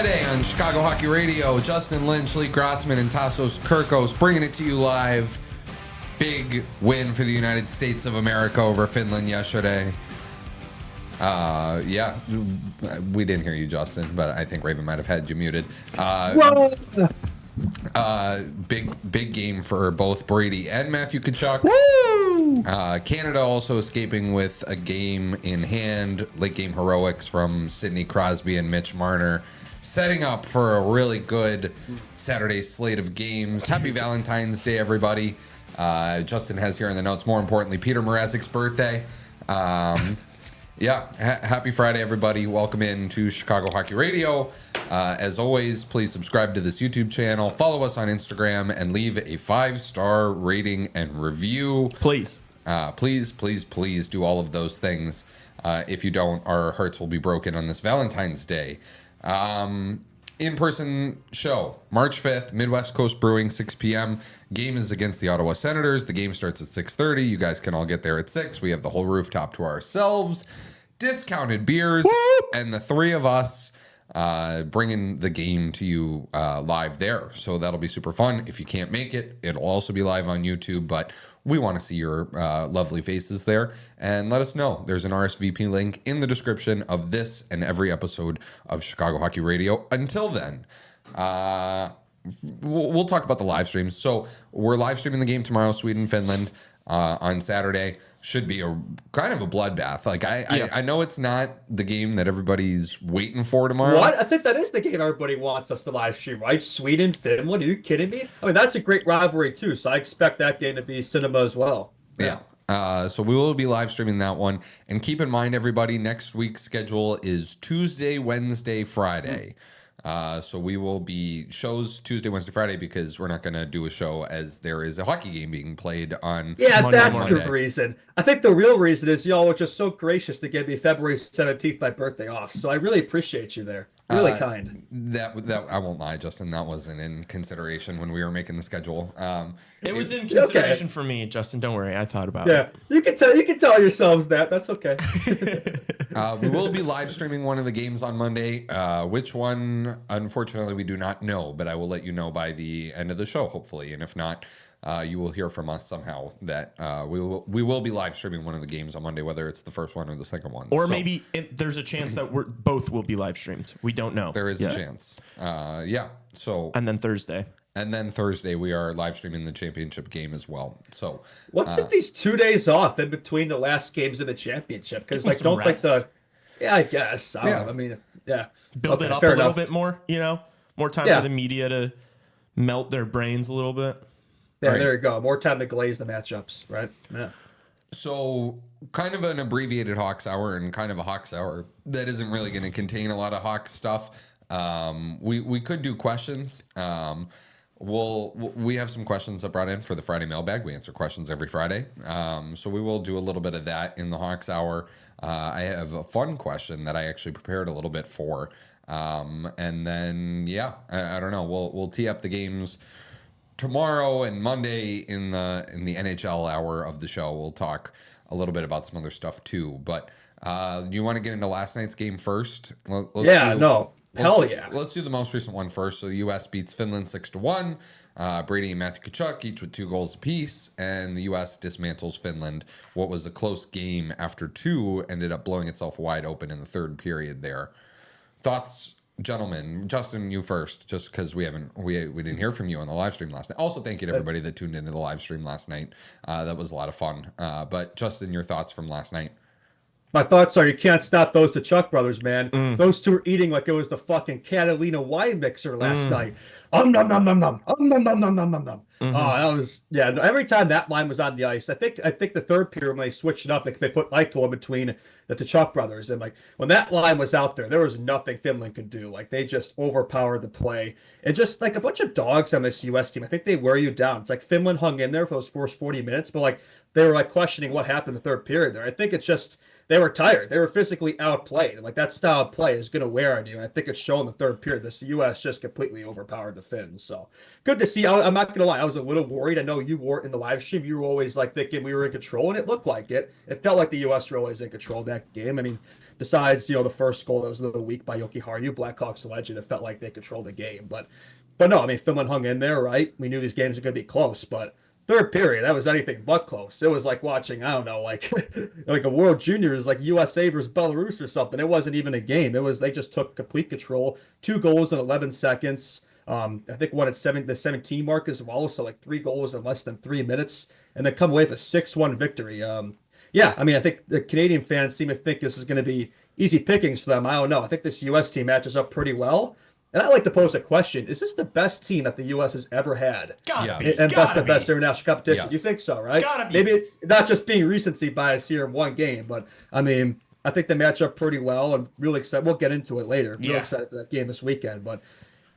Friday on Chicago Hockey Radio. Justin Lynch, Lee Grossman, and Tassos Kirkos bringing it to you live. Big win for the United States of America over Finland yesterday. Yeah, we didn't hear you, Justin, but I think Raven might have had you muted. Big game for both Brady and Matthew Tkachuk. Woo! Canada also escaping with a game in hand. Late game heroics from Sidney Crosby and Mitch Marner, setting up for a really good Saturday slate of games. Happy Valentine's Day, everybody. Justin has here in the notes, more importantly, Peter Mrazek's birthday. Happy Friday, everybody. Welcome in to Chicago Hockey Radio. As always, please subscribe to this YouTube channel, follow us on Instagram, and leave a 5-star rating and review. Please. Please do all of those things. If you don't, our hearts will be broken on this Valentine's Day. In-person show, March 5th, Midwest Coast Brewing, 6 p.m. Game is against the Ottawa Senators. The game starts at 6:30. You guys can all get there at 6. We have the whole rooftop to ourselves. Discounted beers. Whoop! And the three of us bringing the game to you live there. So that'll be super fun. If you can't make it, it'll also be live on YouTube. But we want to see your lovely faces there. And let us know. There's an RSVP link in the description of this and every episode of Chicago Hockey Radio. Until then, we'll talk about the live streams. So we're live streaming the game tomorrow, Sweden, Finland, on Saturday. Should be a kind of a bloodbath. Like I know it's not the game that everybody's waiting for tomorrow. What? I think that is the game everybody wants us to live stream, right? Sweden, Finland. Are you kidding me? I mean, that's a great rivalry too. So I expect that game to be cinema as well. Yeah. So we will be live streaming that one. And keep in mind, everybody, next week's schedule is Tuesday, Wednesday, Friday. So we will be shows Tuesday, Wednesday, Friday, because we're not going to do a show as there is a hockey game being played on Monday. That's Monday. the reason. I think the real reason is y'all were just so gracious to give me February 17th, my birthday, off. So I really appreciate you there. Really kind. That I won't lie, Justin. That wasn't in consideration when we were making the schedule. It was in consideration for me, Justin. Don't worry, I thought about it. Yeah, you can tell yourselves that. That's okay. We will be live streaming one of the games on Monday. Which one, unfortunately, we do not know, but I will let you know by the end of the show, hopefully. And if not, you will hear from us somehow that we will be live streaming one of the games on Monday, whether it's the first one or the second one. Or maybe there's a chance that both will be live streamed. We don't know. There is a chance. So and then Thursday. And then Thursday, we are live streaming the championship game as well. So what's with these 2 days off in between the last games of the championship? Because I guess. I don't know. I mean, yeah. Build it up a little bit more, more time for the media to melt their brains a little bit. Yeah, there you go. More time to glaze the matchups, right? Yeah. So kind of an abbreviated Hawks Hour and kind of a Hawks Hour that isn't really going to contain a lot of Hawks stuff. We could do questions. We have some questions that brought in for the Friday mailbag. We answer questions every Friday. So we will do a little bit of that in the Hawks Hour. I have a fun question that I actually prepared a little bit for. And then, I don't know. We'll tee up the games tomorrow and Monday in the NHL hour of the show. We'll talk a little bit about some other stuff too. But you want to get into last night's game first? Hell yeah. Let's do the most recent one first. So the U.S. beats Finland 6-1. Brady and Matthew Tkachuk each with 2 goals apiece, and the U.S. dismantles Finland. What was a close game after 2 ended up blowing itself wide open in the third period there. Thoughts, gentlemen? Justin, you first, just because we didn't hear from you on the live stream last night. Also, thank you to everybody that tuned into the live stream last night. That was a lot of fun. But Justin, your thoughts from last night? My thoughts are you can't stop those Tkachuks brothers, man. Those two are eating like it was the fucking Catalina wine mixer last night. Nom nom nom nom nom. Nom nom nom nom nom nom. Oh, that was every time that line was on the ice, I think the third period when they switched it up, they put Michael in between the Tkachuks brothers, and like when that line was out there was nothing Finland could do. Like they just overpowered the play, and just like a bunch of dogs on this U.S. team. I think they wear you down. It's like Finland hung in there for those first 40 minutes, but like they were like questioning what happened in the third period there. I think it's just they were tired. They were physically outplayed. And like that style of play is going to wear on you. And I think it's shown in the third period. This U.S. just completely overpowered the Finns. So good to see. I'm not gonna lie, I was a little worried. I know you weren't in the live stream. You were always like thinking we were in control, and it looked like it. It felt like the U.S. were always in control of that game. I mean, besides the first goal that was a little weak by Yoki Harju, Blackhawks legend, it felt like they controlled the game. But no, I mean Finland hung in there, right? We knew these games were gonna be close, but third period, that was anything but close. It was like watching, I don't know, like like a World Juniors, like USA versus Belarus or something. It wasn't even a game. It was they just took complete control. 2 goals in 11 seconds. I think one at the 17 mark as well. So like 3 goals in less than 3 minutes, and then come away with a 6-1 victory. Yeah, I mean, I think the Canadian fans seem to think this is going to be easy pickings for them. I don't know. I think this U.S. team matches up pretty well. And I like to pose a question. Is this the best team that the U.S. has ever had? Gotta be. And Gotta the be. best international competition? Yes. You think so, right? Gotta be. Maybe it's not just being recency bias here in one game, but I mean, I think they match up pretty well. I'm really excited. We'll get into it later. Really excited for that game this weekend. But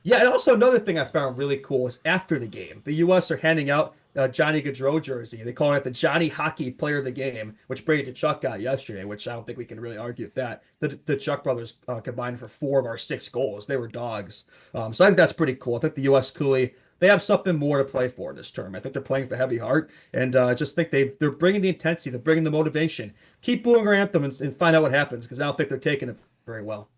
yeah, and also another thing I found really cool is after the game, the U.S. are handing out Johnny Gaudreau jersey. They call it the Johnny Hockey Player of the Game, which Brady Tkachuk got yesterday, which I don't think we can really argue with that. The Tkachuk brothers combined for 4 of our 6 goals. They were dogs. So I think that's pretty cool. I think the U.S. Cooley, they have something more to play for this term. I think they're playing for heavy heart, and I just think they're bringing the intensity, they're bringing the motivation. Keep booing our anthem and find out what happens, because I don't think they're taking it very well.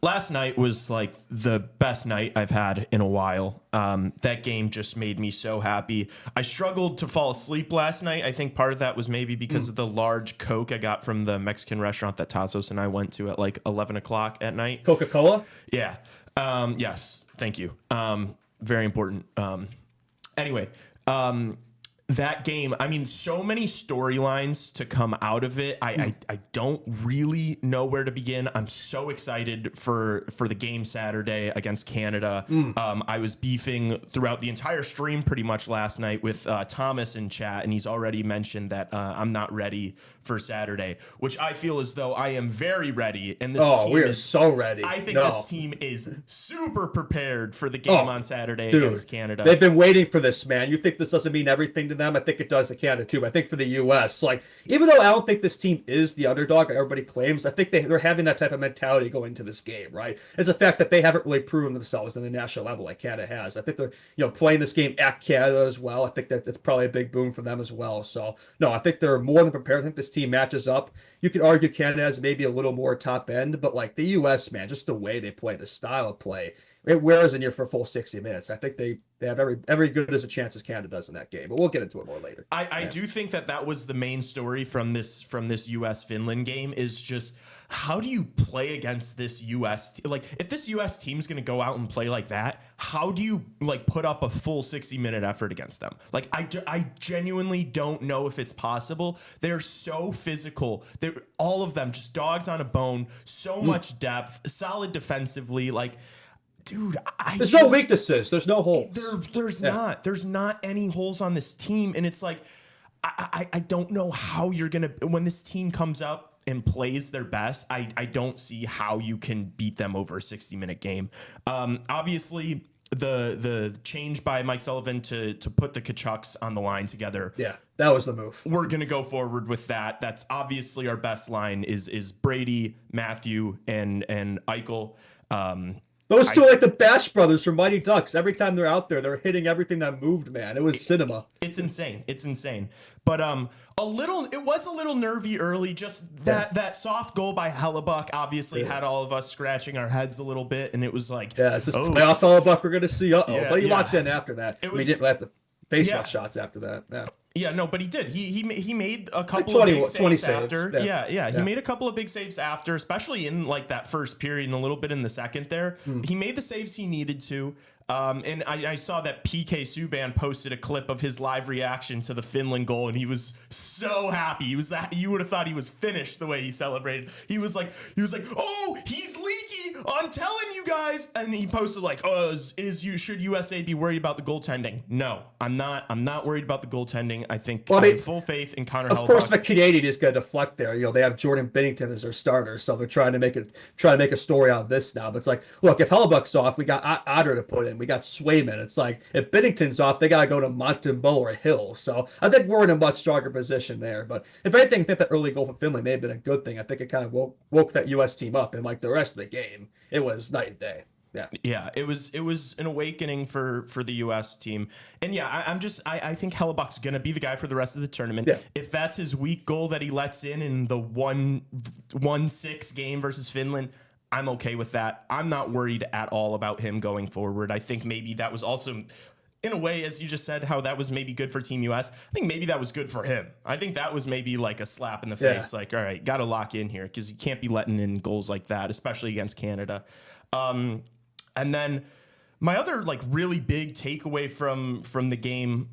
Last night was like the best night I've had in a while. That game just made me so happy. I struggled to fall asleep last night. I think part of that was maybe because of the large Coke I got from the Mexican restaurant that Tassos and I went to at like 11 o'clock at night. Coca-Cola? Yeah. Yes. Thank you. Very important. Anyway, that game, I mean, so many storylines to come out of it. I don't really know where to begin. I'm so excited for the game Saturday against Canada. I was beefing throughout the entire stream pretty much last night with Thomas in chat, and he's already mentioned that I'm not ready for Saturday, which I feel as though I am very ready. And this team we are is so ready. I think this team is super prepared for the game on Saturday against Canada. They've been waiting for this, man. You think this doesn't mean everything to them? I think it does to Canada too. But I think for the U.S., like, even though I don't think this team is the underdog everybody claims, I think they're having that type of mentality going into this game, right? It's a fact that they haven't really proven themselves in the national level like Canada has. I think they're playing this game at Canada as well. I think that's probably a big boom for them as well. So no, I think they're more than prepared. I think this team matches up. You could argue Canada has maybe a little more top end, but like the U.S., man, just the way they play, the style of play, it wears in you for a full 60 minutes. I think they have every good as a chance as Canada does in that game, but we'll get into it more later. I do think that was the main story from this U.S. Finland game is just how do you play against this U.S. Like if this U.S. team is going to go out and play like that, how do you like put up a full 60-minute effort against them? Like I genuinely don't know if it's possible. They're so physical. They're all of them just dogs on a bone. So much depth, solid defensively. Like, dude, there's no weaknesses. There's no holes. There's not any holes on this team, and it's like I don't know how you're gonna when this team comes up and plays their best. I don't see how you can beat them over a 60-minute game. Obviously, the change by Mike Sullivan to put the Tkachuks on the line together. Yeah, that was the move. We're gonna go forward with that. That's obviously our best line is Brady, Matthew, and Eichel. Those two are like the Bash brothers from Mighty Ducks. Every time they're out there, they're hitting everything that moved, man. It was cinema. It's insane. It's insane. But it was a little nervy early. Just that soft goal by Hellebuck obviously had all of us scratching our heads a little bit, and it was like, is this playoff Hellebuck we're gonna see? But he locked in after that. We didn't have the face-off shots after that. Yeah. Yeah, no, but he did. He made a couple of big saves after. He made a couple of big saves after, especially in like that first period and a little bit in the second there. He made the saves he needed to. And I saw that PK Subban posted a clip of his live reaction to the Finland goal, and he was so happy. He was that you would have thought he was finished the way he celebrated. He was like, oh, he's leaky. I'm telling you guys. And he posted like, oh, should USA be worried about the goaltending? No, I'm not. I'm not worried about the goaltending. I think I have full faith in Connor Hellebuck. Of course, the Canadian is going to deflect there. They have Jordan Binnington as their starter, so they're trying to make a story out of this now. But it's like, look, if Hellebuck's off, we got Otter to put in. We got Swayman. It's like if Binnington's off, they got to go to Montembeau or Hill. So I think we're in a much stronger position there. But if anything, I think that early goal for Finland may have been a good thing. I think it kind of woke that U.S. team up, and like the rest of the game, it was night and day. Yeah, it was an awakening for the U.S. team, and yeah, I think Hellebuck's gonna be the guy for the rest of the tournament. Yeah. If that's his weak goal that he lets in the 1-6 game versus Finland, I'm okay with that. I'm not worried at all about him going forward. I think maybe that was also, in a way, as you just said, how that was maybe good for Team US. I think maybe that was good for him. I think that was maybe like a slap in the face. Like, all right, got to lock in here because you can't be letting in goals like that, especially against Canada. And then my other like really big takeaway from the game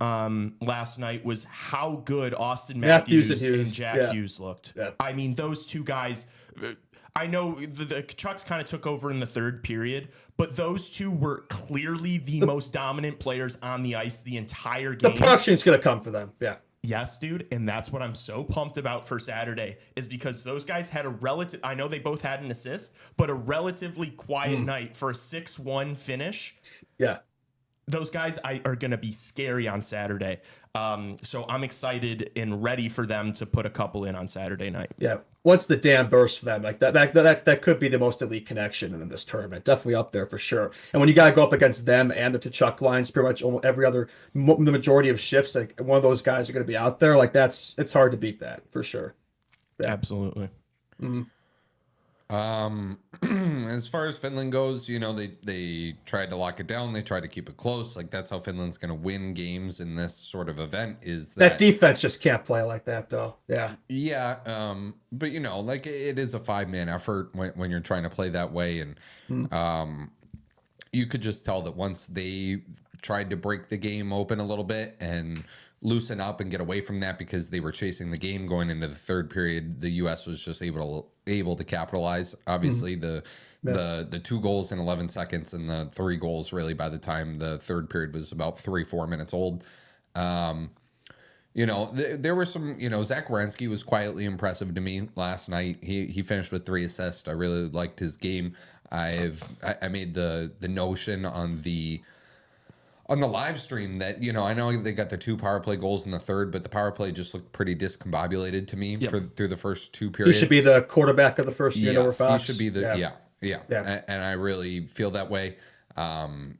last night was how good Austin Matthews and Jack Hughes looked. Yeah. I mean, those two guys. I know the Tkachuks kind of took over in the third period, but those two were clearly the most dominant players on the ice the entire game. The production's going to come for them. Yeah. Yes, dude. And that's what I'm so pumped about for Saturday is because those guys had I know they both had an assist, but a relatively quiet night for a 6-1 finish. Yeah. Those guys are going to be scary on Saturday. So I'm excited and ready for them to put a couple in on Saturday night. Yeah. Once the dam bursts for them, like that could be the most elite connection in this tournament. Definitely up there for sure. And when you got to go up against them and the Tkachuk lines, pretty much almost every other, the majority of shifts, like one of those guys are going to be out there. Like it's hard to beat that for sure. Yeah. Absolutely. Mm-hmm. As far as Finland goes, you know, they tried to lock it down. They tried to keep it close. Like that's how Finland's going to win games in this sort of event is that defense just can't play like that though. Yeah. Yeah. But you know, like it is a 5-man effort when you're trying to play that way. And, you could just tell that once they tried to break the game open a little bit and loosen up and get away from that because they were chasing the game going into the third period, the U.S. was just able to capitalize. Obviously, the 2 goals in 11 seconds and the 3 goals really by the time the third period was about 3-4 minutes old. You know, there were some, you know, Zach Werenski was quietly impressive to me last night. He finished with 3 assists. I really liked his game. I made the notion on the live stream that, you know, I know they got the 2 power play goals in the third, but the power play just looked pretty discombobulated to me through the first 2 periods. He should be the quarterback of the first unit over Fox. He should be the yeah. And I really feel that way.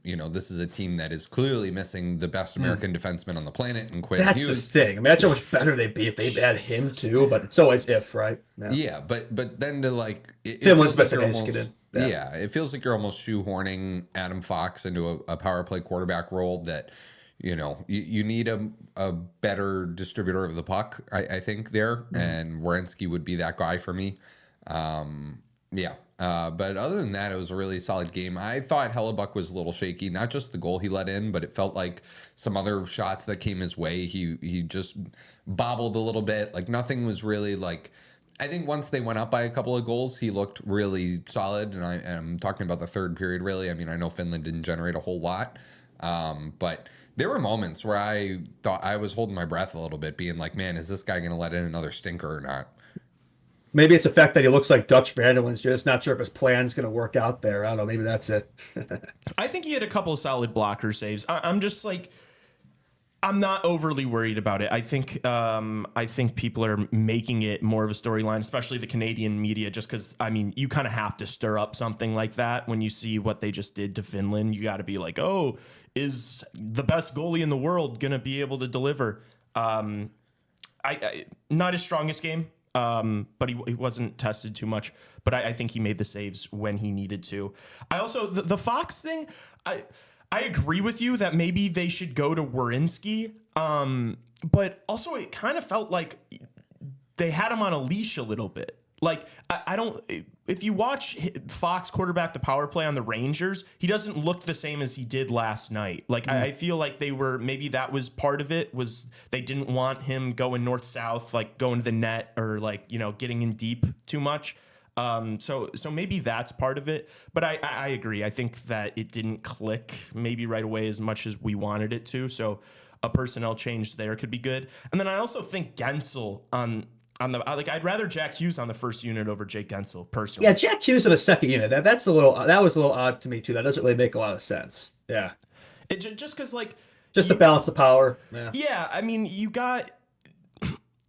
You know, this is a team that is clearly missing the best American defenseman on the planet, and Quinn Hughes. That's the thing. Imagine how much better they'd be if they had him too. But it's always if, right? Yeah, but then to like Finland's missing Yeah, it feels like you're almost shoehorning Adam Fox into a power play quarterback role that, you know, you need a better distributor of the puck, I think, there. And Werenski would be that guy for me. But other than that, it was a really solid game. I thought Hellebuck was a little shaky, not just the goal he let in, but it felt like some other shots that came his way. He just bobbled a little bit. Like nothing was really like... I think once they went up by a couple of goals, he looked really solid. And I'm talking about the third period, really. I mean, I know Finland didn't generate a whole lot. But there were moments where I thought I was holding my breath a little bit, being like, man, is this guy going to let in another stinker or not? Maybe it's the fact that he looks like Dutch Vanderland's just not sure if his plan's going to work out there. I don't know. Maybe that's it. I think he had a couple of solid blocker saves. I'm just like... I'm not overly worried about it. I think people are making it more of a storyline, especially the Canadian media, just because, I mean, you kind of have to stir up something like that when you see what they just did to Finland. You got to be like, oh, is the best goalie in the world going to be able to deliver? Not his strongest game, but he wasn't tested too much. But I think he made the saves when he needed to. I also, the Fox thing, I agree with you that maybe they should go to Werenski, but also it kind of felt like they had him on a leash a little bit. Like, I don't... If you watch Fox quarterback the power play on the Rangers, he doesn't look the same as he did last night. Like, I feel like they were... Maybe that was part of it, was they didn't want him going north-south, like going to the net or, like, you know, getting in deep too much. So maybe that's part of it, but I agree. I think that it didn't click maybe right away as much as we wanted it to. So a personnel change there could be good. And then I also think Gensel on the, like, I'd rather Jack Hughes on the first unit over Jake Gensel personally. Yeah. Jack Hughes on the second unit. That was a little odd to me too. That doesn't really make a lot of sense. Yeah. Just cause like, just to balance the power. Yeah. I mean,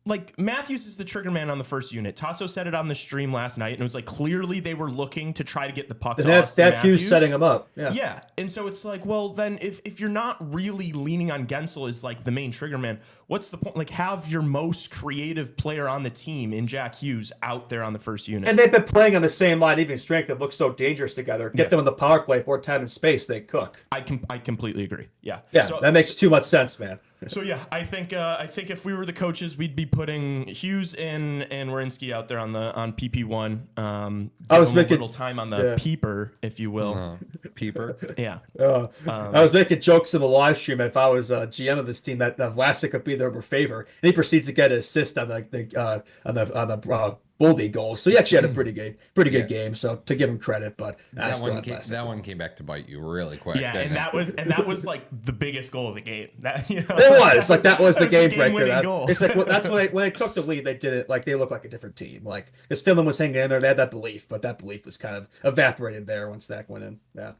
like Matthews is the trigger man on the first unit. Tassos said it on the stream last night, and it was like clearly they were looking to try to get the puck to Austin Matthews. Hughes setting him up. Yeah. And so it's like, well, then if you're not really leaning on Gensel as like the main trigger man, what's the point? Like, have your most creative player on the team in Jack Hughes out there on the first unit. And they've been playing on the same line, even strength, that looks so dangerous together. Get them in the power play, more time and space, they cook. I completely agree. Yeah. Yeah, so, that makes too much sense, man. So yeah, I think if we were the coaches, we'd be putting Hughes in and Werenski out there on PP1. I was making a little time on the peeper, if you will. Peeper. Yeah. I was making jokes in the live stream if I was GM of this team that Vlasic would be their favor, and he proceeds to get an assist on the Boldy goal. So he actually had a pretty good game. So to give him credit, but that one came back to bite you really quick. Yeah, and that was like the biggest goal of the game. That, it was like that was the game breaker. It's like that's when they took the lead. They did it like they looked like a different team. Like because Finland was hanging in there, they had that belief, but that belief was kind of evaporated there once that went in. Yeah.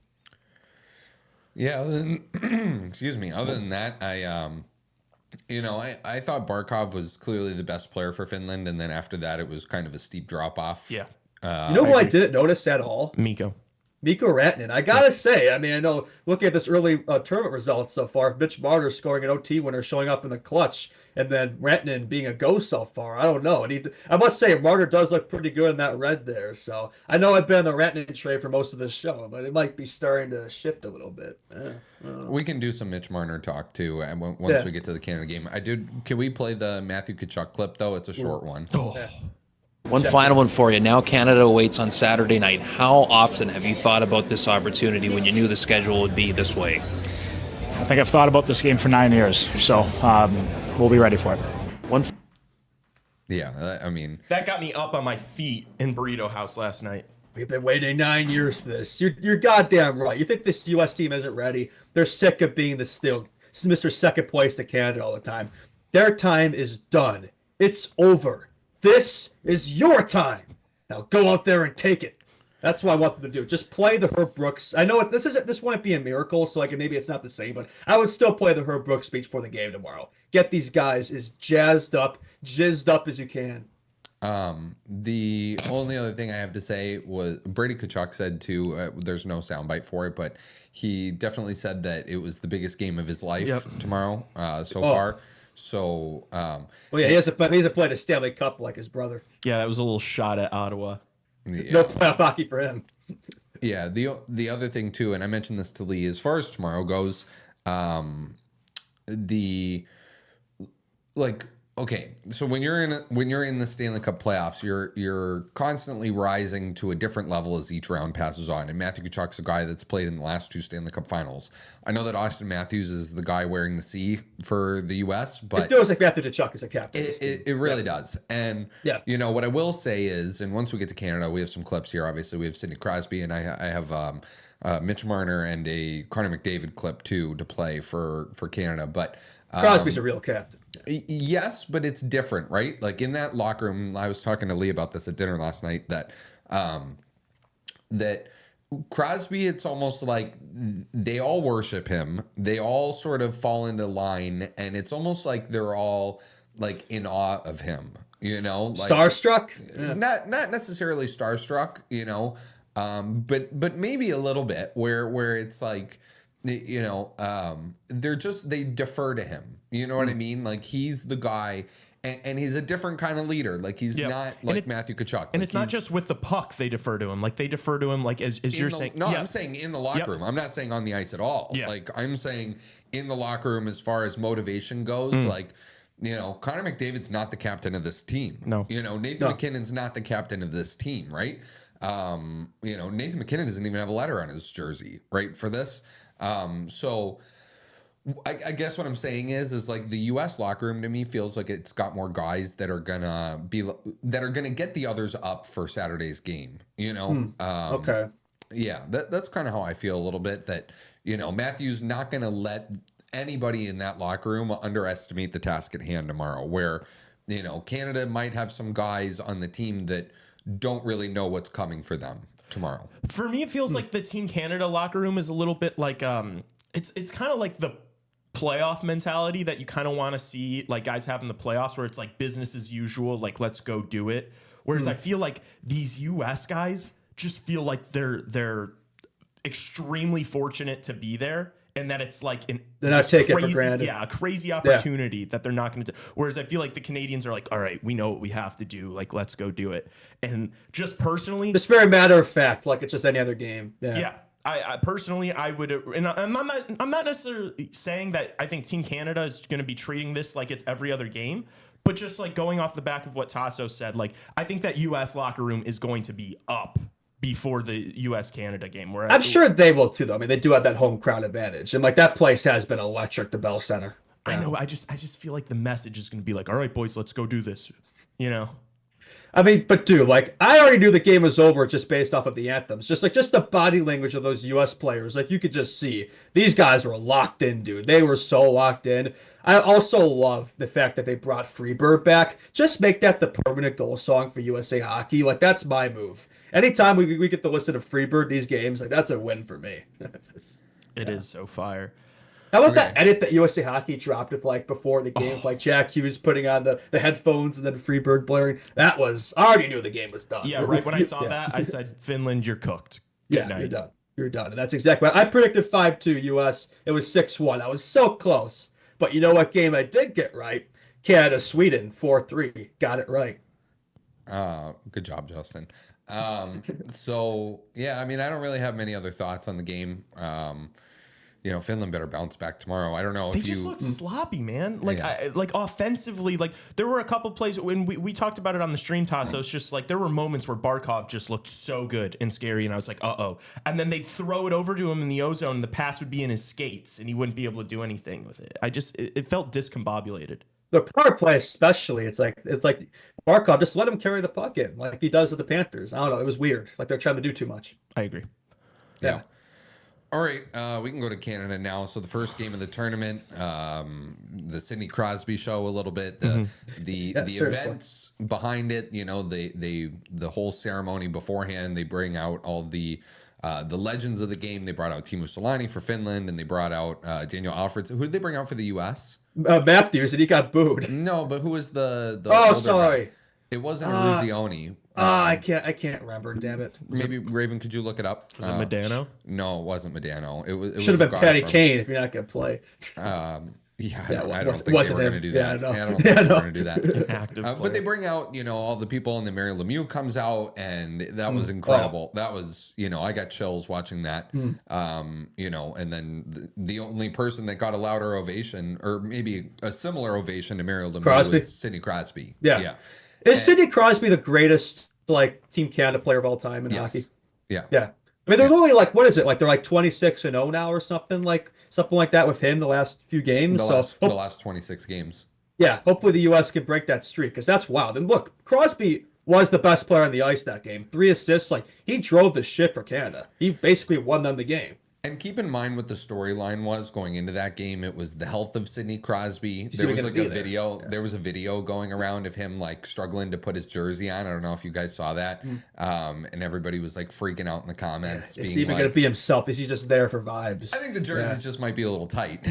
Yeah. Excuse me. Other than that, I thought Barkov was clearly the best player for Finland, and then after that, it was kind of a steep drop off. Yeah. Who I didn't notice at all? Mikko Rantanen. I gotta say, I mean, I know looking at this early tournament results so far, Mitch Marner scoring an OT winner, showing up in the clutch, and then Rantanen being a ghost so far. I don't know. And I must say, Marner does look pretty good in that red there. So I know I've been on the Rantanen trade for most of this show, but it might be starting to shift a little bit. We can do some Mitch Marner talk too once we get to the Canada game. Can we play the Matthew Tkachuk clip though? It's a short one. Oh. Yeah. One final one for you. Now Canada awaits on Saturday night. How often have you thought about this opportunity when you knew the schedule would be this way? I think I've thought about this game for 9 years, so we'll be ready for it. Yeah, I mean... That got me up on my feet in Burrito House last night. We've been waiting 9 years for this. You're goddamn right. You think this U.S. team isn't ready? They're sick of being Mr. Second Place to Canada all the time. Their time is done. It's over. This is your time. Now go out there and take it. That's what I want them to do. Just play the Herb Brooks. I know this wouldn't be a miracle, so maybe it's not the same, but I would still play the Herb Brooks speech for the game tomorrow. Get these guys as jizzed up as you can. The only other thing I have to say was Brady Tkachuk said too, there's no soundbite for it, but he definitely said that it was the biggest game of his life tomorrow so far. So, he hasn't played a Stanley Cup like his brother. Yeah, that was a little shot at Ottawa. Yeah. No playoff hockey for him. Yeah, the other thing too, and I mentioned this to Lee, as far as tomorrow goes, okay, so when you're in the Stanley Cup playoffs, you're constantly rising to a different level as each round passes on. And Matthew Tkachuk's a guy that's played in the last two Stanley Cup finals. I know that Austin Matthews is the guy wearing the C for the U.S., but it feels like Matthew Tkachuk is a captain. It really does. And what I will say is, and once we get to Canada, we have some clips here. Obviously, we have Sidney Crosby, and I have Mitch Marner and a Connor McDavid clip too to play for Canada, but. Crosby's a real captain. Yes, but it's different, right? Like in that locker room, I was talking to Lee about this at dinner last night, that Crosby, it's almost like they all worship him. They all sort of fall into line, and it's almost like they're all like in awe of him, like starstruck? Not necessarily starstruck, but maybe a little bit where it's like, they defer to him. You know what I mean? Like he's the guy, and he's a different kind of leader. Like he's not like Matthew Tkachuk. And it's not just with the puck they defer to him. Like they defer to him, like as you're saying. No, I'm saying in the locker room. I'm not saying on the ice at all. Yeah. Like I'm saying in the locker room as far as motivation goes. Like, Connor McDavid's not the captain of this team. No. Nathan McKinnon's not the captain of this team, right? Nathan McKinnon doesn't even have a letter on his jersey, right, for this. So I guess what I'm saying is like the U.S. locker room to me feels like it's got more guys that are gonna get the others up for Saturday's game. Okay. Yeah, that's kind of how I feel a little bit. That Matthew's not gonna let anybody in that locker room underestimate the task at hand tomorrow. Where Canada might have some guys on the team that don't really know what's coming for them tomorrow. For me, it feels like the Team Canada locker room is a little bit like it's kind of like the playoff mentality that you kind of want to see like guys have in the playoffs, where it's like business as usual, like let's go do it. Whereas I feel like these US guys just feel like they're extremely fortunate to be there, and that it's like they're not taking it for granted. Yeah, a crazy opportunity that they're not going to. Whereas I feel like the Canadians are like, all right, we know what we have to do. Like, let's go do it. And just personally, it's very matter of fact, like it's just any other game. Yeah. I personally, I would, and I'm not necessarily saying that I think Team Canada is going to be treating this like it's every other game, but just like going off the back of what Tassos said, like I think that U.S. locker room is going to be up before the U.S.-Canada game. Where I'm sure they will too, though. I mean, they do have that home crowd advantage, and like that place has been electric, the Bell Center. I know. I just feel like the message is going to be like, all right, boys, let's go do this. You know. I mean, but dude, like I already knew the game was over just based off of the anthems. Just the body language of those US players. Like you could just see these guys were locked in, dude. They were so locked in. I also love the fact that they brought Freebird back. Just make that the permanent goal song for USA Hockey. Like that's my move. Anytime we get to listen to Freebird these games, like that's a win for me. It is so fire. How about that edit that USA Hockey dropped of like before the game, like Jack Hughes putting on the headphones and then Freebird blaring? That was, I already knew the game was done. Yeah, right when I saw that, I said, Finland, you're cooked. Good night. You're done. You're done. And that's exactly what I predicted. 5-2 US. It was 6-1. I was so close. But you know what game I did get right? Canada, Sweden, 4-3. Got it right. Good job, Justin. So, yeah, I mean, I don't really have many other thoughts on the game. You know, Finland better bounce back tomorrow. I don't know if they just looked sloppy, man. Like, like offensively, like there were a couple plays when we talked about it on the stream, Tassos. Just like there were moments where Barkov just looked so good and scary, and I was like, and then they'd throw it over to him in the ozone, and the pass would be in his skates, and he wouldn't be able to do anything with it. It felt discombobulated. The power play, especially, it's like Barkov, just let him carry the puck in like he does with the Panthers. I don't know. It was weird. Like they're trying to do too much. I agree. Yeah. All right, we can go to Canada now. So the first game of the tournament, the Sidney Crosby show a little bit, the events behind it. You know, the whole ceremony beforehand. They bring out all the legends of the game. They brought out Teemu Selanne for Finland, and they brought out Daniel Alfredson. Who did they bring out for the U.S.? Matthews, and he got booed. No, but who was the oh, sorry. Guy? It wasn't Ruzioni. I can't remember. Damn it. Maybe Raven, could you look it up? Was it Medano? No, it wasn't Medano. It should have been Patty Kane if you're not gonna play. I don't think they were going to do that. I don't think they were going to do that. But they bring out, you know, all the people, and then Mary Lemieux comes out, and that was incredible. That was, you know, I got chills watching that. You know, and then the only person that got a louder ovation, or maybe a similar ovation to Mary Lemieux, was Sidney Crosby. Yeah. Is Sidney Crosby the greatest like Team Canada player of all time in hockey? Yeah. I mean, they're only like, what is it? Like they're like 26-0 now or something like that with him the last few games. The last 26 games. Yeah, hopefully the U.S. can break that streak because that's wild. And look, Crosby was the best player on the ice that game. 3 assists, like he drove the ship for Canada. He basically won them the game. And keep in mind what the storyline was going into that game. It was the health of Sidney Crosby. There was like a video. Yeah. There was a video going around of him like struggling to put his jersey on. I don't know if you guys saw that. And everybody was like freaking out in the comments. Is he even going to be himself? Is he just there for vibes? I think the jerseys just might be a little tight.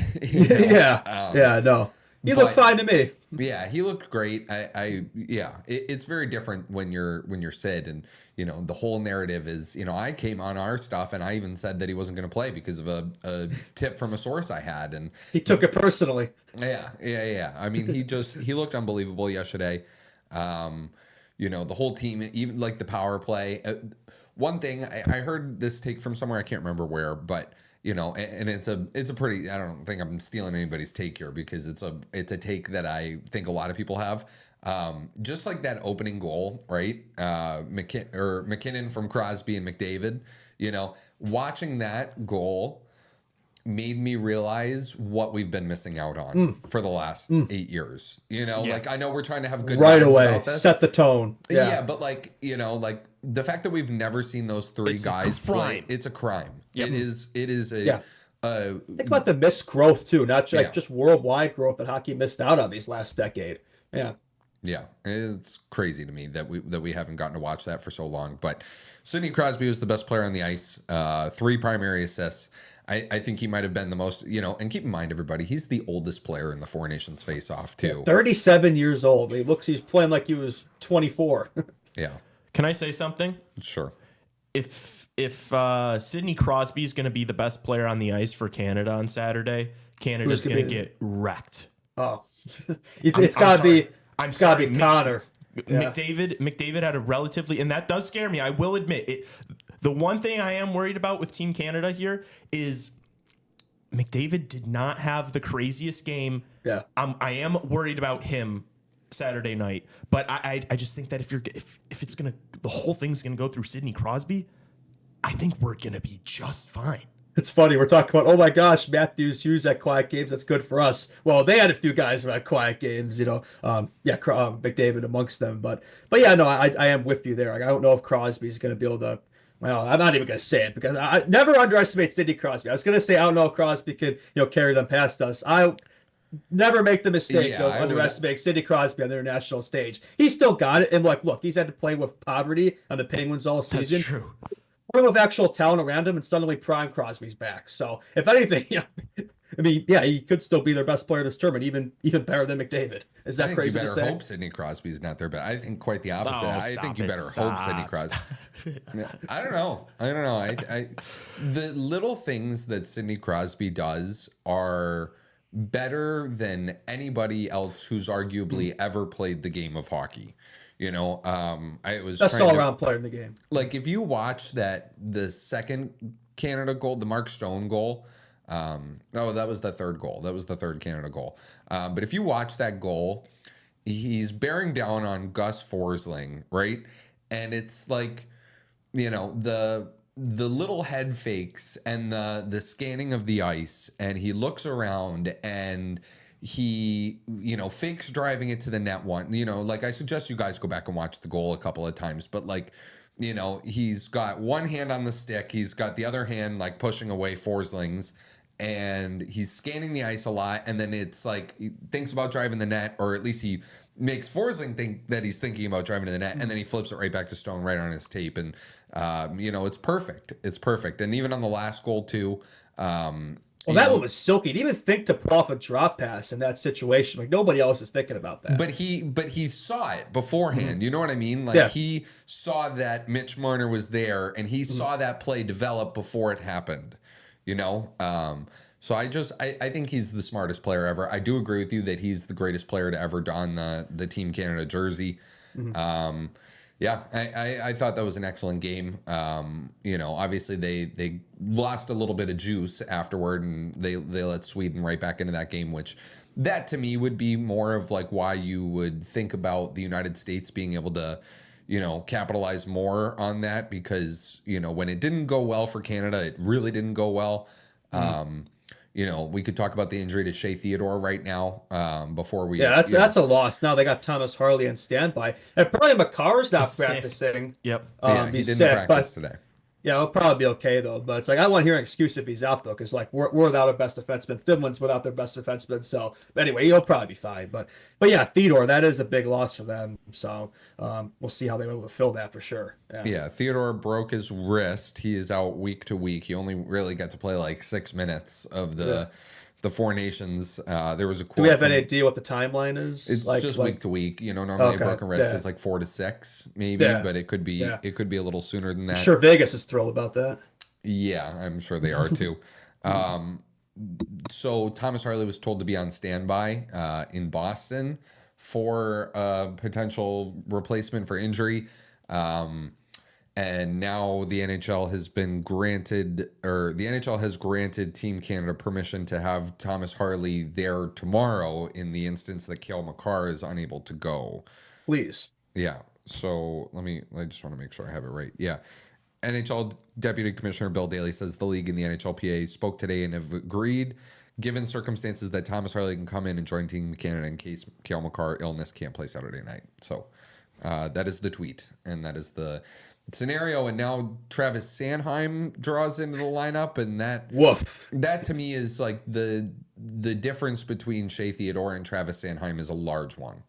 No. He looked fine to me. Yeah, he looked great. It's very different when you're Sid, and you know the whole narrative is, you know, I came on our stuff and I even said that he wasn't going to play because of a tip from a source I had, and he took it personally. Yeah. I mean, he looked unbelievable yesterday. You know, the whole team, even like the power play. One thing I heard this take from somewhere, I can't remember where, but. You know, and it's a pretty, I don't think I'm stealing anybody's take here because it's a take that I think a lot of people have. Just like that opening goal, right? McKinnon from Crosby and McDavid, you know, watching that goal made me realize what we've been missing out on for the last 8 years. You know, like I know we're trying to have good right vibes away, about this. set the tone. Yeah, but like, you know, like the fact that we've never seen those three guys play, it's a crime. Yep. It is a think about the missed growth too, not just worldwide growth that hockey missed out on these last decade. Yeah, it's crazy to me that we haven't gotten to watch that for so long. But Sidney Crosby was the best player on the ice, 3 primary assists. I think he might have been the most, and keep in mind, everybody, he's the oldest player in the Four Nations face-off, too. 37 years old. He's playing like he was 24. Yeah. Can I say something? Sure. If Sidney Crosby is going to be the best player on the ice for Canada on Saturday, Canada's going to get wrecked. Oh, it's got to be. I'm got to sorry, be Connor. McDavid had a relatively, and that does scare me. I will admit it. The one thing I am worried about with Team Canada here is McDavid did not have the craziest game. Yeah, I am worried about him Saturday night, but I just think that if it's gonna, the whole thing's gonna go through Sidney Crosby, I think we're gonna be just fine. It's funny. We're talking about, oh my gosh, Matthews Hughes at quiet games. That's good for us. Well, they had a few guys who had quiet games, McDavid amongst them. But yeah, no, I am with you there. Like, I don't know if Crosby's going to be able to. Well, I'm not even going to say it because I never underestimate Sidney Crosby. I was going to say I don't know if Crosby could carry them past us. I never make the mistake of underestimating Sidney Crosby on the international stage. He's still got it. And look, he's had to play with poverty on the Penguins all season. That's true. With actual talent around him, and suddenly prime Crosby's back. So if anything, he could still be their best player this tournament, even better than McDavid. Is that crazy to say? You better hope Sidney Crosby's not their best. I think quite the opposite. I think you better hope Sidney Crosby. I don't know. The little things that Sidney Crosby does are better than anybody else who's arguably ever played the game of hockey. I was best all-around player in the game. Like, if you watch the second Canada goal, the Mark Stone goal. That was the third goal. That was the third Canada goal. But if you watch that goal, he's bearing down on Gus Forsling, right? And it's like, the little head fakes and the scanning of the ice, and he looks around and he fakes driving it to the net one. I suggest you guys go back and watch the goal a couple of times, but he's got one hand on the stick, he's got the other hand pushing away Forsling's, and he's scanning the ice a lot, and then it's he thinks about driving the net, or at least he makes Forsling think that he's thinking about driving to the net, and then he flips it right back to Stone right on his tape, and it's perfect. And even on the last goal too, that one was silky. He didn't even think to pull off a drop pass in that situation. Nobody else is thinking about that. But he saw it beforehand. Mm-hmm. You know what I mean? He saw that Mitch Marner was there, and he saw that play develop before it happened. So I think he's the smartest player ever. I do agree with you that he's the greatest player to ever don the Team Canada jersey. Mm-hmm. I thought that was an excellent game. Obviously they lost a little bit of juice afterward, and they let Sweden right back into that game, which that to me would be more of why you would think about the United States being able to, capitalize more on that, because, when it didn't go well for Canada, it really didn't go well. Mm-hmm. We could talk about the injury to Shea Theodore right now before we... Yeah, that's a loss. Now they got Thomas Harley on standby. And probably McCarr's not practicing. Yep. He didn't practice today. Yeah, it'll probably be okay, though. But it's I don't want to hear an excuse if he's out, though, because we're without our best defenseman. Finland's without their best defenseman. So anyway, he'll probably be fine. But yeah, Theodore, that is a big loss for them. So we'll see how they're able to fill that for sure. Yeah, Theodore broke his wrist. He is out week to week. He only really got to play 6 minutes of the Four Nations. There was a quote. Do we have any idea what the timeline is? It's just week to week. Normally a broken wrist is 4 to 6, maybe, but it could be a little sooner than that. I'm sure Vegas is thrilled about that. Yeah, I'm sure they are too. So Thomas Harley was told to be on standby in Boston for a potential replacement for injury. And now the NHL has granted Team Canada permission to have Thomas Harley there tomorrow in the instance that Cale Makar is unable to go. Please. Yeah. So I just want to make sure I have it right. Yeah. NHL Deputy Commissioner Bill Daly says the league and the NHLPA spoke today and have agreed, given circumstances, that Thomas Harley can come in and join Team Canada in case Cale Makar illness can't play Saturday night. So that is the tweet, and that is the scenario. And now Travis Sanheim draws into the lineup, and that to me is the difference between Shea Theodore and Travis Sanheim is a large one.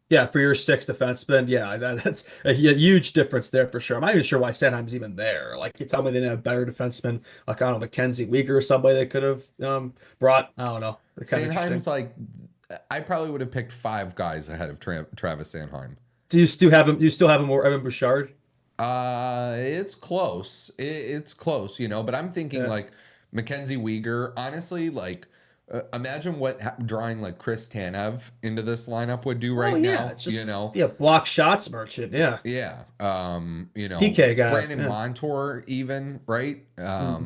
Yeah, for your 6th defenseman, yeah, that's a huge difference there for sure. I'm not even sure why Sanheim's even there. Like, you tell me they didn't have better defensemen, like, I don't know, Mackenzie Weegar or somebody they could have brought. I don't know. Sanheim's like, I probably would have picked 5 guys ahead of Travis Sanheim. Do you still have him? Or Evan Bouchard? It's close. It's close, but I'm thinking like Mackenzie Weegar. Honestly, like. Imagine what drawing like Chris Tanev into this lineup would do now. Just, block shots merchant. Yeah. PK guy. Brandon Montour, even right. A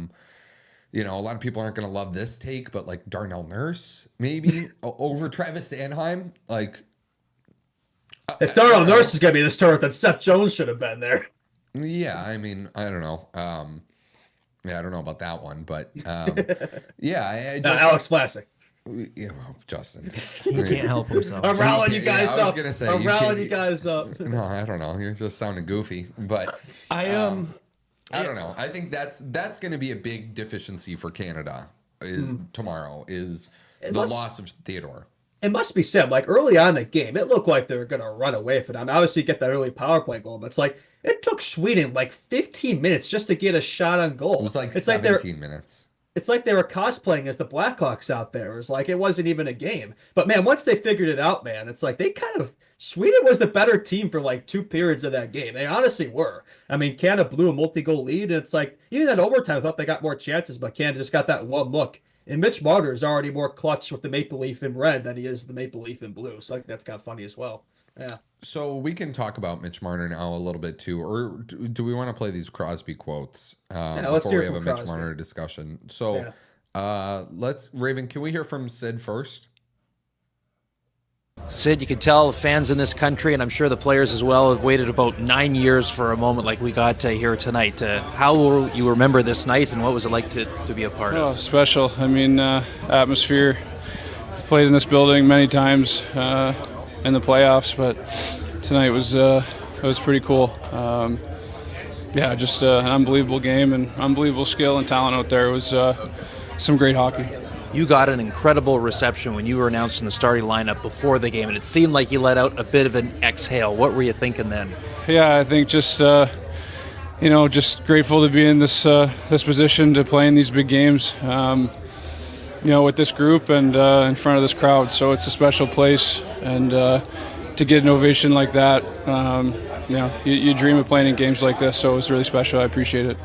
lot of people aren't going to love this take, but like Darnell Nurse maybe over Travis Sanheim. Like, if Darnell Nurse is going to be this tournament, then Seth Jones should have been there. Yeah, I mean, I don't know. Yeah, I don't know about that one, but Alex Vlasic. Justin. He can't help himself. I'm rallying you guys up. I was gonna say I'm rallying you guys up. No, I don't know. You're just sounding goofy, but I don't know. I think that's going to be a big deficiency for Canada tomorrow is loss of Theodore. It must be said, like early on in the game, it looked like they were going to run away from it. I mean, obviously, you get that early power play goal, but it's like it took Sweden like 15 minutes just to get a shot on goal. It was like 17 minutes. It's like they were cosplaying as the Blackhawks out there. It was like it wasn't even a game. But man, once they figured it out, man, it's like Sweden was the better team for like 2 periods of that game. They honestly were. I mean, Canada blew a multi-goal lead, and it's like even that overtime, I thought they got more chances, but Canada just got that one look. And Mitch Marner is already more clutch with the Maple Leaf in red than he is the Maple Leaf in blue. So I think that's kind of funny as well. Yeah. So we can talk about Mitch Marner now a little bit too, or do we want to play these Crosby quotes before we have a Mitch Marner discussion? So Raven, can we hear from Sid first? Sid, you can tell fans in this country, and I'm sure the players as well, have waited about 9 years for a moment like we got here tonight. How will you remember this night, and what was it like to be a part of? Special. I mean, atmosphere. Played in this building many times in the playoffs, but tonight was pretty cool. Just an unbelievable game and unbelievable skill and talent out there. It was some great hockey. You got an incredible reception when you were announced in the starting lineup before the game, and it seemed like you let out a bit of an exhale. What were you thinking then? Yeah, I think just grateful to be in this position to play in these big games, with this group and in front of this crowd. So it's a special place, and to get an ovation like that, you dream of playing in games like this. So it was really special. I appreciate it.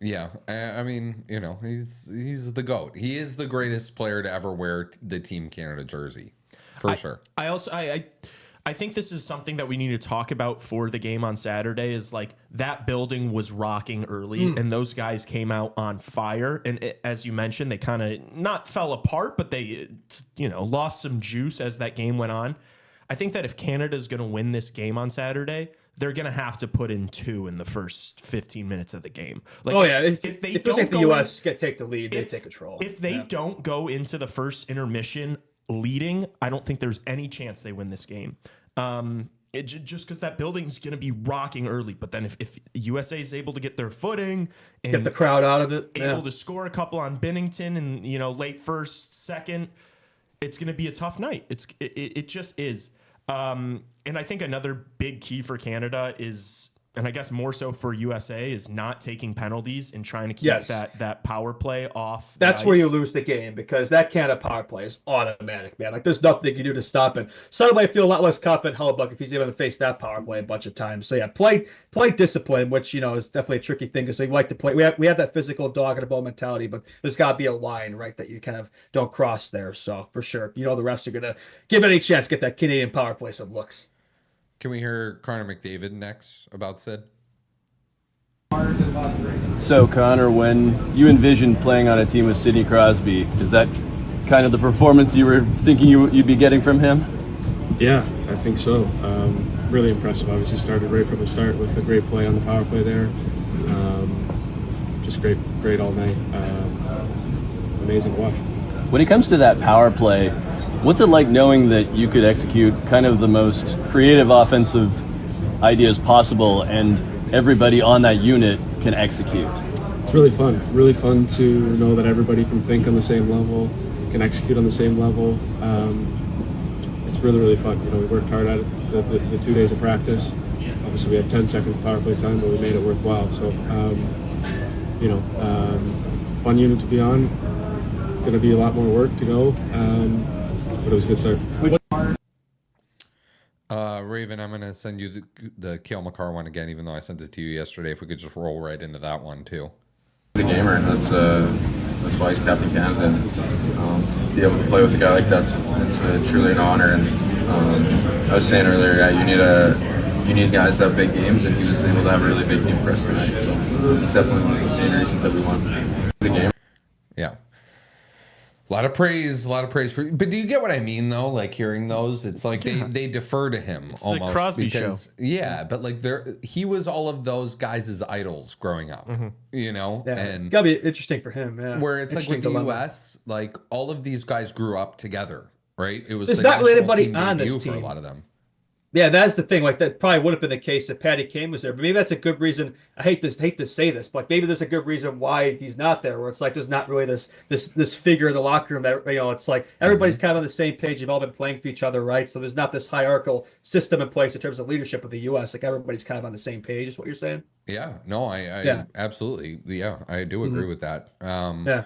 Yeah, I mean, he's the GOAT. He is the greatest player to ever wear the Team Canada jersey, for sure. I think this is something that we need to talk about for the game on Saturday is like that building was rocking early and those guys came out on fire. And as you mentioned, they kind of not fell apart, but they, lost some juice as that game went on. I think that if Canada is going to win this game on Saturday, they're going to have to put in 2 in the first 15 minutes of the game. Like, if the U.S. take the lead, they take control. If they don't go into the first intermission leading, I don't think there's any chance they win this game. Just because that building is going to be rocking early. But then if USA is able to get their footing and get the crowd out of it, able to score a couple on Binnington and late first, second, it's going to be a tough night. It just is. And I think another big key for Canada is, and I guess more so for USA, is not taking penalties and trying to keep that power play off. That's where you lose the game, because that Canada power play is automatic, man. Like there's nothing you can do to stop it. Suddenly I feel a lot less confident Hellebuyck if he's able to face that power play a bunch of times. So yeah, play discipline, which is definitely a tricky thing because they like to play. We have that physical dog and a bone mentality, but there's got to be a line, right, that you kind of don't cross there. So for sure, the refs are gonna give any chance get that Canadian power play some looks. Can we hear Connor McDavid next about Sid? So, Connor, when you envisioned playing on a team with Sidney Crosby, is that kind of the performance you were thinking you'd be getting from him? Yeah, I think so. Really impressive. Obviously started right from the start with a great play on the power play there. Just great all night. Amazing to watch. When it comes to that power play, what's it like knowing that you could execute kind of the most creative offensive ideas possible and everybody on that unit can execute? It's really fun to know that everybody can think on the same level, can execute on the same level. it's really, really fun. We worked hard at it the 2 days of practice. Obviously, we had 10 seconds of power play time, but we made it worthwhile. So, fun unit to be on. Going to be a lot more work to go, but it was a good start. Raven, I'm going to send you the Cale Makar one again, even though I sent it to you yesterday. If we could just roll right into that one, too. He's a gamer. That's why he's Captain Canada. And be able to play with a guy like that's truly an honor. And I was saying earlier, you need guys that have big games, and he was able to have a really big game for us tonight. So it's definitely one of the main reasons that we won. He's a gamer. Yeah. A lot of praise for. But do you get what I mean, though? Like hearing those, it's like they defer to him it's almost. The Crosby show. Yeah, but like he was all of those guys' idols growing up, Yeah, and it's gotta be interesting for him. Yeah, where it's like with the U.S., like all of these guys grew up together, right? It was there's not really anybody on this for team. A lot of them. Yeah, that's the thing. Like that probably would have been the case if Patty Kane was there. But maybe that's a good reason. I hate to say this, but maybe there's a good reason why he's not there. Where it's like there's not really this figure in the locker room that it's like everybody's kind of on the same page. You've all been playing for each other, right? So there's not this hierarchical system in place in terms of leadership of the U.S. Like everybody's kind of on the same page. Is what you're saying? Yeah. No, I absolutely. Yeah, I do agree with that. Yeah.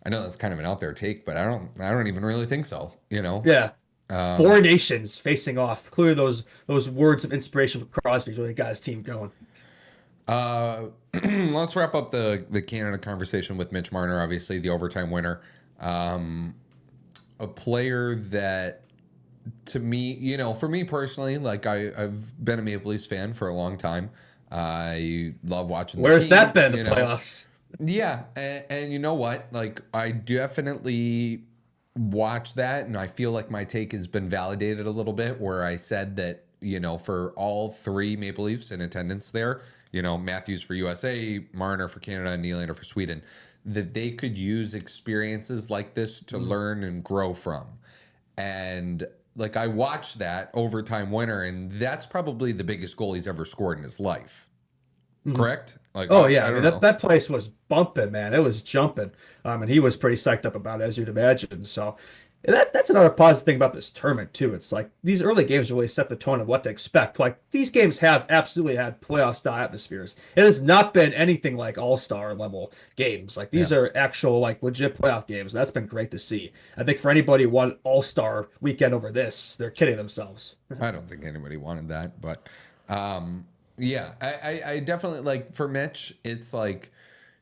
I know that's kind of an out there take, but I don't even really think so. Yeah. 4 nations facing off. Clearly, those words of inspiration from Crosby really got his team going. Let's wrap up the Canada conversation with Mitch Marner, obviously the overtime winner. A player that, to me, for me personally, like I've been a Maple Leafs fan for a long time. I love watching. Where's that been in the playoffs? Yeah, and you know what? Like I definitely watch that, and I feel like my take has been validated a little bit, where I said that for all 3 Maple Leafs in attendance there, Matthews for USA, Marner for Canada, and Nylander for Sweden, that they could use experiences like this to learn and grow from. And like I watched that overtime winner, and that's probably the biggest goal he's ever scored in his life. Correct? Like, oh yeah, that place was bumping, man. It was jumping, and he was pretty psyched up about it, as you'd imagine. So that's another positive thing about this tournament too. It's like these early games really set the tone of what to expect. Like these games have absolutely had playoff style atmospheres. It has not been anything like all-star level games. Like these are actual like legit playoff games. That's been great to see. I think for anybody who won all-star weekend over this, they're kidding themselves. I don't think anybody wanted that, but. Yeah, I definitely, like, for Mitch, it's like,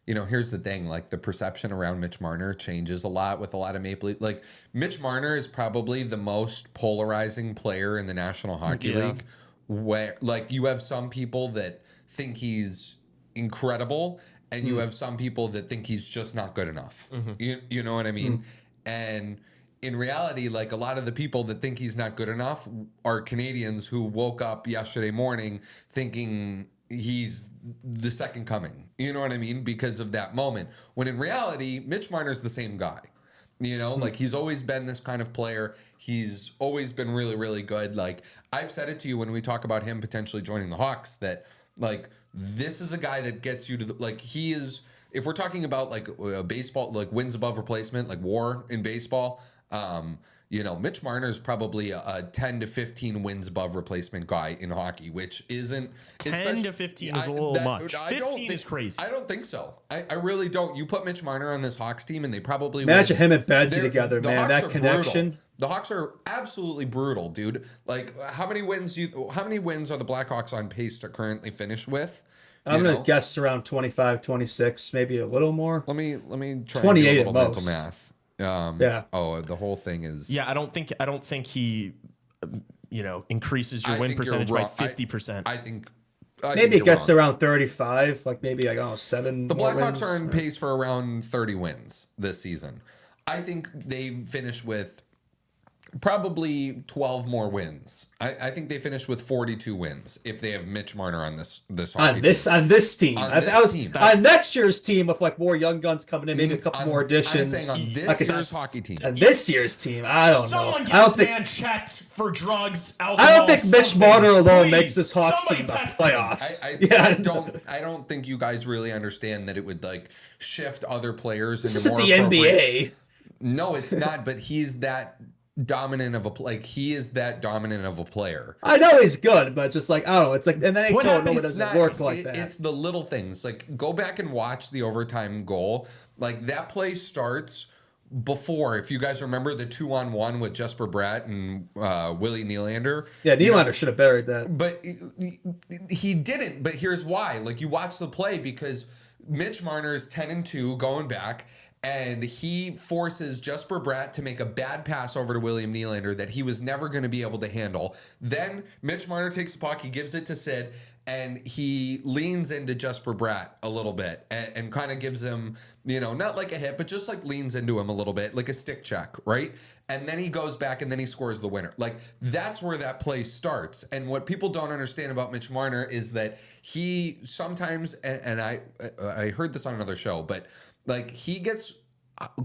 here's the thing, like, the perception around Mitch Marner changes a lot with a lot of Maple Leaf. Like, Mitch Marner is probably the most polarizing player in the National Hockey League, where, like, you have some people that think he's incredible, and you have some people that think he's just not good enough. You know what I mean? And in reality, like a lot of the people that think he's not good enough are Canadians who woke up yesterday morning thinking he's the second coming. You know what I mean? Because of that moment. When in reality, Mitch Marner's the same guy. Like he's always been this kind of player. He's always been really, really good. Like I've said it to you when we talk about him potentially joining the Hawks, that like this is a guy that gets you to like he is. If we're talking about like baseball, like wins above replacement, like WAR in baseball. Mitch Marner is probably a 10 to 15 wins above replacement guy in hockey, which isn't 10 to 15 is a little much. 15 is crazy. I don't think so. I really don't. You put Mitch Marner on this Hawks team, and they probably imagine him and Bedsy together, man. That connection. Brutal. The Hawks are absolutely brutal, dude. Like, how many wins are the Blackhawks on pace to currently finish with? I'm gonna guess around 25, 26, maybe a little more. Let me try 28 and do a little mental math. Oh, the whole thing is. Yeah, I don't think he, increases your win percentage by 50%. I think maybe it gets around 35, like maybe 7. The Blackhawks are on pace for around 30 wins this season. I think they finish with probably 12 more wins. I think they finish with 42 wins if they have Mitch Marner on this hockey team. On this team. On next year's team with like more young guns coming in, maybe a couple more additions. I'm saying on this year's hockey team. On this year's team, I don't know. Someone get this man checked for drugs, alcohol. I don't think Mitch Marner alone makes this Hawks team the playoffs. I don't think you guys really understand that it would like shift other players into more. This isn't the NBA. No, it's not. But he's that dominant of a like he is that dominant of a player. I know he's good, but just like I don't know, it's like and then it doesn't work like that. It's the little things. Like go back and watch the overtime goal. Like that play starts before, if you guys remember the 2-on-1 with Jesper Bratt and Willie Nylander. Yeah, Nylander should have buried that. But he didn't. But here's why. Like you watch the play because Mitch Marner is 10-2 going back. And he forces Jesper Bratt to make a bad pass over to William Nylander that he was never going to be able to handle. Then Mitch Marner takes the puck, he gives it to Sid, and he leans into Jesper Bratt a little bit and kind of gives him, not like a hit, but just like leans into him a little bit, like a stick check, right? And then he goes back and then he scores the winner. Like that's where that play starts. And what people don't understand about Mitch Marner is that he sometimes, and I heard this on another show, but like he gets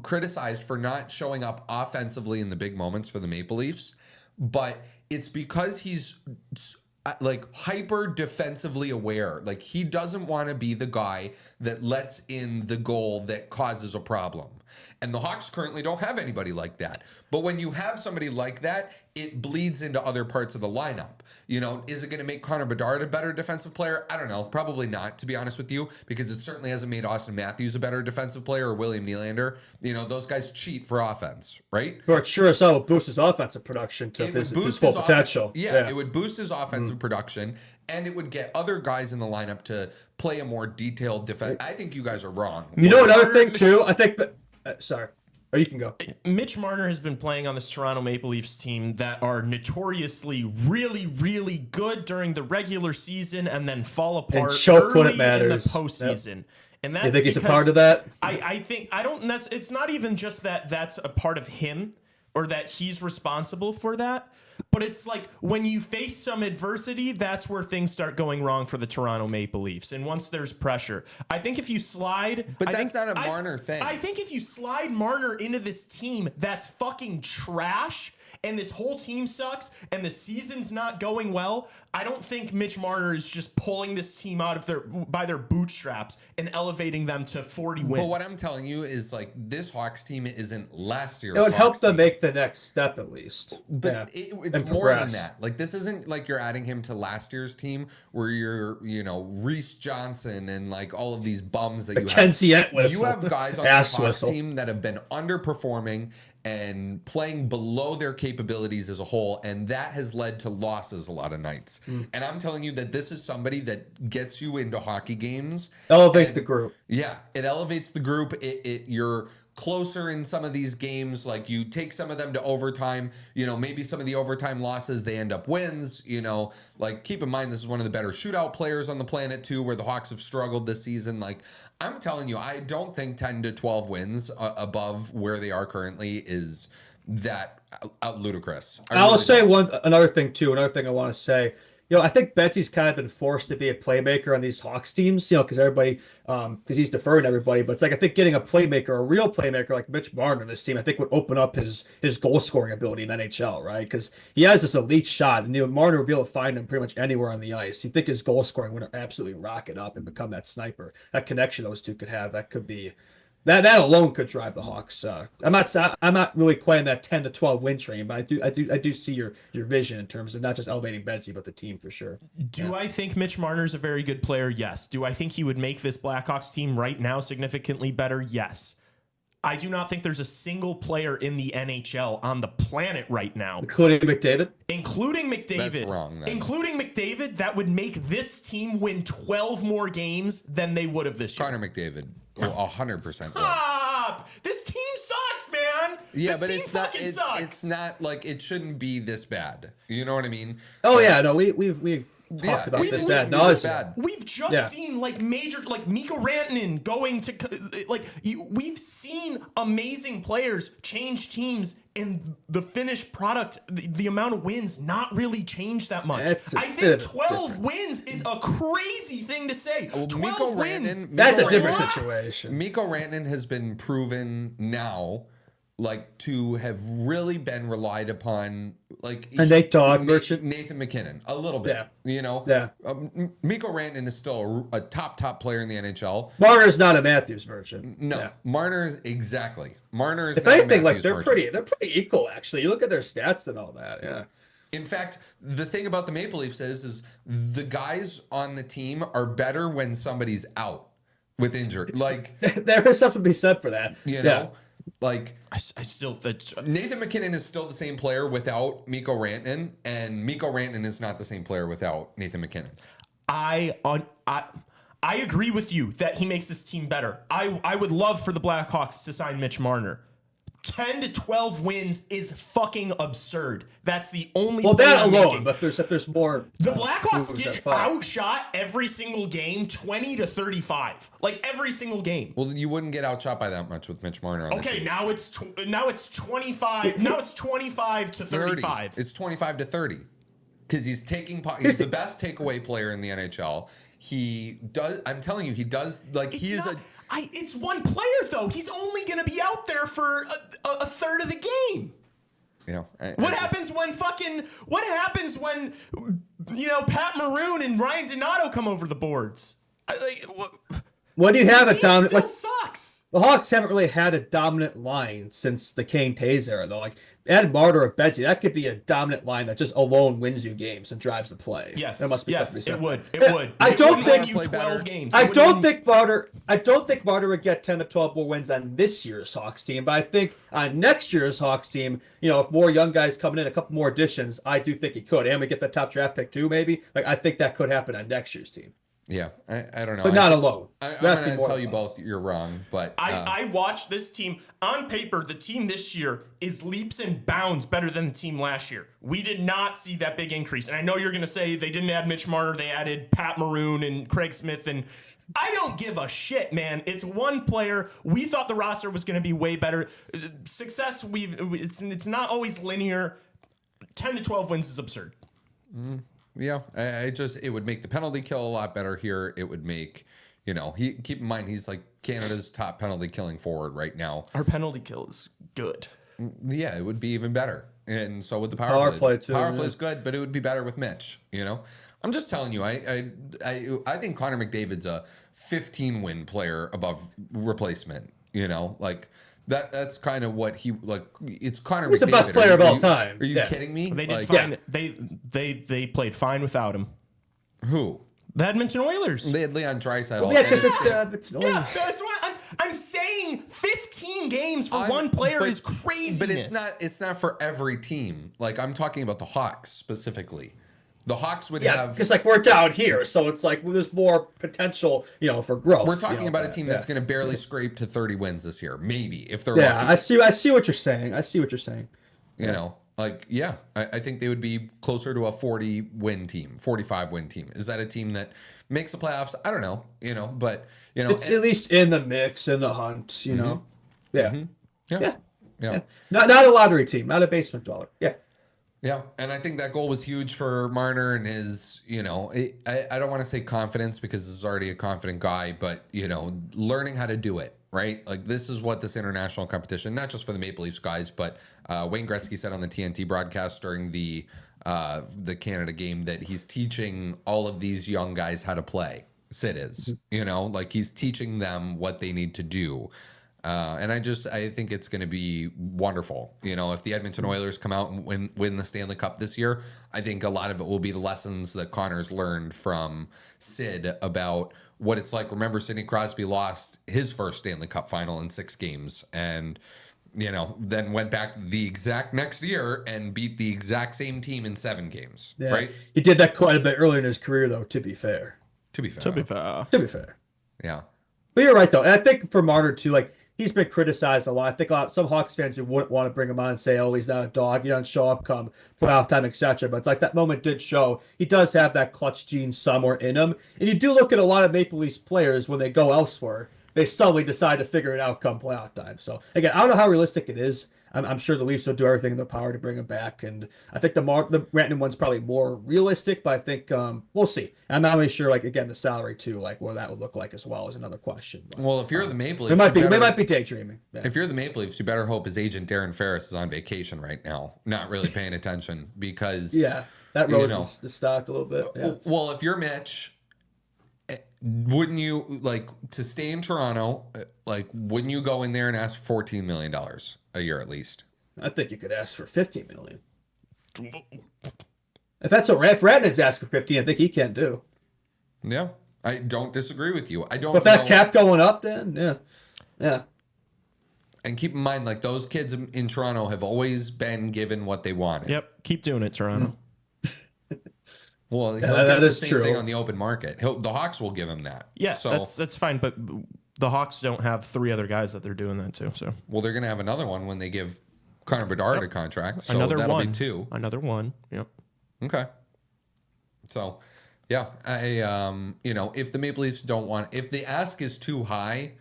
criticized for not showing up offensively in the big moments for the Maple Leafs, but it's because he's like hyper defensively aware. Like he doesn't want to be the guy that lets in the goal that causes a problem. And the Hawks currently don't have anybody like that. But when you have somebody like that, it bleeds into other parts of the lineup. Is it going to make Connor Bedard a better defensive player? I don't know. Probably not, to be honest with you, because it certainly hasn't made Austin Matthews a better defensive player or William Nylander. Those guys cheat for offense, right? But sure as hell would boost his offensive production to his full potential. Yeah, it would boost his offensive production, and it would get other guys in the lineup to play a more detailed defense. I think you guys are wrong. Another thing, too, I think that... sorry. Or you can go. Mitch Marner has been playing on this Toronto Maple Leafs team that are notoriously really, really good during the regular season and then fall apart and choke early when it matters. In the postseason. Yep. And that's you think he's a part of that? I think I don't. It's not even just that that's a part of him or that he's responsible for that. But it's like when you face some adversity, that's where things start going wrong for the Toronto Maple Leafs. And once there's pressure, I think if you slide... But that's not a Marner thing. I think if you slide Marner into this team that's fucking trash and this whole team sucks and the season's not going well, I don't think Mitch Marner is just pulling this team out of by their bootstraps and elevating them to 40 wins. But what I'm telling you is like this Hawks team isn't last year's. It would help them team. make the next step at least. But it's more than that. Like this isn't like you're adding him to last year's team where you're, Reese Johnson and like all of these bums that Mackenzie Entwistle. You have guys on this Hawks team that have been underperforming and playing below their capabilities as a whole, and that has led to losses a lot of nights. And I'm telling you that this is somebody that gets you into hockey games. Elevate the group. Yeah, it elevates the group. You're closer in some of these games. Like you take some of them to overtime, maybe some of the overtime losses, they end up wins, like keep in mind, this is one of the better shootout players on the planet too, where the Hawks have struggled this season. Like I'm telling you, I don't think 10 to 12 wins above where they are currently is that ludicrous. I'll say another thing I want to say. I think Betty's kind of been forced to be a playmaker on these Hawks teams, because everybody, because he's deferring to everybody. But it's like I think getting a playmaker, a real playmaker like Mitch Marner in this team, I think would open up his goal scoring ability in the NHL, right? Because he has this elite shot, and Marner would be able to find him pretty much anywhere on the ice. You think his goal scoring would absolutely rocket up and become that sniper. That connection those two could have, that could be. That alone could drive the Hawks. I'm not really quite in that 10 to 12 win train, but I do see your vision in terms of not just elevating Betsy, but the team for sure. Do I think Mitch Marner's a very good player? Yes. Do I think he would make this Blackhawks team right now significantly better? Yes. I do not think there's a single player in the NHL on the planet right now, including McDavid. That's wrong. Then. Including McDavid, that would make this team win 12 more games than they would have this year. Connor McDavid, 100%. Stop! This team sucks, man. Yeah, this but team it's sucks. It's not like it shouldn't be this bad. You know what I mean? Oh yeah, no, we've talked about this. Bad. We've just seen major Mikko Rantanen going to we've seen amazing players change teams, and the finished product, the amount of wins, not really change that much. I think 12 wins is a crazy thing to say. Well, 12 wins. That's a different situation. Mikko Rantanen has been proven now. like to have really been relied upon, like Nate Dogg, Merchant, Nathan McKinnon, a little bit. You know, Mikko Rantanen is still a top player in the NHL. Marner's not a Matthews Merchant. No, Marner's exactly. Marner's. If anything, like they're pretty equal actually. You look at their stats and all that. Yeah. In fact, the thing about the Maple Leafs is the guys on the team are better when somebody's out with injury. Like there is something to be said for that. You know, like I still Nathan McKinnon is still the same player without Mikko Rantanen, and Mikko Rantanen is not the same player without Nathan McKinnon. I agree with you that he makes this team better. I would love for the Blackhawks to sign Mitch Marner. 10 to 12 wins is fucking absurd. That's the only. Well, that alone, but there's more. The Blackhawks get outshot every single game, 20 to 35, like every single game. Well, you wouldn't get outshot by that much with Mitch Marner. Okay, now it's 25. Now it's 25 to 35. It's 25 to 30 because he's taking. He's the best takeaway player in the NHL. He does. I'm telling you, he does. Like he is a. It's one player though. He's only going to be out there for a third of the game. Yeah. What happens when Pat Maroon and Ryan Donato come over the boards? What do you have a dominant? Sucks. The Hawks haven't really had a dominant line since the Kane Taves era, though. Like, add Marner or Betsy, that could be a dominant line that just alone wins you games and drives the play. Yes, there must be it would. I don't think you 12 games. I don't think Marner would get 10 to 12 more wins on this year's Hawks team, but I think on next year's Hawks team, if more young guys coming in, a couple more additions, I do think he could. And we get the top draft pick too, maybe. Like, I think that could happen on next year's team. Yeah, I don't know. But not alone. I'm going to tell you both you're wrong, but... I watched this team. On paper, the team this year is leaps and bounds better than the team last year. We did not see that big increase. And I know you're going to say they didn't add Mitch Marner, they added Pat Maroon and Craig Smith, and I don't give a shit, man. It's one player. We thought the roster was going to be way better. Success, it's not always linear. 10 to 12 wins is absurd. Yeah, it would make the penalty kill a lot better here. It would make, keep in mind, he's like Canada's top penalty killing forward right now. Our penalty kill is good. Yeah, it would be even better. And so would the power play too. Power play is good, but it would be better with Mitch, I'm just telling you, I think Connor McDavid's a 15-win player above replacement, That's kind of what he like. It's Connor McDavid. He's the best player of all time. Are you kidding me? They did fine. They played fine without him. Who? The Edmonton Oilers. They had Leon Draisaitl. Well, yeah, because it's the Edmonton Oilers. Yeah, that's what I'm saying. 15 games for one player is craziness. But it's not for every team. Like I'm talking about the Hawks specifically. The Hawks would have because we're down here, so it's there's more potential, for growth. We're talking about a team that's going to barely scrape to 30 wins this year, maybe if they're lucky. I see what you're saying. I think they would be closer to a 40-win team, 45-win team. Is that a team that makes the playoffs? I don't know, but it's at least in the mix, in the hunt, Yeah. Yeah. Not a lottery team, not a basement dweller. Yeah. Yeah, and I think that goal was huge for Marner and his, I don't want to say confidence because this is already a confident guy, but, learning how to do it, right? Like this is what this international competition, not just for the Maple Leafs guys, but Wayne Gretzky said on the TNT broadcast during the Canada game that he's teaching all of these young guys how to play. Sid is, he's teaching them what they need to do. And I think it's going to be wonderful. If the Edmonton Oilers come out and win the Stanley Cup this year, I think a lot of it will be the lessons that Connor's learned from Sid about what it's like. Remember, Sidney Crosby lost his first Stanley Cup final in 6 games and, then went back the exact next year and beat the exact same team in 7 games, right? He did that quite a bit earlier in his career, though, to be fair. Yeah. But you're right, though. And I think for Marner, too, he's been criticized a lot. I think some Hawks fans who wouldn't want to bring him on and say, oh, he's not a dog. He doesn't show up come playoff time, etc. But it's that moment did show. He does have that clutch gene somewhere in him. And you do look at a lot of Maple Leafs players when they go elsewhere, they suddenly decide to figure it out come playoff time. So, again, I don't know how realistic it is. I'm sure the Leafs will do everything in their power to bring him back. And I think the Rantanen one's probably more realistic, but I think we'll see. I'm not really sure, like, again, the salary too, like what that would look like as well is another question. But, well, if you're the Maple Leafs, they might be daydreaming. Yeah. If you're the Maple Leafs, you better hope his agent Darren Ferris is on vacation right now, not really paying attention, because that roses the stock a little bit. Yeah. Well, if you're Mitch, wouldn't you, like, to stay in Toronto, like, wouldn't you go in there and ask $14 million a year at least? I think you could ask for $15 million. If Radnan's asking for 15, I think he can do. Yeah, I don't disagree with you. I don't. But that cap going up, then yeah. And keep in mind, like, those kids in Toronto have always been given what they wanted. Yep, keep doing it, Toronto. Well, he'll get the same thing on the open market. The Hawks will give him that. Yeah, so that's fine. But the Hawks don't have 3 other guys that they're doing that to. So well, they're going to have another one when they give Connor Bedard a contract. So that'll be 2. Another one. Yep. Okay. So, yeah, if the Maple Leafs don't want, if the ask is too high,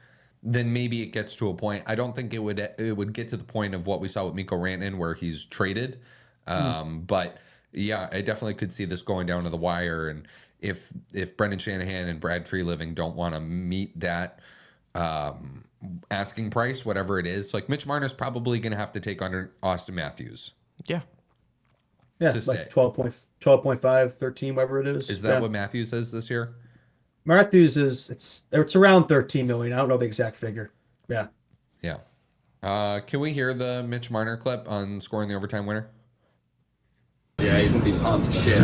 then maybe it gets to a point. I don't think it would get to the point of what we saw with Mikko Rantanen, where he's traded. But yeah, I definitely could see this going down to the wire. And if Brendan Shanahan and Brad Treliving don't want to meet that asking price, whatever it is, like, Mitch Marner's probably going to have to take under Austin Matthews. Yeah. Yeah, like 12.5, 13, whatever it is. Is that what Matthews is this year? Matthews it's around 13 million. I don't know the exact figure. Yeah. Yeah. Can we hear the Mitch Marner clip on scoring the overtime winner? Yeah, he's gonna be pumped as shit.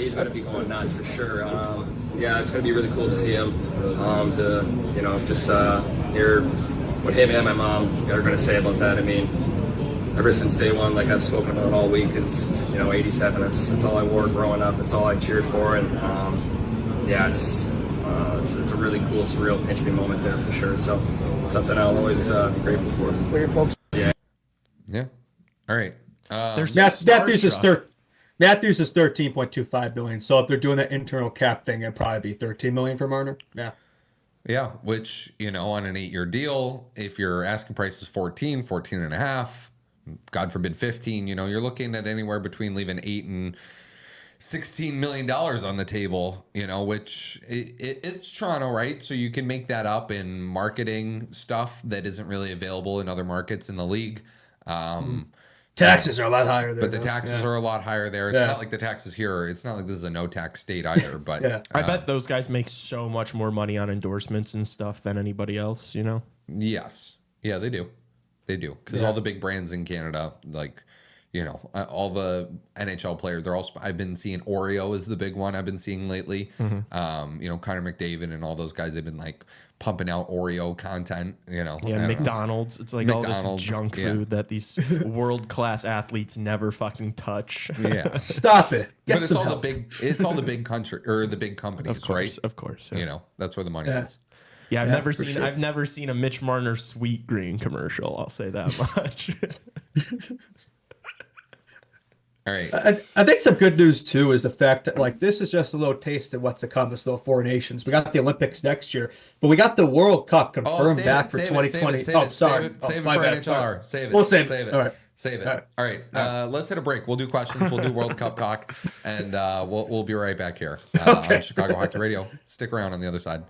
He's gonna be going nuts for sure. Yeah, it's gonna be really cool to see him. Just hear what him and my mom are gonna say about that. I mean, ever since day one, like I've spoken about it all week, is 87. That's all I wore growing up. It's all I cheered for, and it's a really cool, surreal pinch me moment there for sure. So something I'll always be grateful for. Where your folks? Yeah. All right. Matthews is 13.25 billion. So if they're doing that internal cap thing, it'd probably be 13 million for Marner. Yeah. Yeah, which, on an 8-year deal, if your asking price is 14 and a half, God forbid 15, you're looking at anywhere between leaving $8 and $16 million on the table, which it's Toronto, right? So you can make that up in marketing stuff that isn't really available in other markets in the league. Taxes are a lot higher there. But the taxes are a lot higher there. It's not like the taxes here. It's not like this is a no-tax state either. But I bet those guys make so much more money on endorsements and stuff than anybody else, Yes. Yeah, they do. They do. Because all the big brands in Canada, like, all the NHL players, I've been seeing Oreo is the big one I've been seeing lately. Mm-hmm. Connor McDavid and all those guys, they've been, like, pumping out Oreo content, Yeah, McDonald's. It's like all this junk food that these world-class athletes never fucking touch. Yeah. Stop it. But it's all the big country or the big companies, right? Of course. Yeah. That's where the money is. Yeah, I've never seen a Mitch Marner Sweet Green commercial. I'll say that much. All right. I think some good news too is the fact that, like, this is just a little taste of what's to come. This little 4 nations. We got the Olympics next year, but we got the World Cup confirmed back for 2020. Save it for NHLR. Save it. We'll save it. All right. Save it. All right. Let's hit a break. We'll do questions. We'll do World Cup talk, and we'll be right back here on Chicago Hockey Radio. Stick around on the other side.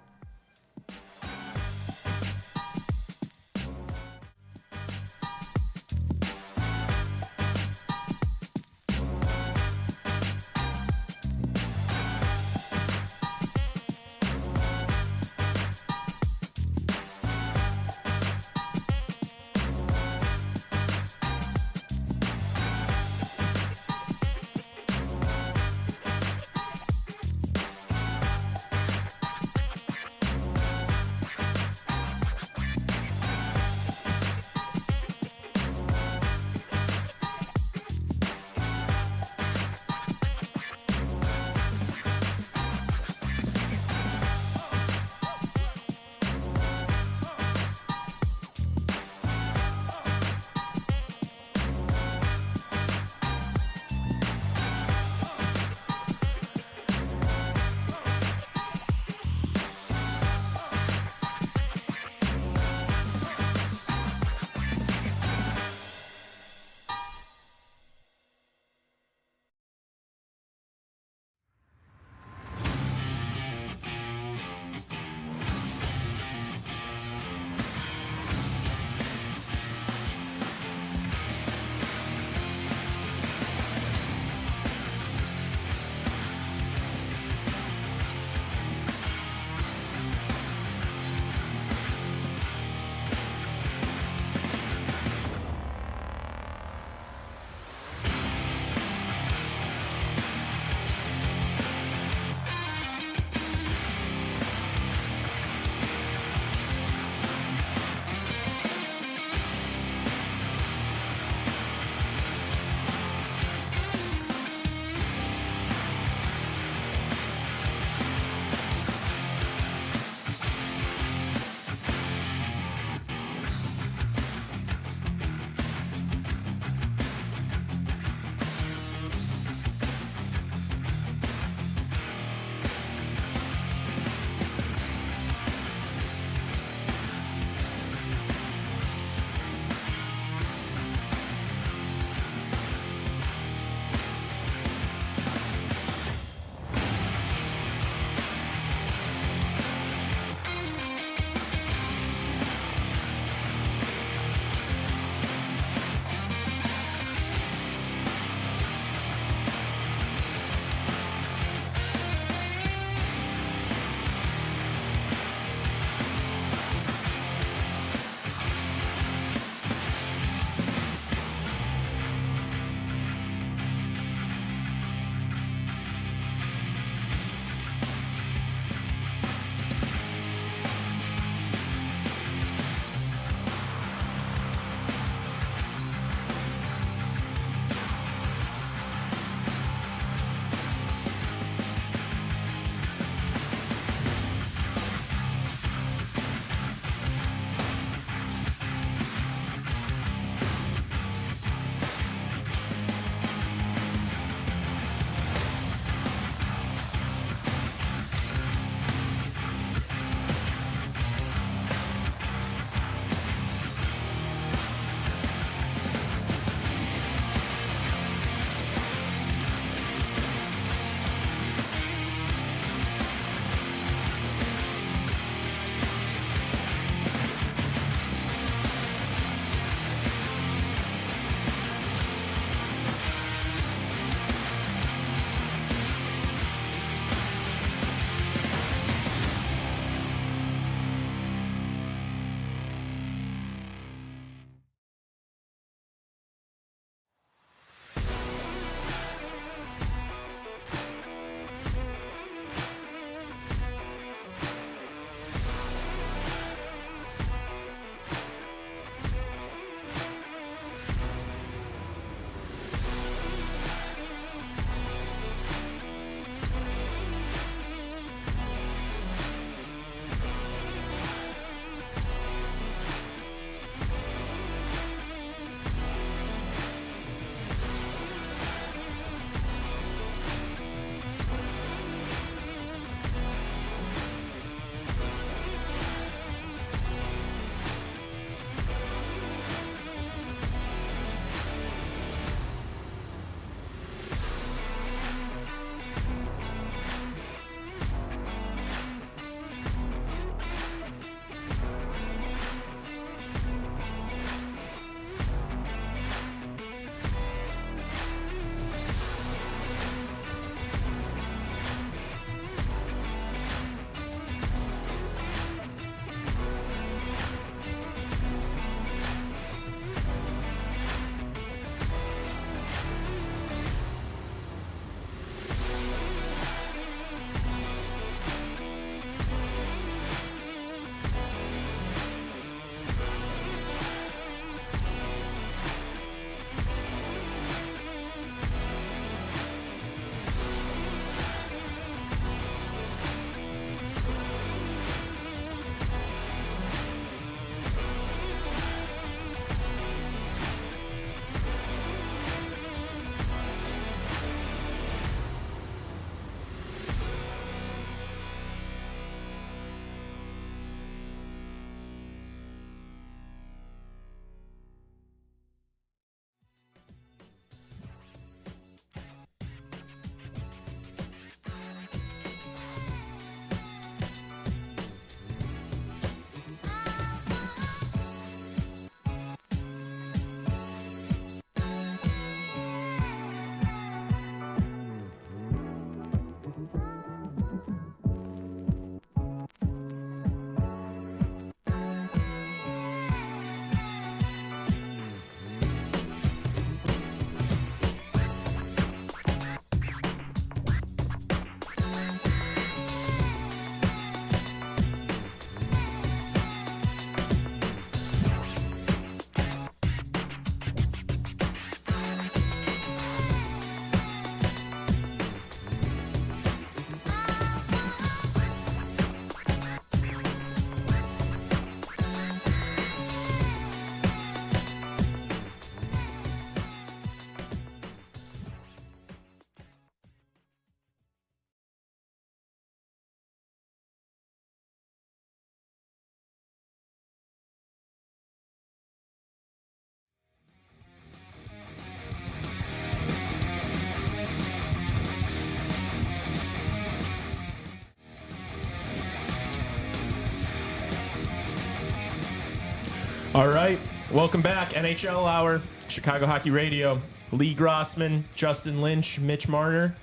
All right, welcome back. NHL Hour, Chicago Hockey Radio. Lee Grossman, Justin Lynch, Mitch Marner.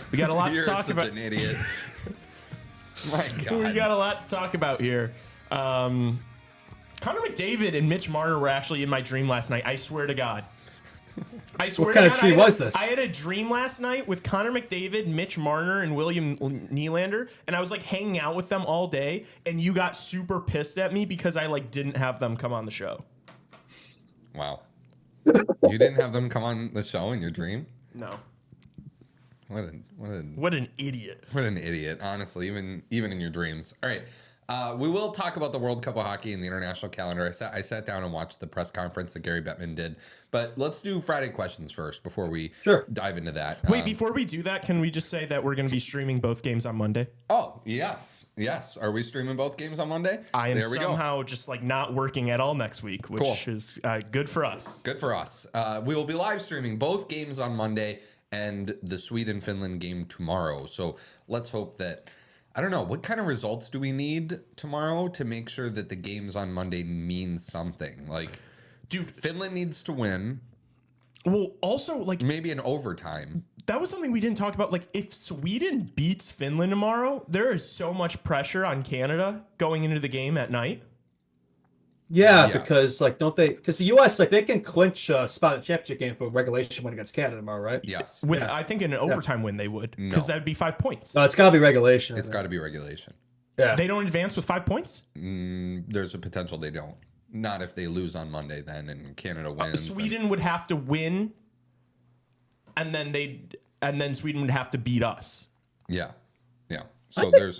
We got a lot to talk about. You're such an idiot. My God. We got a lot to talk about here. Connor McDavid and Mitch Marner were actually in my dream last night. I swear to God. I swear. What kind of dream was this? I had a dream last night with Connor McDavid, Mitch Marner, and William Nylander, and I was like hanging out with them all day. And you got super pissed at me because I like didn't have them come on the show. Wow. You didn't have them come on the show in your dream? No. What an idiot. What an idiot, honestly, even in your dreams. All right. We will talk about the World Cup of Hockey and the international calendar. I sat down and watched the press conference that Gary Bettman did. But let's do Friday questions first before we dive into that. Wait, before we do that, can we just say that we're going to be streaming both games on Monday? Oh, yes. Yes. Are we streaming both games on Monday? I am somehow just like not working at all next week, which is good for us. Good for us. We will be live streaming both games on Monday and the Sweden-Finland game tomorrow. So let's hope that... I don't know. What kind of results do we need tomorrow to make sure that the games on Monday mean something? Like, Finland needs to win. Well, also, like... Maybe an overtime. That was something we didn't talk about. Like, if Sweden beats Finland tomorrow, there is so much pressure on Canada going into the game at night. Yeah, because like because the U.S. like they can clinch a spot in the championship game for regulation win against Canada tomorrow, right? Yes. With I think in an overtime win they would, because that would be 5 points. No, it's got to be regulation. It's got to be regulation. Yeah. They don't advance with 5 points? There's a potential they don't. Not if they lose on Monday then and Canada wins. Sweden would have to win, and then Sweden would have to beat us. Yeah. Yeah. So there's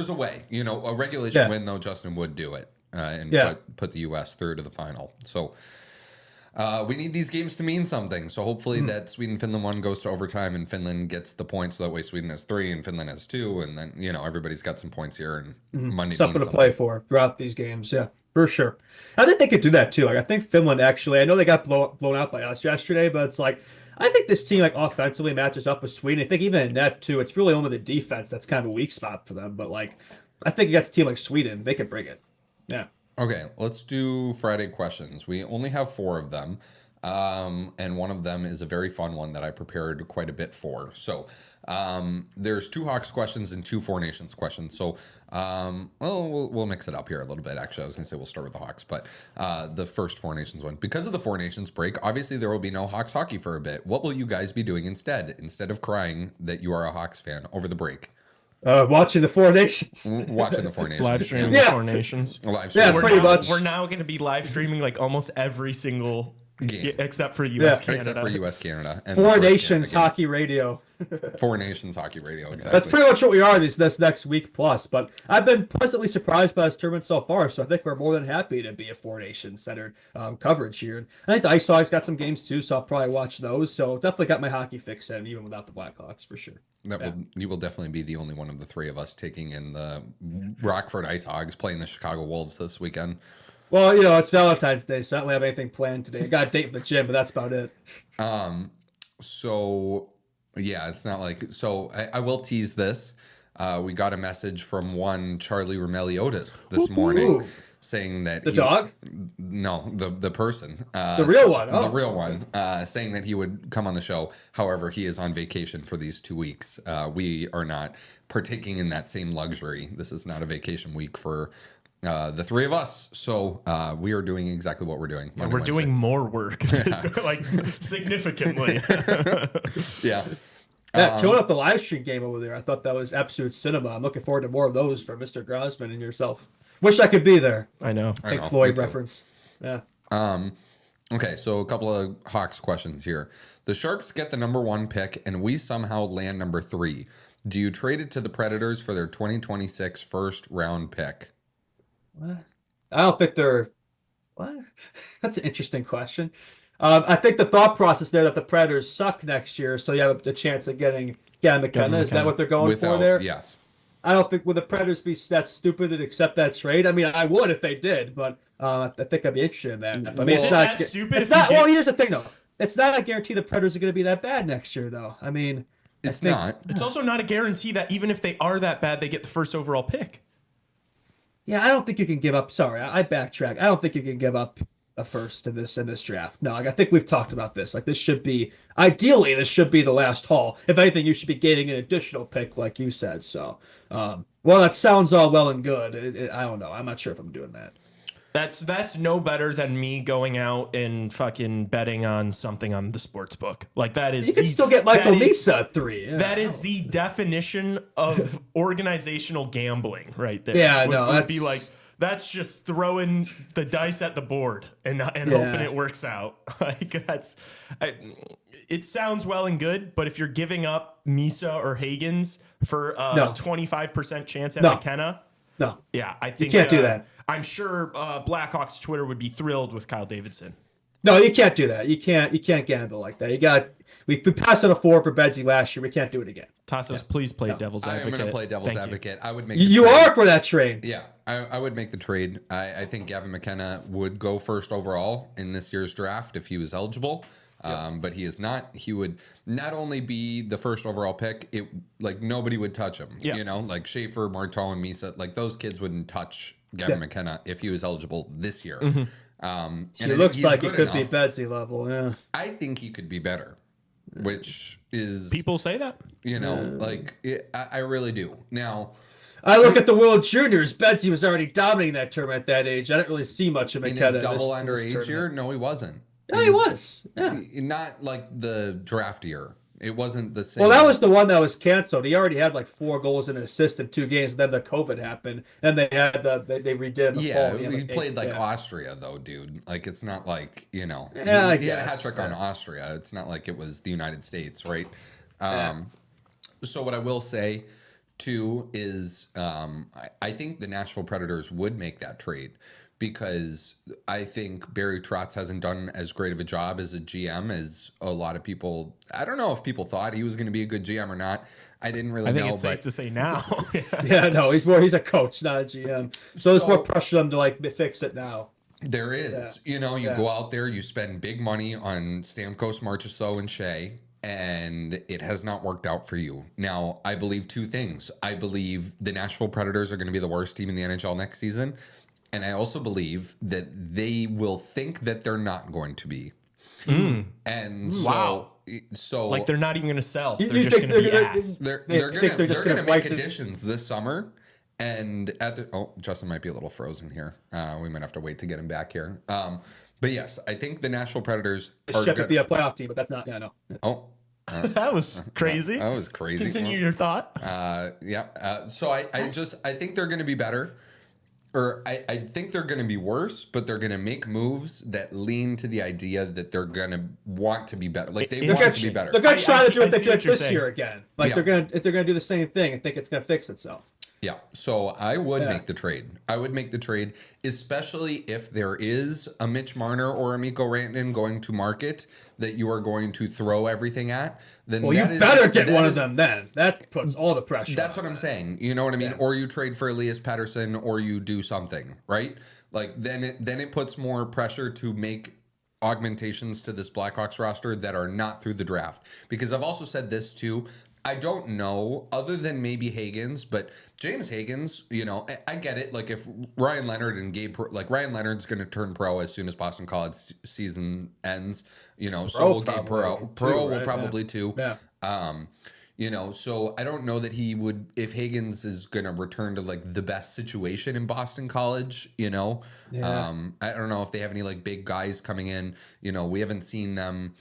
a way. You know, a regulation win though, Justin would do it. And put the U.S. through to the final. So we need these games to mean something. So hopefully that Sweden-Finland one goes to overtime and Finland gets the points. So that way Sweden has 3 and Finland has 2. And then, you know, everybody's got some points here. And Monday something to play for throughout these games. Yeah, for sure. I think they could do that too. Like I think Finland actually, I know they got blown out by us yesterday, but it's like, I think this team like offensively matches up with Sweden. I think even in net too, it's really only the defense that's kind of a weak spot for them. But like, I think against a team like Sweden, they could bring it. Yeah. Okay, let's do Friday questions. We only have 4 of them, and one of them is a very fun one that I prepared quite a bit for. So there's 2 Hawks questions and 2 Four Nations questions. So we'll mix it up here a little bit. Actually, I was going to say we'll start with the Hawks, but the first Four Nations one. Because of the Four Nations break, obviously there will be no Hawks hockey for a bit. What will you guys be doing instead of crying that you are a Hawks fan over the break? Watching the Four Nations. Watching the Four Nations. Live streaming the Four Nations. Live streaming. Yeah, pretty much. We're now going to be live streaming like almost every single game. Except for U.S. Canada. Except for U.S. Canada. And Four Nations Hockey Radio. Four Nations Hockey Radio, exactly. That's pretty much what we are this next week plus. But I've been pleasantly surprised by this tournament so far, so I think we're more than happy to be a Four Nations centered coverage here. And I think the Ice Hogs got some games too, so I'll probably watch those. So definitely got my hockey fix in, even without the Blackhawks for sure. You will definitely be the only one of the 3 of us taking in the Rockford Ice Hogs playing the Chicago Wolves this weekend. Well, you know, it's Valentine's Day, so I don't really have anything planned today. I got a date with the gym, but that's about it. So, yeah, it's not like... So, I will tease this. We got a message from one Charlie Romeliotis this morning saying that... The dog? No, the person. The real one. The real one. Saying that he would come on the show. However, he is on vacation for these 2 weeks. We are not partaking in that same luxury. This is not a vacation week for... the 3 of us. So we are doing exactly what we're doing. We're doing more work, like significantly. Yeah. Showing up the live stream game over there. I thought that was absolute cinema. I'm looking forward to more of those from Mr. Grossman and yourself. Wish I could be there. I know. Pink Floyd reference. Yeah. Okay, so a couple of Hawks questions here. The Sharks get the #1 pick, and we somehow land number 3. Do you trade it to the Predators for their 2026 first-round pick? What? I don't think they're... What? That's an interesting question. I think the thought process there that the Predators suck next year, so you have the chance of getting McKenna. Is that what they're going for there? Yes. I don't think would the Predators be that stupid to accept that trade. I mean, I would if they did, but I think I'd be interested in that. I mean, it's not that stupid. It's not. Well, here's the thing, though. It's not a guarantee the Predators are going to be that bad next year, though. I mean, it's not. It's also not a guarantee that even if they are that bad, they get the first overall pick. Yeah, I don't think you can give up. Sorry, I backtrack. I don't think you can give up a first in this draft. No, I think we've talked about this. Like this should be ideally this should be the last haul. If anything, you should be gaining an additional pick, like you said. So, well, that sounds all well and good. I don't know. I'm not sure if I'm doing that. That's no better than me going out and fucking betting on something on the sports book. Like that is you can still get Michael Misa at 3. Yeah, that is the definition of organizational gambling, right there. Yeah, would be like that's just throwing the dice at the board and hoping it works out. Like it sounds well and good, but if you're giving up Misa or Higgins for a 25% chance at McKenna, no, yeah, I think you can't do that. I'm sure Blackhawks Twitter would be thrilled with Kyle Davidson. No, you can't do that. You can't gamble like that. We passed on a 4 for Bedsy last year. We can't do it again. Tassos, please play devil's advocate. I'm going to play devil's advocate. I would make. You are for that trade. Yeah, I would make the trade. I think Gavin McKenna would go first overall in this year's draft if he was eligible. But he is not. He would not only be the first overall pick, nobody would touch him. Yeah. You know, like Schaefer, Martin, Misa, like those kids wouldn't touch Gavin McKenna if he was eligible this year. And he looks like he could be Bedsy level. Yeah, I think he could be better, which is people say that. You know, I really do. Now, I look at the World Juniors. Bedsy was already dominating that tournament at that age. I didn't really see much of McKenna in his double underage year. No, he wasn't. Yeah, he was. Yeah. Not like the draft year. It wasn't the same. Well, that was the one that was canceled. He already had like 4 goals and an assist in 2 games, and then the COVID happened, and they had they redid the fall. He played Austria though, dude. Like it's not like he had a hat trick on Austria. It's not like it was the United States, right? So what I will say too is I think the Nashville Predators would make that trade. Because I think Barry Trotz hasn't done as great of a job as a GM as a lot of people. I don't know if people thought he was going to be a good GM or not. I didn't really know. I think it's safe to say now. No, he's a coach, not a GM. So there's more pressure on him to fix it now. There is. You go out there, you spend big money on Stamkos, Marchessault, and Shea, and it has not worked out for you. Now, I believe 2 things. I believe the Nashville Predators are going to be the worst team in the NHL next season. And I also believe that they will think that they're not going to be. And so like they're not even going to sell. They're just going to be ass. They're going to make additions this summer. And Justin might be a little frozen here. We might have to wait to get him back here. But yes, I think the Nashville Predators should be a playoff team, but that's not. Yeah, no. That was crazy. That was crazy. Continue your thought. So I think they're going to be better. Or I think they're going to be worse, but they're going to make moves that lean to the idea that they're going to want to be better. Like they want to be better. They're going to try to do what they did this year again. Like if they're going to do the same thing, I think it's going to fix itself. Yeah. So I would make the trade. I would make the trade, especially if there is a Mitch Marner or a Mikko Rantanen going to market that you are going to throw everything at. Then you better get one of them then. That puts all the pressure. That's what I'm saying. You know what I mean? Yeah. Or you trade for Elias Pettersson or you do something, right? Like then it puts more pressure to make augmentations to this Blackhawks roster that are not through the draft. Because I've also said this too. I don't know, other than maybe Higgins, but James Higgins, I get it. Like if Ryan Leonard and Ryan Leonard's going to turn pro as soon as Boston College season ends, so will Gabe Pro. Pro will probably too. Yeah. So I don't know that he would, if Higgins is going to return to like the best situation in Boston College, I don't know if they have any like big guys coming in, we haven't seen them.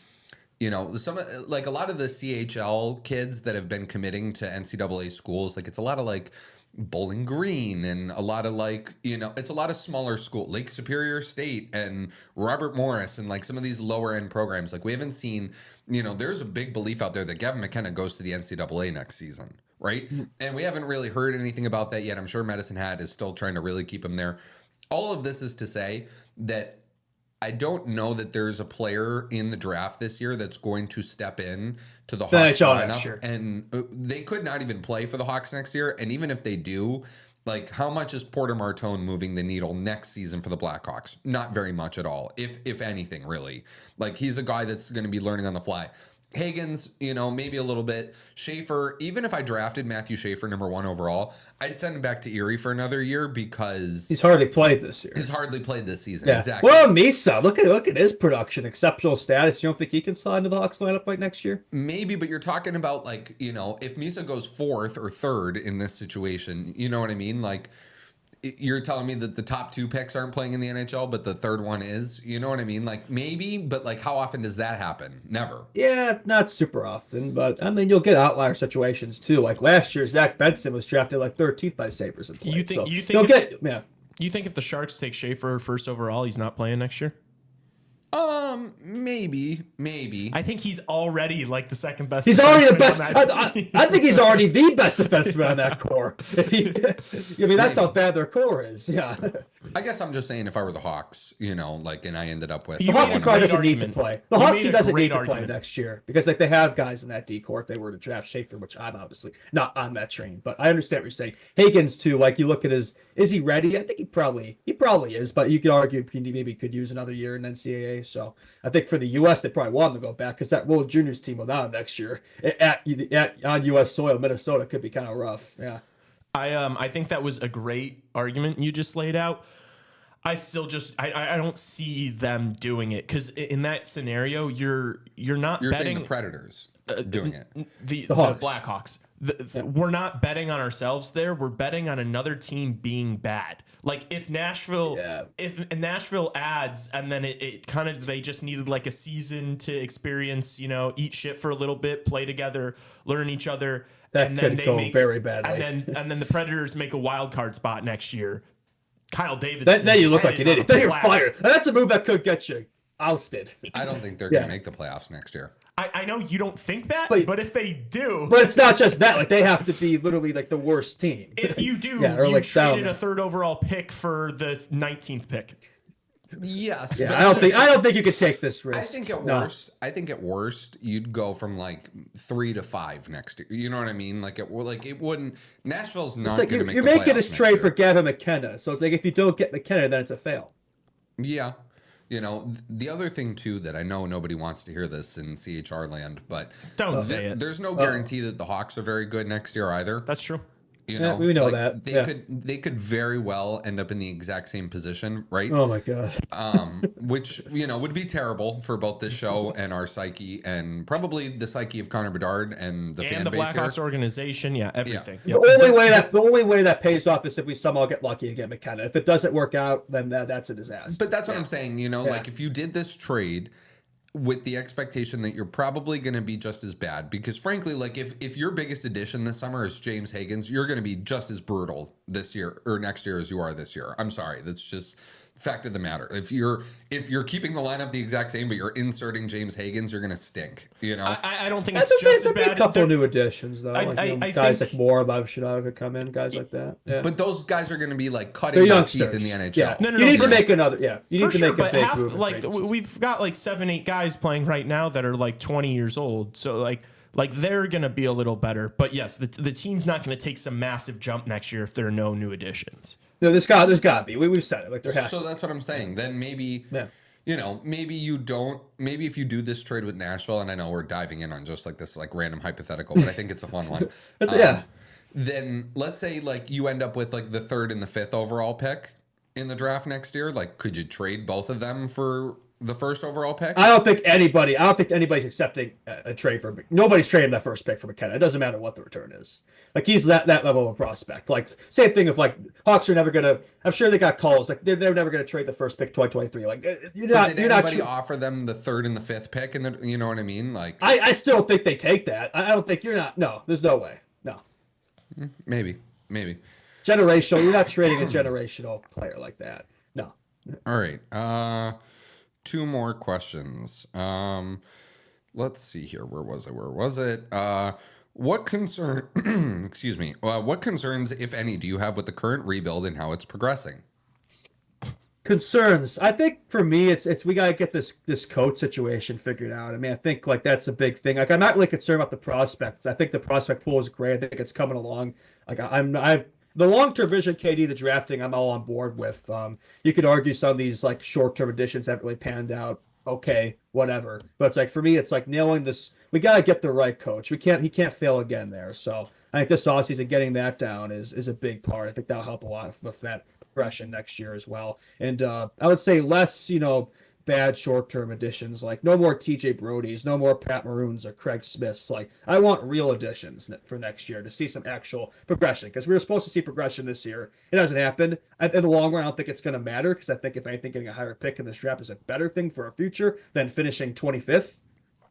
Some like a lot of the CHL kids that have been committing to NCAA schools, like it's a lot of like Bowling Green and a lot of like, it's a lot of smaller school, Lake Superior State and Robert Morris and like some of these lower end programs. Like we haven't seen, there's a big belief out there that Gavin McKenna goes to the NCAA next season, right? And we haven't really heard anything about that yet. I'm sure Medicine Hat is still trying to really keep him there. All of this is to say that I don't know that there's a player in the draft this year that's going to step in to the Hawks lineup, and they could not even play for the Hawks next year. And even if they do, like how much is Porter Martone moving the needle next season for the Blackhawks? Not very much at all, if anything, really. Like he's a guy that's going to be learning on the fly. Higgins, maybe a little bit. Schaefer, even if I drafted Matthew Schaefer number 1 overall, I'd send him back to Erie for another year because he's hardly played this year. He's hardly played this season. Yeah. Exactly. Well, Misa, look at his production, exceptional status. You don't think he can slide into the Hawks lineup like next year? Maybe, but you're talking about if Misa goes 4th or 3rd in this situation, you know what I mean? Like, you're telling me that the top 2 picks aren't playing in the NHL, but the 3rd one is. You know what I mean? Like, maybe, but like, how often does that happen? Never. Yeah, not super often, but I mean, you'll get outlier situations too. Like last year, Zach Benson was drafted like 13th by Sabres and played. You think if the Sharks take Schaefer first overall, he's not playing next year? Maybe. I think he's already like the second best. He's already the best. I think he's already the best defenseman on that core. That's how bad their core is. Yeah. I guess I'm just saying if I were the Hawks, and I ended up with the Hawks probably doesn't need to play. The Hawks doesn't need to play next year because they have guys in that D core if they were to draft Schaefer, which I'm obviously not on that train. But I understand what you're saying. Higgins too. Like you look at is he ready? I think he probably is, but you could argue he maybe could use another year in NCAA. So I think for the U.S. they probably want him to go back because that World Juniors team without him next year on U.S. soil, Minnesota could be kind of rough. Yeah. I think that was a great argument you just laid out. I still I don't see them doing it because in that scenario you're betting saying the Predators doing it. The Blackhawks. We're not betting on ourselves there. We're betting on another team being bad. Like if Nashville adds and then it kind of they just needed like a season to experience, eat shit for a little bit, play together, learn each other. That and could go very badly. And then the Predators make a wild card spot next year. Kyle Davidson. Then you look like an idiot. Then you're fired. That's a move that could get you ousted. I don't think they're going to make the playoffs next year. I know you don't think that, but if they do... But it's not just that. Like, they have to be literally, like, the worst team. If you do, you traded a 3rd overall pick for the 19th pick. Yes. Yeah, I don't think you could take this risk. I think at worst, you'd go from, like, 3 to 5 next year. You know what I mean? It wouldn't... Nashville's not going to make the playoffs. You're making this trade for Gavin McKenna. So it's like, if you don't get McKenna, then it's a fail. Yeah. The other thing, too, that I know nobody wants to hear this in CHR land, but don't say it. There's no guarantee that the Hawks are very good next year either. That's true. We know that. They could very well end up in the exact same position, right? Oh my god. Which would be terrible for both this show and our psyche, and probably the psyche of Connor Bedard and the fan base Blackhawks here. organization. Yeah, everything. Yeah. The only way that pays off is if we somehow get lucky and get McKenna. If it doesn't work out, then that's a disaster. But that's what I'm saying. Like if you did this trade with the expectation that you're probably going to be just as bad, because frankly, like if your biggest addition this summer is James Higgins, you're going to be just as brutal this year or next year as you are this year. I'm sorry. That's just fact of the matter. If you're keeping the lineup the exact same, but you're inserting James Higgins, you're going to stink. I don't think it's just as bad. A couple new additions though. Guys like Morabov should have come in. Guys like that. Yeah. But those guys are going to be like cutting their teeth in the NHL. Yeah. No, you need to make another. Yeah. You need to make a big move. Like we've got like 7-8 guys playing right now that are like 20 years old. So like they're going to be a little better. But yes, the team's not going to take some massive jump next year if there are no new additions. No, there's got to be. We've said it. Like there has. So that's what I'm saying. Then maybe, maybe you don't. Maybe if you do this trade with Nashville, and I know we're diving in on just like this like random hypothetical, but I think it's a fun one. Then let's say like you end up with like the 3rd and the 5th overall pick in the draft next year. Like, could you trade both of them for the 1st overall pick? I don't think anybody's accepting a trade for nobody's trading that 1st pick for McKenna. It doesn't matter what the return is. Like he's that level of prospect. Like same thing of like Hawks are never gonna. I'm sure they got calls. Like they're never gonna trade the 1st pick 2023. Like you're not. Offer them the 3rd and the 5th pick, and you know what I mean? Like I still think they take that. I don't think you're not. No, there's no way. No. Maybe. Generational. You're not trading a generational player like that. No. All right. 2 more questions. Let's see here. Where was it? What excuse me. What concerns, if any, do you have with the current rebuild and how it's progressing? Concerns. I think for me, it's we gotta get this coach situation figured out. I mean, I think like that's a big thing. Like I'm not really concerned about the prospects. I think the prospect pool is great. I think it's coming along. Like the long-term vision, KD, the drafting, I'm all on board with. You could argue some of these like short-term additions haven't really panned out okay, whatever. But it's like, for me, it's like nailing this. We got to get the right coach. He can't fail again there. So I think this offseason, getting that down is a big part. I think that'll help a lot with that progression next year as well. And I would say less, bad short-term additions, like no more TJ Brody's, no more Pat Maroons or Craig Smiths. Like, I want real additions for next year to see some actual progression, because we were supposed to see progression this year. It hasn't happened. In the long run, I don't think it's going to matter, because I think, if anything, getting a higher pick in this draft is a better thing for our future than finishing 25th.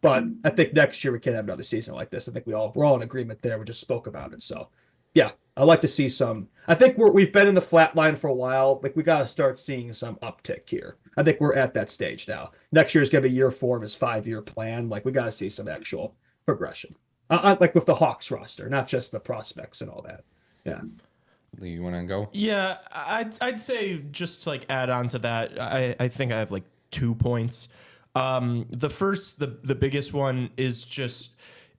But I think next year we can have another season like this. I think we're all in agreement there. We just spoke about it. So yeah, I'd like to see some. I think we've been in the flat line for a while. Like, we got to start seeing some uptick here. I think we're at that stage now. Next year is going to be year 4 of his 5-year plan. Like, we got to see some actual progression. Like with the Hawks roster, not just the prospects and all that. Yeah. Lee, you want to go? Yeah, I'd say, just to like add on to that, I think I have like 2 points. The biggest one is just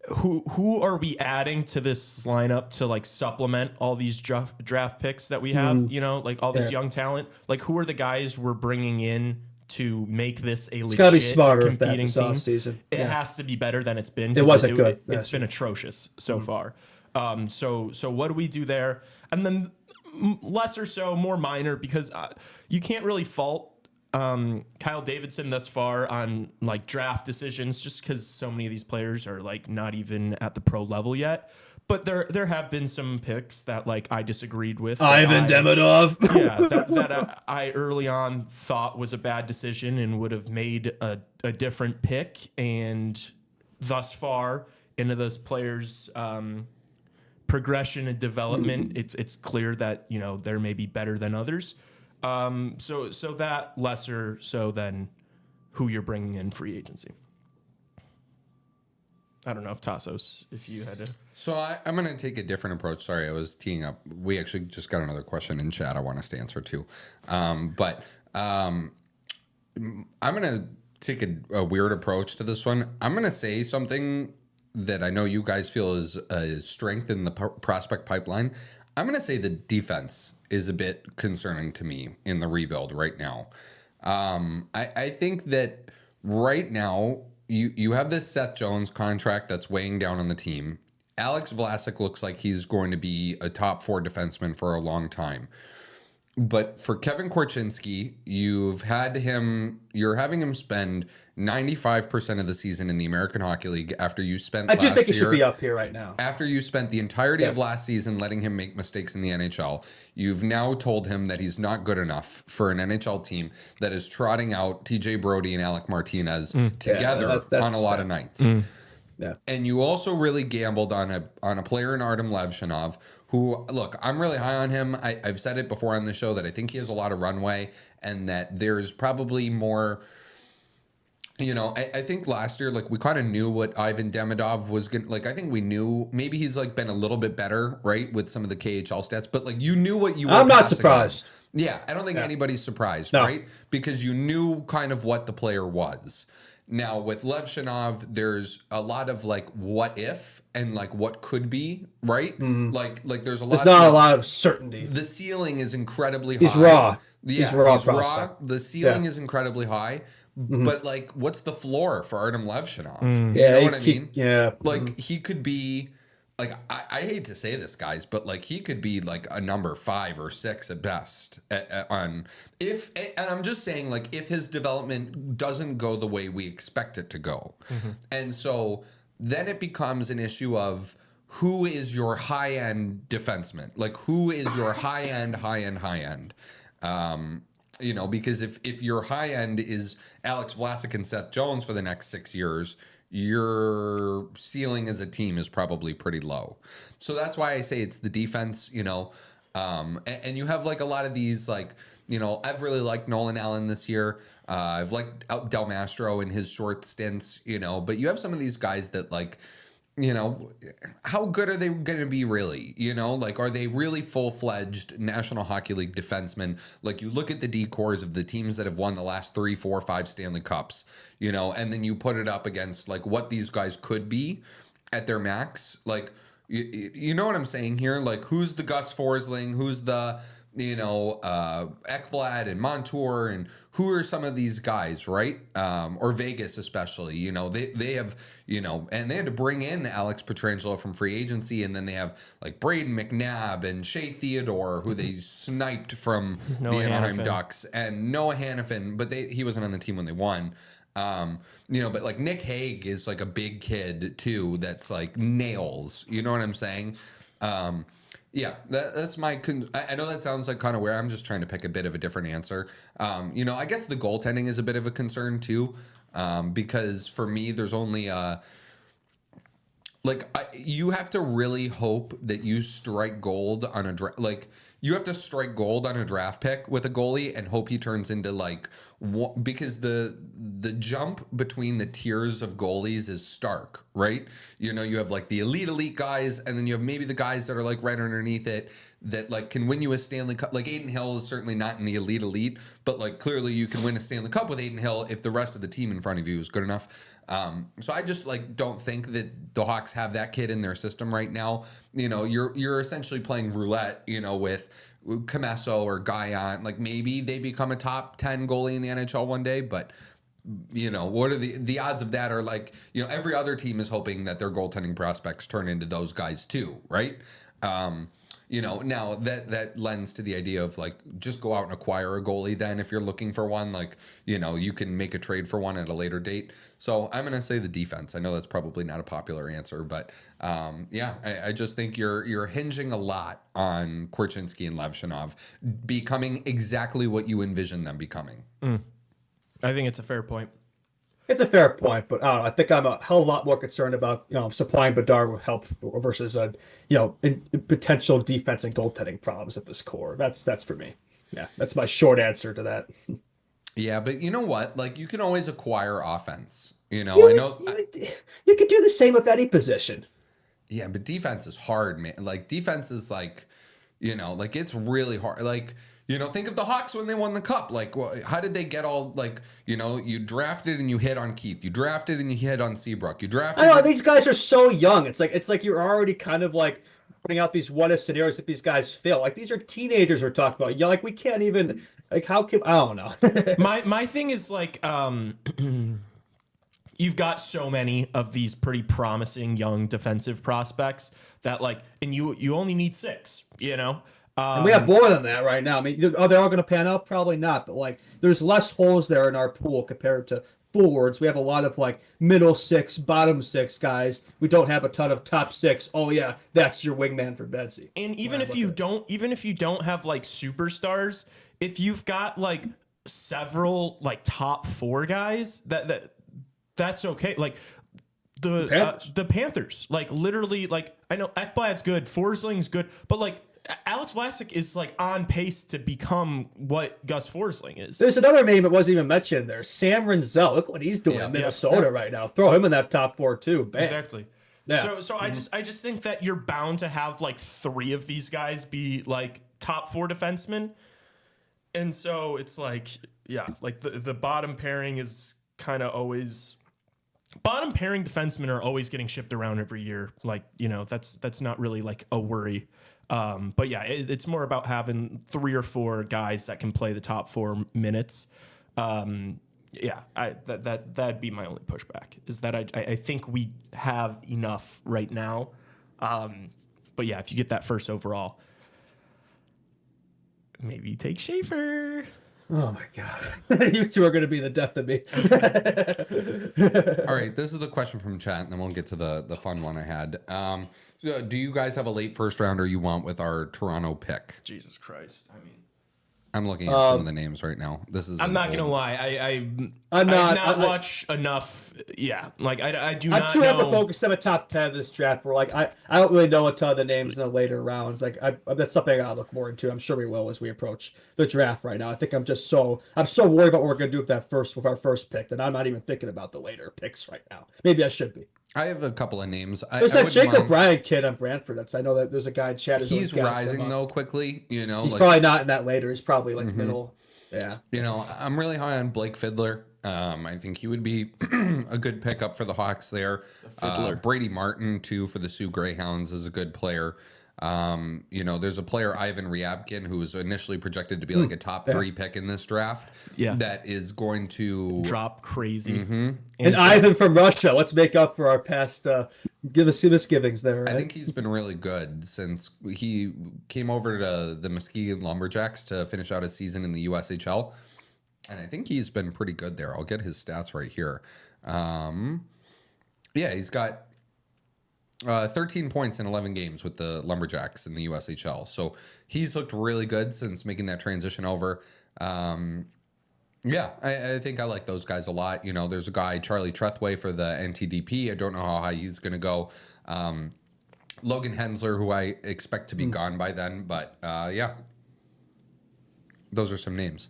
who are we adding to this lineup to like supplement all these draft picks that we have, like all this young talent. Like, who are the guys we're bringing in to make this a legit be smarter competing team? Season. It has to be better than it's been. It wasn't good. It's been atrocious so far. So what do we do there? And then lesser so, more minor, because you can't really fault Kyle Davidson thus far on like draft decisions, just because so many of these players are like not even at the pro level yet. But there have been some picks that like I disagreed with. Ivan Demidov. Yeah, that I early on thought was a bad decision and would have made a different pick. And thus far into those players' progression and development, it's clear that they're maybe better than others. So that lesser so than who you're bringing in free agency. I don't know if Tassos, if you had to. So I'm going to take a different approach. Sorry, I was teeing up. We actually just got another question in chat I want us to answer too. But I'm going to take a weird approach to this one. I'm going to say something that I know you guys feel is a strength in the prospect pipeline. I'm going to say the defense is a bit concerning to me in the rebuild right now. I think that right now you have this Seth Jones contract that's weighing down on the team. Alex Vlasic looks like he's going to be a top 4 defenseman for a long time. But for Kevin Korchinski, you're having him spend 95% of the season in the American Hockey League after you spent I do think he should be up here right now. After you spent the entirety of last season letting him make mistakes in the NHL, you've now told him that he's not good enough for an NHL team that is trotting out TJ Brody and Alec Martinez together on a lot of nights. Yeah. And you also really gambled on a player in Artem Levshinov, who, look, I'm really high on him. I've said it before on the show that I think he has a lot of runway and that there's probably more. I think last year, like, we kind of knew what Ivan Demidov was going to, like, I think we knew maybe he's like been a little bit better, right, with some of the KHL stats, but like you knew what you were. I'm not surprised. On. Yeah, I don't think anybody's surprised, right? Because you knew kind of what the player was. Now with Levshinov, there's a lot of like what if and like what could be, right? Like there's a lot. There's not a lot of certainty. The ceiling is incredibly high. He's raw. Yeah, he's raw. The ceiling is incredibly high. But like, what's the floor for Artem Levshinov? Yeah, you know what I mean? Yeah, like he could be like I hate to say this, guys, but like he could be like a number 5 or 6 at best. And I'm just saying, like, if his development doesn't go the way we expect it to go, and so then it becomes an issue of who is your high end defenseman, like who is your high end. Because if your high end is Alex Vlasic and Seth Jones for the next 6 years, your ceiling as a team is probably pretty low. So that's why I say it's the defense, and you have like a lot of these, like, I've really liked Nolan Allen this year. I've liked Del Mastro in his short stints, but you have some of these guys that, like, how good are they going to be really? Like, are they really full-fledged National Hockey League defensemen? Like, you look at the D-cores of the teams that have won the last 3, 4, 5 Stanley Cups, and then you put it up against, like, what these guys could be at their max. Like, you know what I'm saying here? Like, who's the Gus Forsling? Who's the, Ekblad and Montour, and who are some of these guys, right? Or Vegas especially, they have, and they had to bring in Alex Pietrangelo from free agency, and then they have like Braden McNabb and Shea Theodore, who they sniped from the Anaheim Ducks, and Noah Hannafin, but he wasn't on the team when they won. But like Nick Hague is like a big kid too, that's like nails, you know what I'm saying? Yeah, that's my. I know that sounds like kind of weird. I'm just trying to pick a bit of a different answer. I guess the goaltending is a bit of a concern too, because for me, there's only you have to really hope that you strike gold on a you have to strike gold on a draft pick with a goalie and hope he turns into because the jump between the tiers of goalies is stark, right? You have like the elite guys, and then you have maybe the guys that are like right underneath it that like can win you a Stanley Cup. Like Adin Hill is certainly not in the elite, but like clearly you can win a Stanley Cup with Adin Hill if the rest of the team in front of you is good enough. So I just don't think that the Hawks have that kid in their system right now. You're essentially playing roulette, with Comesso or Guyon. Like maybe they become a top 10 goalie in the NHL one day, but what are the odds of that? Are every other team is hoping that their goaltending prospects turn into those guys too, right? Now that lends to the idea of just go out and acquire a goalie then if you're looking for one, you can make a trade for one at a later date. So I'm going to say the defense. I know that's probably not a popular answer, but I just think you're hinging a lot on Korchinski and Levshinov becoming exactly what you envision them becoming. I think it's a fair point. It's a fair point, but I think I'm a hell of a lot more concerned about supplying Bedard with help versus in potential defense and goaltending problems at this core. That's for me. Yeah, that's my short answer to that. Yeah, but you know what? You can always acquire offense. I know you could do the same with any position. Yeah, but defense is hard, man. Defense is it's really hard. Think of the Hawks when they won the Cup. How did they get all, you drafted and you hit on Keith. You drafted and you hit on Seabrook. You drafted. I know, these guys are so young. It's like you're already kind of putting out these what-if scenarios if these guys fail. These are teenagers we're talking about. Yeah, we can't even, how can, I don't know. my thing is, you've got so many of these pretty promising young defensive prospects that, and you only need 6, And we have more than that right now. I mean, are they all going to pan out? Probably not. But there's less holes there in our pool compared to forwards. We have a lot of middle 6, bottom 6 guys. We don't have a ton of top 6. Oh yeah, that's your wingman for Betsy. And even if you don't have superstars, if you've got several top 4 guys, that's okay. The Panthers, literally, I know Ekblad's good, Forsling's good, but Alex Vlasic is on pace to become what Gus Forsling is. There's another name that wasn't even mentioned there, Sam Renzel. Look what he's doing in Minnesota right now. Throw him in that top 4 too. Bam. Exactly. Yeah. So I just think that you're bound to have 3 of these guys be top 4 defensemen, and so it's the bottom pairing is kind of always. Bottom pairing defensemen are always getting shipped around every year. That's not really a worry. But yeah, it's more about having 3 or 4 guys that can play the top 4 minutes. That'd be my only pushback, is that I think we have enough right now. But yeah, if you get that first overall, maybe take Schaefer. Oh my God. You two are going to be the death of me. All right. This is the question from chat, and then we'll get to the fun one I had. Do you guys have a late first rounder you want with our Toronto pick? Jesus Christ. I mean, I'm looking at some of the names right now. I'm not going to lie. I've not watched enough. Yeah. I do not know. I'm too hyper-focused on the top 10 of this draft. Where I don't really know a ton of the names in the later rounds. That's something I got to look more into. I'm sure we will as we approach the draft right now. I think I'm so worried about what we're going to do with our first pick that I'm not even thinking about the later picks right now. Maybe I should be. I have a couple of names. There's that Jake O'Brien kid on Brantford. I know that there's a guy in chat. He's rising though quickly. He's probably not in that later. He's probably middle. Yeah. I'm really high on Blake Fiddler. I think he would be a good pickup for the Hawks there. Brady Martin, too, for the Sioux Greyhounds is a good player. There's a player, Ivan Ryabkin, who was initially projected to be like a top 3 pick in this draft. Yeah. That is going to drop crazy. And Ivan from Russia. Let's make up for our past misgivings there. Right? I think he's been really good since he came over to the Muskegon Lumberjacks to finish out his season in the USHL. And I think he's been pretty good there. I'll get his stats right here. He's got 13 points in 11 games with the Lumberjacks in the USHL. So he's looked really good since making that transition over. I think I like those guys a lot. There's a guy, Charlie Trethway, for the NTDP. I don't know how high he's going to go. Logan Hensler, who I expect to be gone by then. But, those are some names.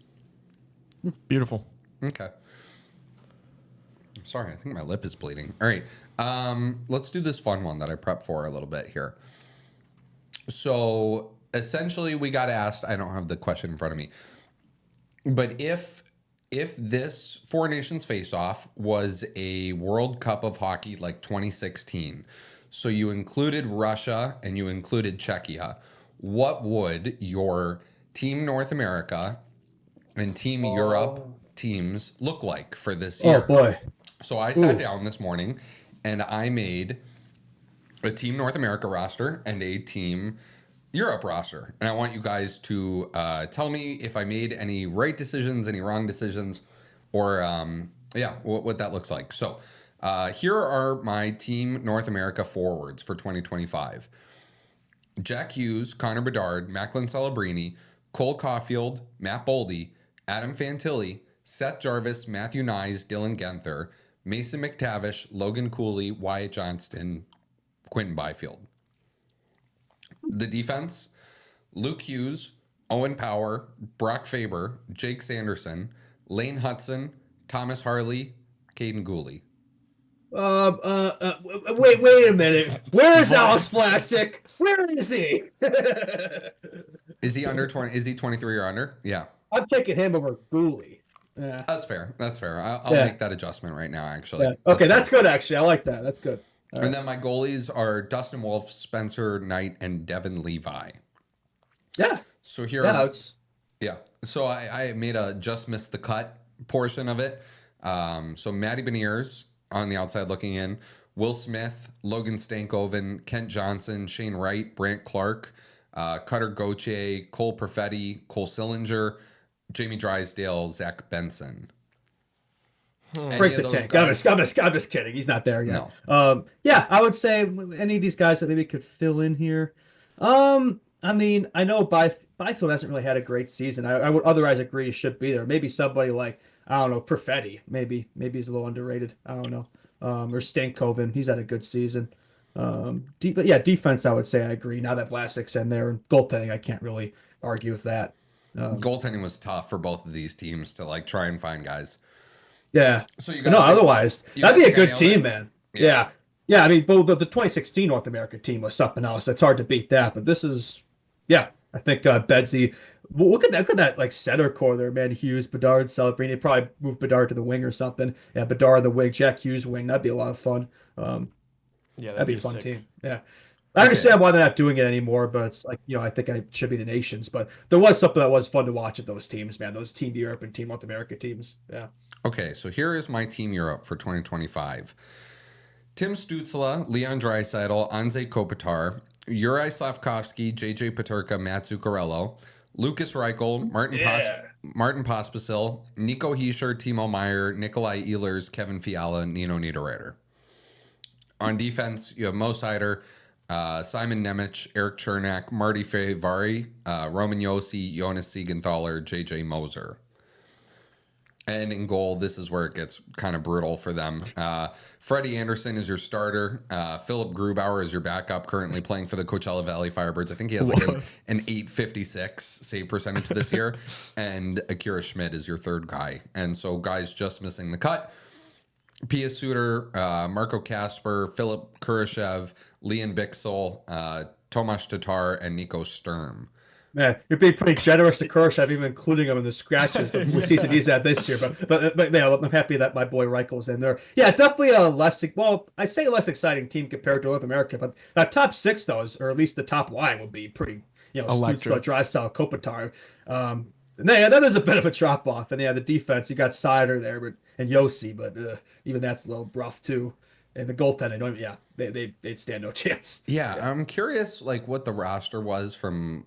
Beautiful. Okay. I'm sorry. I think my lip is bleeding. All right. Let's do this fun one that I prepped for a little bit here. So essentially we got asked, I don't have the question in front of me, but if this Four Nations face-off was a World Cup of hockey like 2016, so you included Russia and you included Czechia, what would your Team North America and Team Europe teams look like for this year? Oh boy. So I sat down this morning and I made a Team North America roster and a Team Europe roster. And I want you guys to tell me if I made any right decisions, any wrong decisions, or what that looks like. So here are my Team North America forwards for 2025. Jack Hughes, Connor Bedard, Macklin Celebrini, Cole Caulfield, Matt Boldy, Adam Fantilli, Seth Jarvis, Matthew Nyes, Dylan Genther, Mason McTavish, Logan Cooley, Wyatt Johnston, Quentin Byfield. The defense, Luke Hughes, Owen Power, Brock Faber, Jake Sanderson, Lane Hudson, Thomas Harley, Caden Gooley. Wait a minute. Where is Alex Vlasic? Where is he? Is he under 20? Is he 23 or under? Yeah. I'm taking him over Gooley. Yeah. That's fair. I'll make that adjustment right now, actually. Yeah. Okay, that's good, actually. I like that. That's good. All and right. then my goalies are Dustin Wolf, Spencer Knight, and Devin Levi. Yeah. So here, So I made a just missed the cut portion of it. So Matty Beniers on the outside looking in, Will Smith, Logan Stankoven, Kent Johnson, Shane Wright, Brant Clark, Cutter Gauthier, Cole Perfetti, Cole Sillinger, Jamie Drysdale, Zach Benson. Break the tank. I'm just kidding. He's not there yet. No. I would say any of these guys that maybe could fill in here. I mean, I know Byfield hasn't really had a great season. I would otherwise agree he should be there. Maybe somebody like, I don't know, Perfetti. Maybe he's a little underrated. I don't know. Or Stankoven. He's had a good season. But yeah, defense, I would say I agree. Now that Vlasic's in there, and goaltending, I can't really argue with that. Goaltending was tough for both of these teams to try and find guys. Yeah. So you guys otherwise that'd be a good team, it? man. Yeah. I mean, both the 2016 North America team was something else. It's hard to beat that, but this is, I think Bedsy. Look at that center core there, man. Hughes, Bedard, Celebrini. Probably move Bedard to the wing or something. Yeah, Bedard the wing, Jack Hughes wing. That'd be a lot of fun. That'd be a fun team. Yeah. I understand why they're not doing it anymore, but it's I think it should be the nations. But there was something that was fun to watch at those teams, man. Those Team Europe and Team North America teams. Yeah. Okay, so here is my Team Europe for 2025. Tim Stützle, Leon Draisaitl, Anze Kopitar, Juraj Slavkovsky, JJ Peterka, Matt Zuccarello, Lucas Reichel, Martin Pospisil, Nico Hischier, Timo Meyer, Nikolai Ehlers, Kevin Fiala, Nino Niederreiter. On defense, you have Mo Seider, Simon Nemec, Eric Chernak, Marty Fevari, Roman Josi, Jonas Siegenthaler, JJ Moser. And in goal, this is where it gets kind of brutal for them. Freddie Anderson is your starter. Philip Grubauer is your backup, currently playing for the Coachella Valley Firebirds. I think he has an 856 save percentage this year. And Akira Schmidt is your third guy. And so guys just missing the cut. Pia Suter, Marco Kasper, Philip Kurashev, Leon Bixel, Tomasz Tatar, and Nico Sturm. Man, you're being pretty generous to Kershaw, even including him in the scratches the season he's at this year. But yeah, I'm happy that my boy Reichel's in there. Yeah, definitely a less exciting team compared to North America. But that top 6 though, or at least the top line, would be pretty, Stützle, Draisaitl, Kopitar. And then there's a bit of a drop off, and the defense, you got Seider there, and Yossi, but even that's a little rough too. And the goaltending, they'd stand no chance. Yeah, I'm curious, like what the roster was from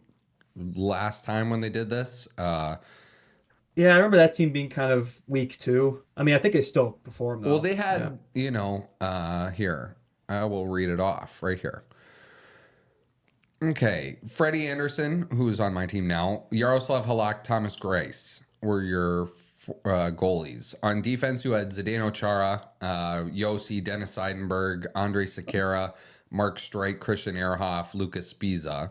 last time when they did this. Yeah, I remember that team being kind of weak too. I mean, I think they still performed though. Well, they had, here, I will read it off right here. Okay, Freddie Anderson, who's on my team now, Yaroslav Halak, Thomas Grace were your goalies. On defense, you had Zdeno Chara, Yossi, Dennis Seidenberg, Andrei Sekera, Mark Streit, Christian Ehrhoff, Lucas Spiza.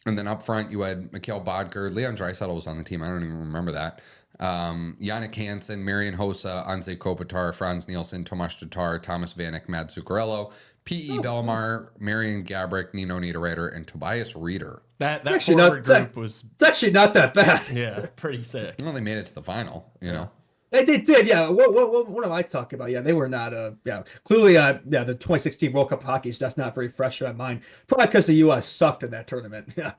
And then up front, you had Mikhail Bodker. Leon Draisaitl was on the team. I don't even remember that. Yannick Hansen, Marian Hossa, Anze Kopitar, Franz Nielsen, Tomas Tatar, Thomas Vanek, Mad Zuccarello, P.E. Belmar, Marian Gabrick, Nino Niederreiter, and Tobias Reeder. That forward group was... It's actually not that bad. Yeah, pretty sick. Well, they made it to the final, know. They did, yeah. What am I talking about? Yeah, they were not, clearly, the 2016 World Cup hockey is just not very fresh in my mind. Probably because the U.S. sucked in that tournament. Yeah.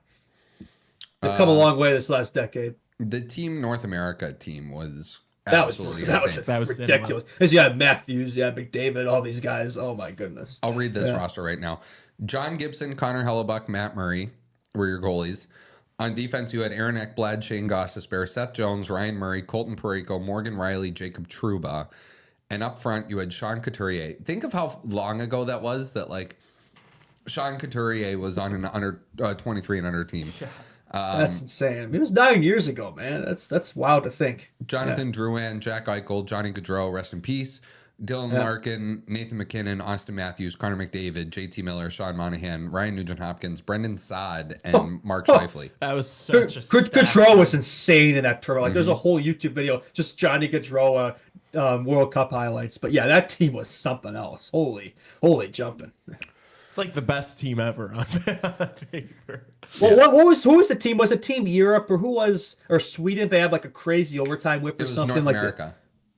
They've come a long way this last decade. The Team North America team was absolutely that was ridiculous. Because you had Matthews, you had McDavid, all these guys. Oh, my goodness. I'll read this roster right now. John Gibson, Connor Hellebuck, Matt Murray were your goalies. On defense, you had Aaron Ekblad, Shane Gostisbehere, Seth Jones, Ryan Murray, Colton Parayko, Morgan Riley, Jacob Trouba. And up front, you had Sean Couturier. Think of how long ago that was that, like, Sean Couturier was on an under 23 and under team. That's insane. It was 9 years ago, man. That's wild to think. Jonathan Drouin, Jack Eichel, Johnny Gaudreau, rest in peace. Dylan Larkin, Nathan McKinnon, Austin Matthews, Connor McDavid, JT Miller, Sean Monahan, Ryan Nugent-Hopkins, Brendan Saad, and Mark Scheifele. That was such a Gaudreau was insane in that tournament. Like, there's a whole YouTube video, just Johnny Gaudreau World Cup highlights. But yeah, that team was something else. Holy jumping. It's like the best team ever on paper. Well, who was the team? Was it Team Europe or Sweden? They had like a crazy overtime whip or something North like America.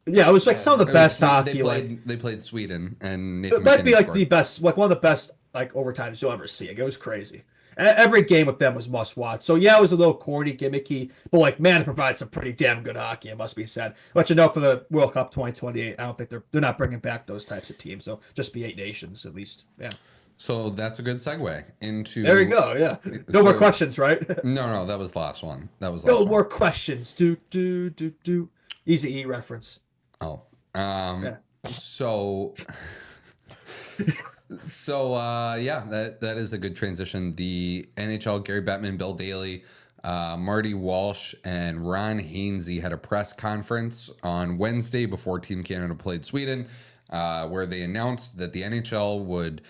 Yeah, it was like some of the best hockey. They played Sweden, and Nathan it might be like scored. the best, like one of the best like overtimes you'll ever see. It was crazy. And every game with them was must watch. So yeah, it was a little corny, gimmicky, but like man, it provides some pretty damn good hockey. It must be said. But for the World Cup 2028, I don't think they're not bringing back those types of teams. So just be 8 nations at least. Yeah. So that's a good segue into. There we go. Yeah. No more questions, right? No, that was the last one. No more questions. Do. Easy E reference. Oh. So that is a good transition. The NHL, Gary Bettman, Bill Daly, Marty Walsh, and Ron Hainsey had a press conference on Wednesday before Team Canada played Sweden, where they announced that the NHL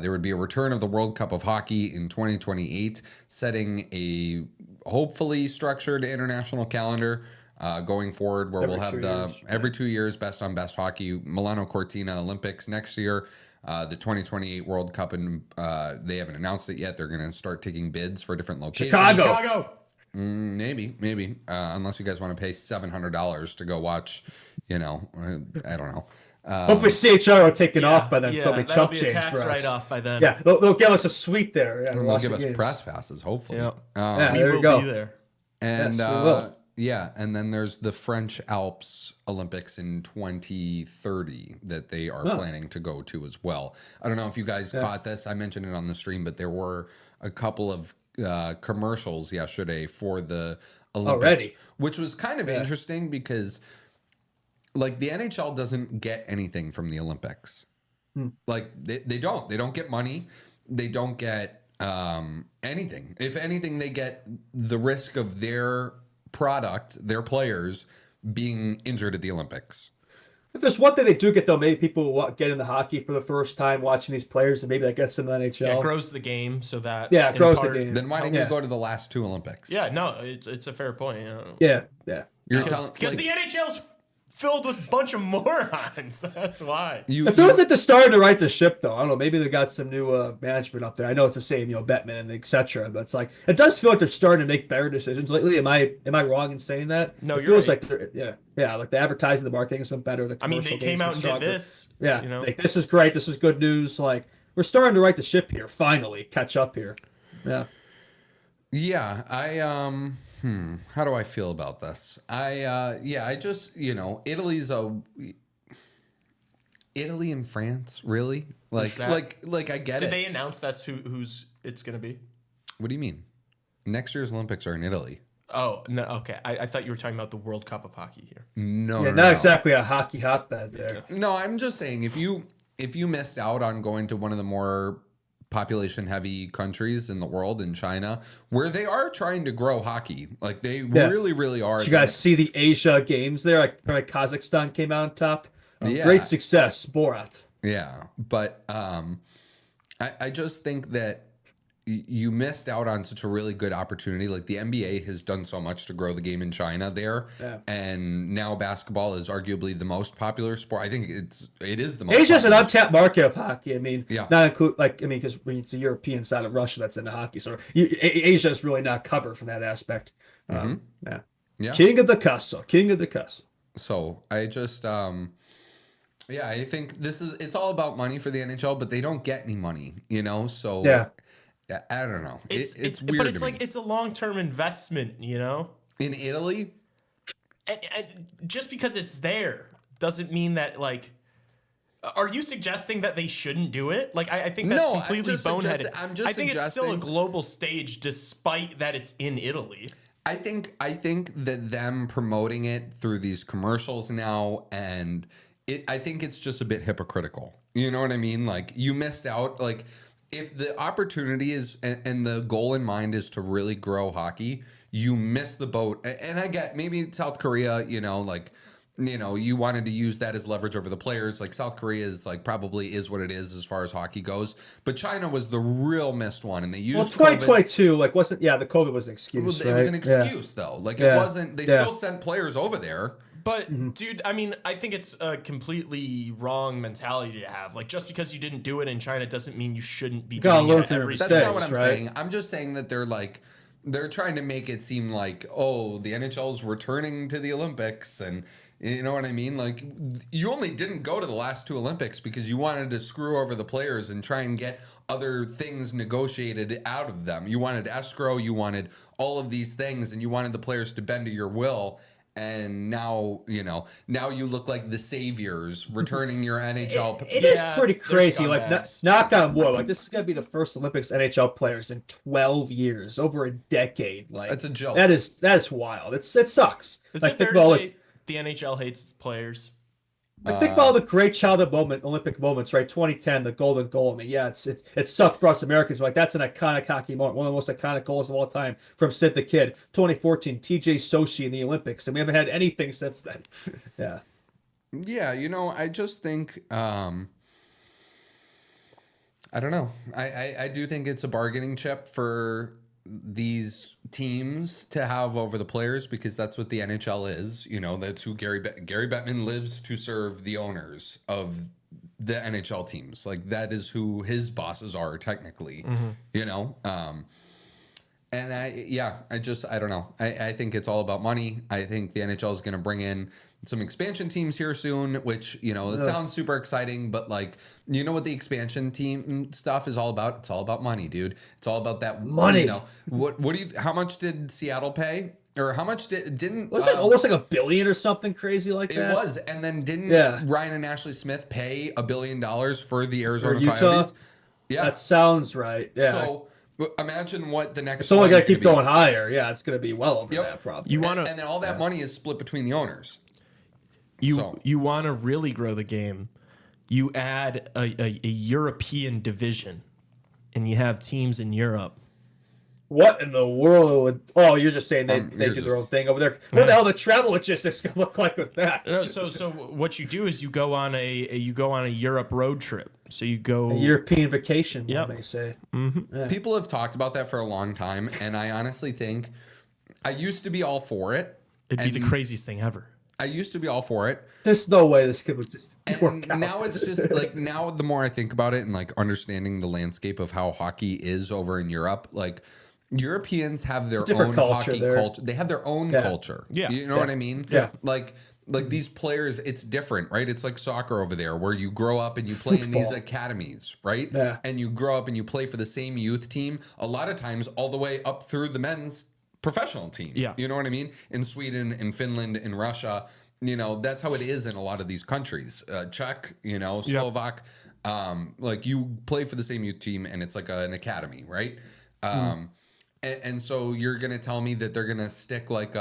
there would be a return of the World Cup of Hockey in 2028, setting a hopefully structured international calendar going forward, where we'll have every 2 years best on best hockey. Milano Cortina Olympics next year, the 2028 World Cup, and they haven't announced it yet. They're going to start taking bids for different locations. Chicago. Maybe. Unless you guys want to pay $700 to go watch, I don't know. Hopefully CHR will take it off by then. So they chump change for us. Right off by then. Yeah, they'll give us a suite there. Yeah, and they'll give us press passes, hopefully. Yeah, there you go. Be there. And yes, we will. Yeah, and then there's the French Alps Olympics in 2030 that they are planning to go to as well. I don't know if you guys caught this. I mentioned it on the stream, but there were a couple of commercials yesterday for the Olympics, already, which was kind of interesting because, like, the NHL doesn't get anything from the Olympics. Like, they don't get money. They don't get anything. If anything, they get the risk of their product, their players being injured at the Olympics. If there's one thing they do get, though, maybe people will get into hockey for the first time watching these players, and maybe that gets them to the NHL. Yeah, it grows the game so that... Yeah, it grows the game. Then why don't you go to the last 2 Olympics? Yeah, no, it's a fair point. Yeah. Because the NHL's filled with a bunch of morons. That's why. It feels like they're starting to right the ship, though. I don't know. Maybe they got some new management up there. I know it's the same, Bettman and etc. But it's like it does feel like they're starting to make better decisions lately. Am I wrong in saying that? No, it you're feels right. like like the advertising, the marketing has been better. The they came out and did this. Yeah, like, this is great. This is good news. Like we're starting to right the ship here. Finally, catch up here. Yeah. Yeah, how do I feel about this? I just, Italy and France, really? Like I get it. Did they announce that's who's it's going to be? What do you mean? Next year's Olympics are in Italy. Oh, no, okay. I thought you were talking about the World Cup of hockey here. No, not exactly a hockey hotbed there. No, I'm just saying if you missed out on going to one of the more population heavy countries in the world, in China, where they are trying to grow hockey, like they really are. Did you guys see the Asia games there? Like Kazakhstan came out on top. Great success, Borat. Yeah, but I just think that you missed out on such a really good opportunity. Like the NBA has done so much to grow the game in China there, and now basketball is arguably the most popular sport. I think it is the most. Asia's an untapped market of hockey. I mean, yeah. Not include because it's a European side of Russia that's into hockey, so Asia is really not covered from that aspect. Yeah. King of the castle. So I just I think it's all about money for the NHL, but they don't get any money, So I don't know. It's weird. But it's like it's a long-term investment, In Italy? And just because it's there doesn't mean that, like, are you suggesting that they shouldn't do it? Like, I think that's completely boneheaded. I think it's still a global stage despite that it's in Italy. I think that them promoting it through these commercials now, and I think it's just a bit hypocritical. You know what I mean? Like, you missed out. Like, if the opportunity is and the goal in mind is to really grow hockey, you miss the boat. And I get maybe South Korea, you wanted to use that as leverage over the players. Like South Korea is probably is what it is as far as hockey goes. But China was the real missed one, and they used 2022 wasn't the COVID was an excuse. It was an excuse though. Like it wasn't. They still sent players over there. But dude, I mean, I think it's a completely wrong mentality to have. Like, just because you didn't do it in China doesn't mean you shouldn't be doing it every That's not what I'm saying. I'm just saying that they're trying to make it seem like, oh, the NHL's returning to the Olympics, and you know what I mean? Like, you only didn't go to the last two Olympics because you wanted to screw over the players and try and get other things negotiated out of them. You wanted escrow, you wanted all of these things, and you wanted the players to bend to your will. And now, now you look like the saviors returning your NHL. It is pretty crazy. Like, knock on wood. Like, this is going to be the first Olympics NHL players in 12 years, over a decade. Like, that's a joke. That is wild. It sucks. Is it fair to say the NHL hates its players? Like, think about all the great childhood Olympic moments, right? 2010, the golden goal. I mean, it sucked for us Americans. Like, that's an iconic hockey moment, one of the most iconic goals of all time from Sid the Kid. 2014, TJ Sochi in the Olympics, and we haven't had anything since then. Yeah. Yeah, I just think, I don't know. I do think it's a bargaining chip for these teams to have over the players, because that's what the NHL is. That's who Gary Bettman lives to serve the owners of the NHL teams. Like, that is who his bosses are technically, and I don't know. I think it's all about money. I think the NHL is going to bring in some expansion teams here soon, which, it sounds super exciting, but what the expansion team stuff is all about? It's all about money, dude. It's all about that money. How much did Seattle pay? Or how much didn't... Was it almost like $1 billion or something crazy like that? It was. And then didn't Ryan and Ashley Smith pay $1 billion for the Arizona Coyotes? Yeah. That sounds right. Yeah. So imagine what the next... It's only going to keep going higher. Yeah, it's going to be well over that probably. And then all that money is split between the owners. You want to really grow the game, you add a European division, and you have teams in Europe. What in the world? Oh, you're just saying they do their own thing over there. What the hell the travel logistics gonna look like with that? So what you do is you go on a Europe road trip. So you go a European vacation. Yep. They say. Mm-hmm. Yeah. People have talked about that for a long time, and I honestly think I used to be all for it. It'd be the craziest thing ever. I used to be all for it. There's no way this kid was just. And now it's just like, now the more I think about it and like understanding the landscape of how hockey is over in Europe, like Europeans have their own hockey culture. They have their own culture. Yeah. You know what I mean? Yeah. Like these players, it's different, right? It's like soccer over there where you grow up and you play in these academies, right? Yeah. And you grow up and you play for the same youth team, a lot of times all the way up through the men's professional team. Yeah. You know what I mean? In Sweden, in Finland, in Russia, you know, that's how it is in a lot of these countries. Czech, you know, Slovak, like you play for the same youth team and it's like an academy, right? And so you're going to tell me that they're going to stick like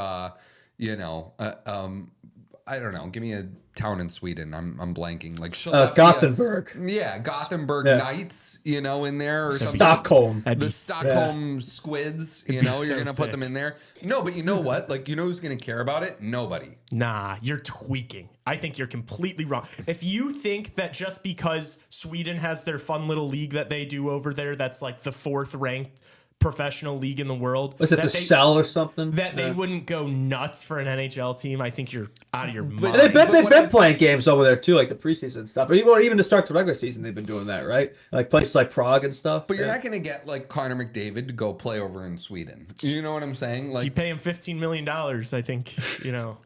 I don't know. Give me a town in Sweden. I'm blanking. Like Gothenburg. Yeah, Gothenburg Knights, you know, in there. Or Stockholm. The Stockholm Squids, you know, you're going to put them in there. No, but you know what? Like, you know who's going to care about it? Nobody. Nah, you're tweaking. I think you're completely wrong. If you think that just because Sweden has their fun little league that they do over there, that's like the 4th ranked professional league in the world. Was it the Cell or something? That they wouldn't go nuts for an NHL team. I think you're out of your mind. They've been playing games over there too, like the preseason stuff. Or even to start the regular season, they've been doing that, right? Like places like Prague and stuff. But you're not going to get like Connor McDavid to go play over in Sweden. You know what I'm saying? Like, you pay him $15 million, I think, you know.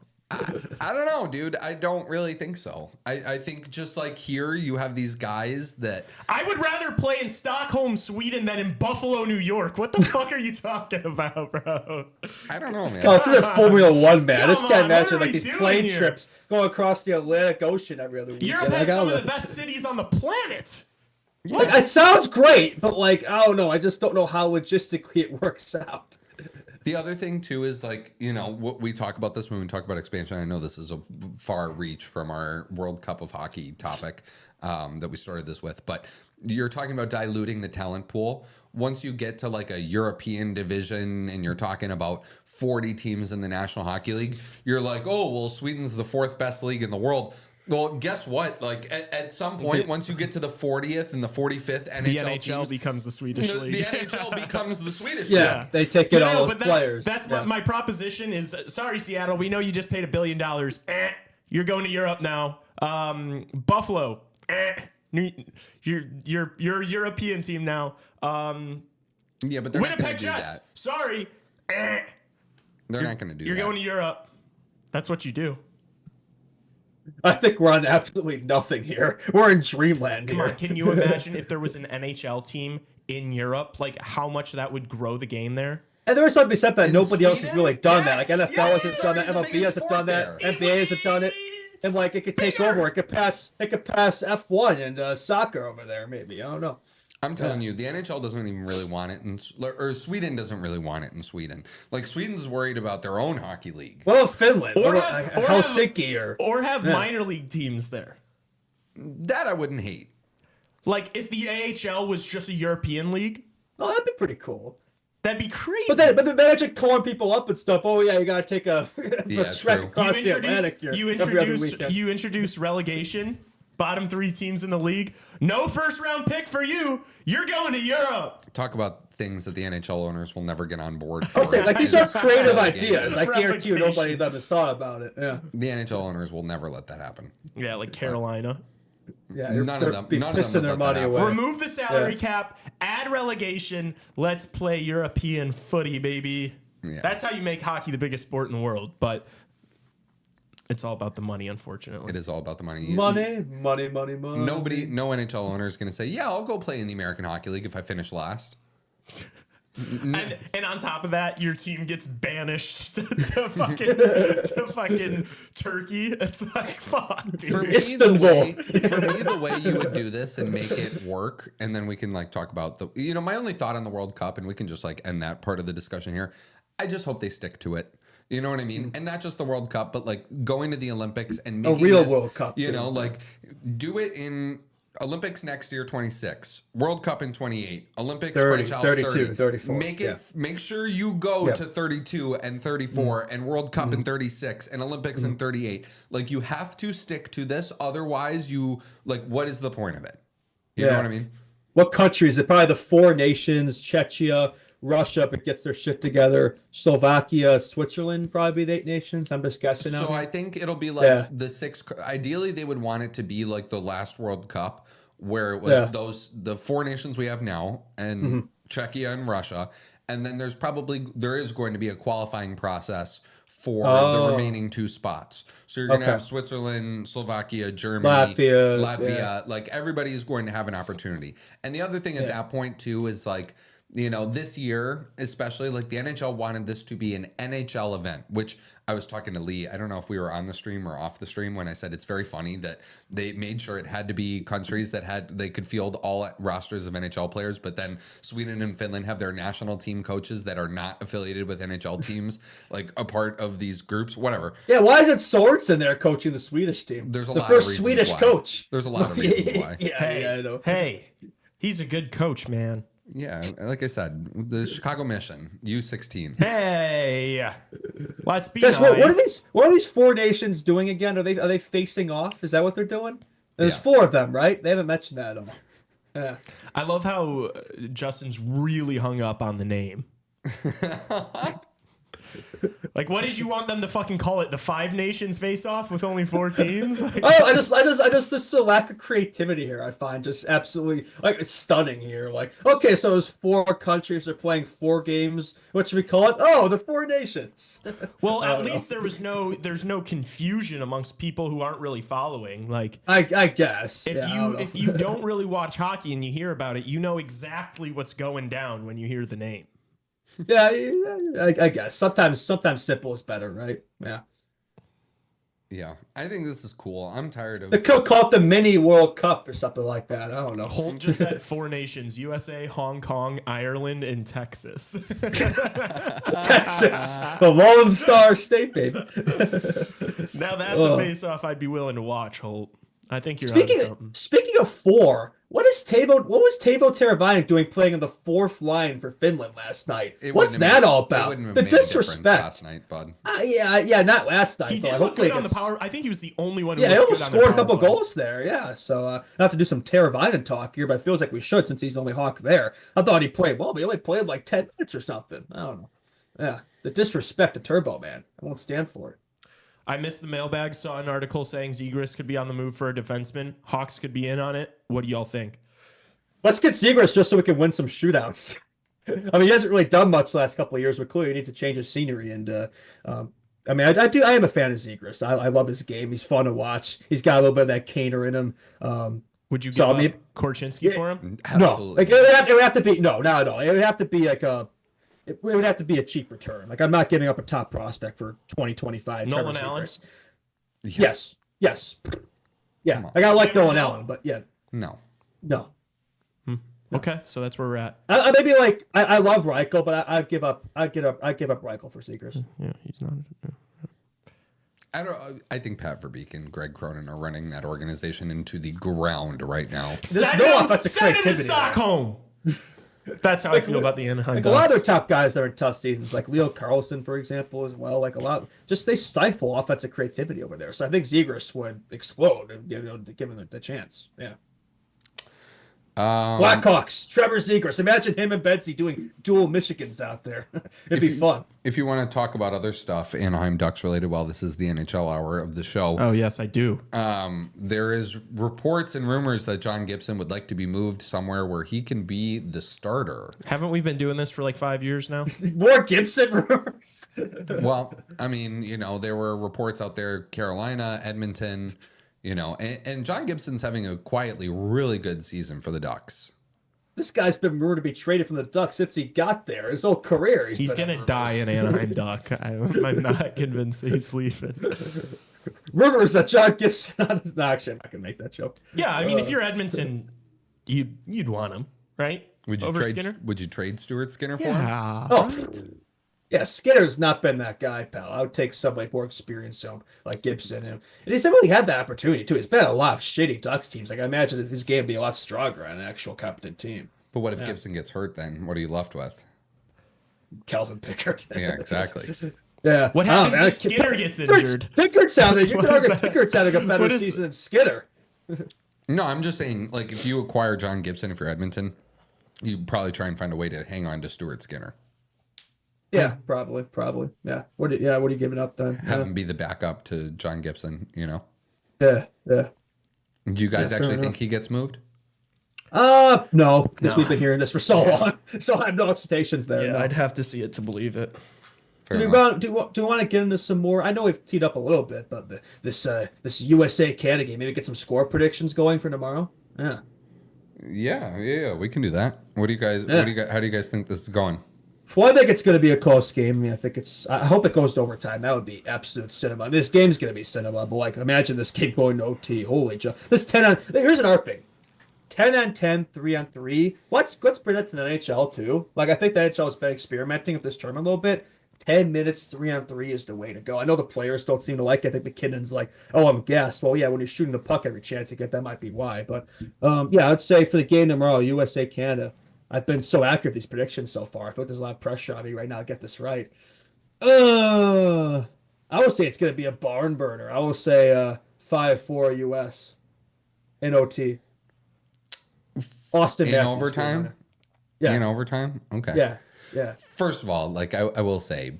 I don't know, dude. I don't really think so. I think just like here, you have these guys that... I would rather play in Stockholm, Sweden than in Buffalo, New York. What the fuck are you talking about, bro? I don't know, man. Oh, this is a Formula One, man. This guy imagine like these plane here? trips going across the Atlantic Ocean every other weekend. Europe has some of the best cities on the planet. Like, it sounds great, but like, I don't know. I just don't know how logistically it works out. The other thing too is like, you know, what we talk about this when we talk about expansion. I know this is a far reach from our World Cup of Hockey topic that we started this with, but you're talking about diluting the talent pool. Once you get to like a European division and you're talking about 40 teams in the National Hockey League, you're like, oh, well, Sweden's the 4th best league in the world. Well, guess what? Like at some point, once you get to the 40th and the 45th NHL, the NHL becomes the Swedish league. The NHL becomes the Swedish league. Yeah, they take it all those players. That's my proposition is, sorry, Seattle, we know you just paid $1 billion. You're going to Europe now. Buffalo, you're a European team now. Yeah, but they're not going to do Jets, that. sorry. They're not going to do that. You're going to Europe. That's what you do. I think we're on absolutely nothing here. We're in dreamland here. Come on, can you imagine if there was an NHL team in Europe, like how much that would grow the game there? And there is something to be said that nobody else has really done Yes, that. Like NFL hasn't done that, MLB hasn't done that, NBA hasn't done it. And like it could take over. It could pass F1 and soccer over there, maybe. I don't know. I'm telling you, the NHL doesn't even really want it, or Sweden doesn't really want it in Sweden. Like Sweden's worried about their own hockey league. What about Finland? Or what about Helsinki? Or have minor league teams there. That I wouldn't hate. Like if the AHL was just a European league. Oh, that'd be pretty cool. That'd be crazy. But then actually calling people up and stuff. Oh yeah, you gotta take a trek across the Atlantic here. You introduce relegation. Bottom 3 teams in the league. No first round pick for you. You're going to Europe. Talk about things that the NHL owners will never get on board for. I'll say, like, these are creative ideas. I guarantee you nobody of them has thought about it. Yeah. The NHL owners will never let that happen. Yeah, like Carolina. Yeah, none of them pissing their money away. Remove the salary cap, add relegation. Let's play European footy, baby. Yeah. That's how you make hockey the biggest sport in the world. But it's all about the money, unfortunately. It is all about the money. Money. No NHL owner is going to say, yeah, I'll go play in the American Hockey League if I finish last. And on top of that, your team gets banished to fucking Turkey. It's like, fuck, dude. For me, the way you would do this and make it work, and then we can like talk about my only thought on the World Cup, and we can just like end that part of the discussion here. I just hope they stick to it. You know what I mean? And not just the World Cup, but like going to the Olympics and making a real World Cup. Like do it in Olympics next year, 26, World Cup in 28, Olympics 30, French Alps 32, 34. Make sure you go to 32 and 34 and World Cup in 36 and Olympics in 38. Like you have to stick to this. Otherwise what is the point of it? You know what I mean? What countries? Probably the 4 nations, Czechia, Russia, but gets their shit together. Slovakia, Switzerland, probably the 8 nations. I'm just guessing. So I think it'll be like the 6. Ideally, they would want it to be like the last World Cup, where it was the 4 nations we have now, and Czechia and Russia, and then there is going to be a qualifying process for the remaining 2 spots. So you're going to have Switzerland, Slovakia, Germany, Latvia. Like everybody's going to have an opportunity. And the other thing at that point too is like, you know, this year, especially, like the NHL wanted this to be an NHL event, which I was talking to Lee. I don't know if we were on the stream or off the stream when I said it's very funny that they made sure it had to be countries that they could field all rosters of NHL players, but then Sweden and Finland have their national team coaches that are not affiliated with NHL teams, like a part of these groups, whatever. Yeah, why is it Sorensen there coaching the Swedish team? There's a the lot first of reasons Swedish why. coach. There's a lot of reasons why. I know. Hey, he's a good coach, man. Yeah, like I said, the Chicago Mission, U16. Hey, let's be Guys, nice. what are these 4 nations doing again? Are they facing off? Is that what they're doing? There's 4 of them, right? They haven't mentioned that at all. Yeah. I love how Justin's really hung up on the name. Like, what did you want them to fucking call it? The 5 nations face off with only 4 teams? Like, I just this is a lack of creativity here. I find just absolutely like it's stunning here. Like, okay, so there's 4 countries are playing 4 games. What should we call it? Oh, the 4 nations. Well, at least there's no confusion amongst people who aren't really following. Like, I guess if you don't really watch hockey and you hear about it, you know exactly what's going down when you hear the name. Yeah, I guess sometimes simple is better, right? Yeah, I think this is cool. I'm tired of. They could call it the mini World Cup or something like that. I don't know. Holt just said 4 nations: USA, Hong Kong, Ireland, and Texas. Texas, the Lone Star State, baby. Now that's a face-off I'd be willing to watch, Holt. I think you're Speaking of 4, what was Teuvo Teravainen doing playing on the 4th line for Finland last night? What's that all about? The disrespect last night, bud. Yeah, not last night. He did look good on the power. I think he was the only one who he almost scored a couple play. goals there. Yeah, so I have to do some Teravainen talk here, but it feels like we should since he's the only Hawk there. I thought he played well, but he only played like 10 minutes or something. I don't know. Yeah, the disrespect to Turbo, man. I won't stand for it. I missed the mailbag. Saw an article saying Zegras could be on the move for a defenseman. Hawks could be in on it. What do y'all think? Let's get Zegras just so we can win some shootouts. I mean, he hasn't really done much the last couple of years, but clearly he needs to change his scenery. And I mean, I am a fan of Zegras. I love his game. He's fun to watch. He's got a little bit of that Kaner in him. Would you give up Korchinski for him? Absolutely. No, like it would have to be no. It would have to be like it would have to be a cheap return. Like I'm not giving up a top prospect for 2025. Nolan Allen. Yes. Yeah, I gotta like Nolan Allen, but yeah. No. Okay, so that's where we're at. I maybe like I love Reichel, but I'd give up Reichel for Zegras. Yeah, he's not. I think Pat Verbeek and Greg Cronin are running that organization into the ground right now. There's no offensive creativity. Send him to Stockholm. That's how I feel about the Anaheim Ducks. A lot of their top guys that are in tough seasons, like Leo Carlson, for example, as well. Like they stifle offensive creativity over there. So I think Zegras would explode, given the chance. Yeah. Blackhawks, Trevor Zegras. Imagine him and Betsy doing dual Michigans out there. It'd be fun. If you want to talk about other stuff, Anaheim Ducks related, well, this is the NHL hour of the show. Oh, yes, I do. There is reports and rumors that John Gibson would like to be moved somewhere where he can be the starter. Haven't we been doing this for like 5 years now? More Gibson rumors. Well, I mean, there were reports out there, Carolina, Edmonton, and John Gibson's having a quietly really good season for the Ducks. This guy's been rumored to be traded from the Ducks since he got there. His whole career. He's going to die an Anaheim Duck. I'm not convinced he's leaving. Rumors that John Gibson... Actually, I'm not going to make that joke. Yeah, I mean, if you're Edmonton, you'd want him, right? Would you trade Stuart Skinner for him? Right? Yeah, Skinner's not been that guy, pal. I would take somebody more experienced like Gibson. And he's never really had that opportunity, too. He's been on a lot of shitty Ducks teams. Like, I imagine his game would be a lot stronger on an actual competent team. But what if Gibson gets hurt then? What are you left with? Calvin Pickard. Yeah, exactly. Yeah. What happens if Skinner gets injured? Pickard sounded a better season than Skinner. No, I'm just saying, like, if you acquire John Gibson, if you're Edmonton, You probably try and find a way to hang on to Stuart Skinner. Yeah, probably. Yeah. What are you giving up then? Have him be the backup to John Gibson, Yeah. Do you guys actually think he gets moved? No, because we've been hearing this for so long, so I have no expectations there. Yeah, no. I'd have to see it to believe it. Do you want to get into some more? I know we've teed up a little bit, but this USA Canada game, maybe get some score predictions going for tomorrow. Yeah, we can do that. What do you guys? How do you guys think this is going? Well, I think it's going to be a close game. I mean, I hope it goes to overtime. That would be absolute cinema. This game's going to be cinema, but like, imagine this game going to OT. Holy joe! This 10 on. Here's our thing. 10 on 10, 3 on 3. Let's bring that to the NHL too. Like, I think the NHL has been experimenting with this tournament a little bit. 10 minutes, 3 on 3 is the way to go. I know the players don't seem to like it. I think McKinnon's like, oh, I'm gassed. Well, yeah, when you're shooting the puck every chance you get, that might be why. But I'd say for the game tomorrow, USA Canada. I've been so accurate with these predictions so far. I feel like there's a lot of pressure on me right now to get this right. I would say it's going to be a barn burner. I will say 5-4 US in OT. Austin in Matthews overtime? Yeah. In overtime? Okay. Yeah. First of all, like I will say,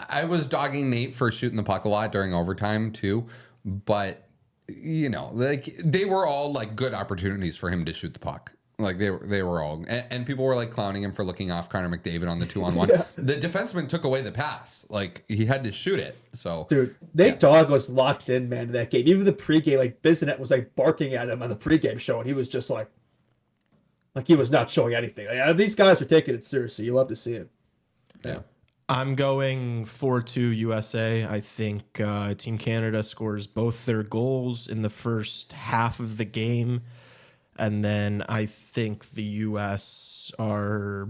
I was dogging Nate for shooting the puck a lot during overtime too, but like they were all like good opportunities for him to shoot the puck. Like they were all, and people were like clowning him for looking off Connor McDavid on the 2-on-1. Yeah. The defenseman took away the pass. Like he had to shoot it. So dude, Nate Dogg was locked in, man, to that game. Even the pregame, like Bissonnette was like barking at him on the pregame show, and he was just like he was not showing anything. Like, these guys are taking it seriously. You love to see it. Yeah. I'm going 4-2 USA. I think Team Canada scores both their goals in the first half of the game. And then I think the U.S. are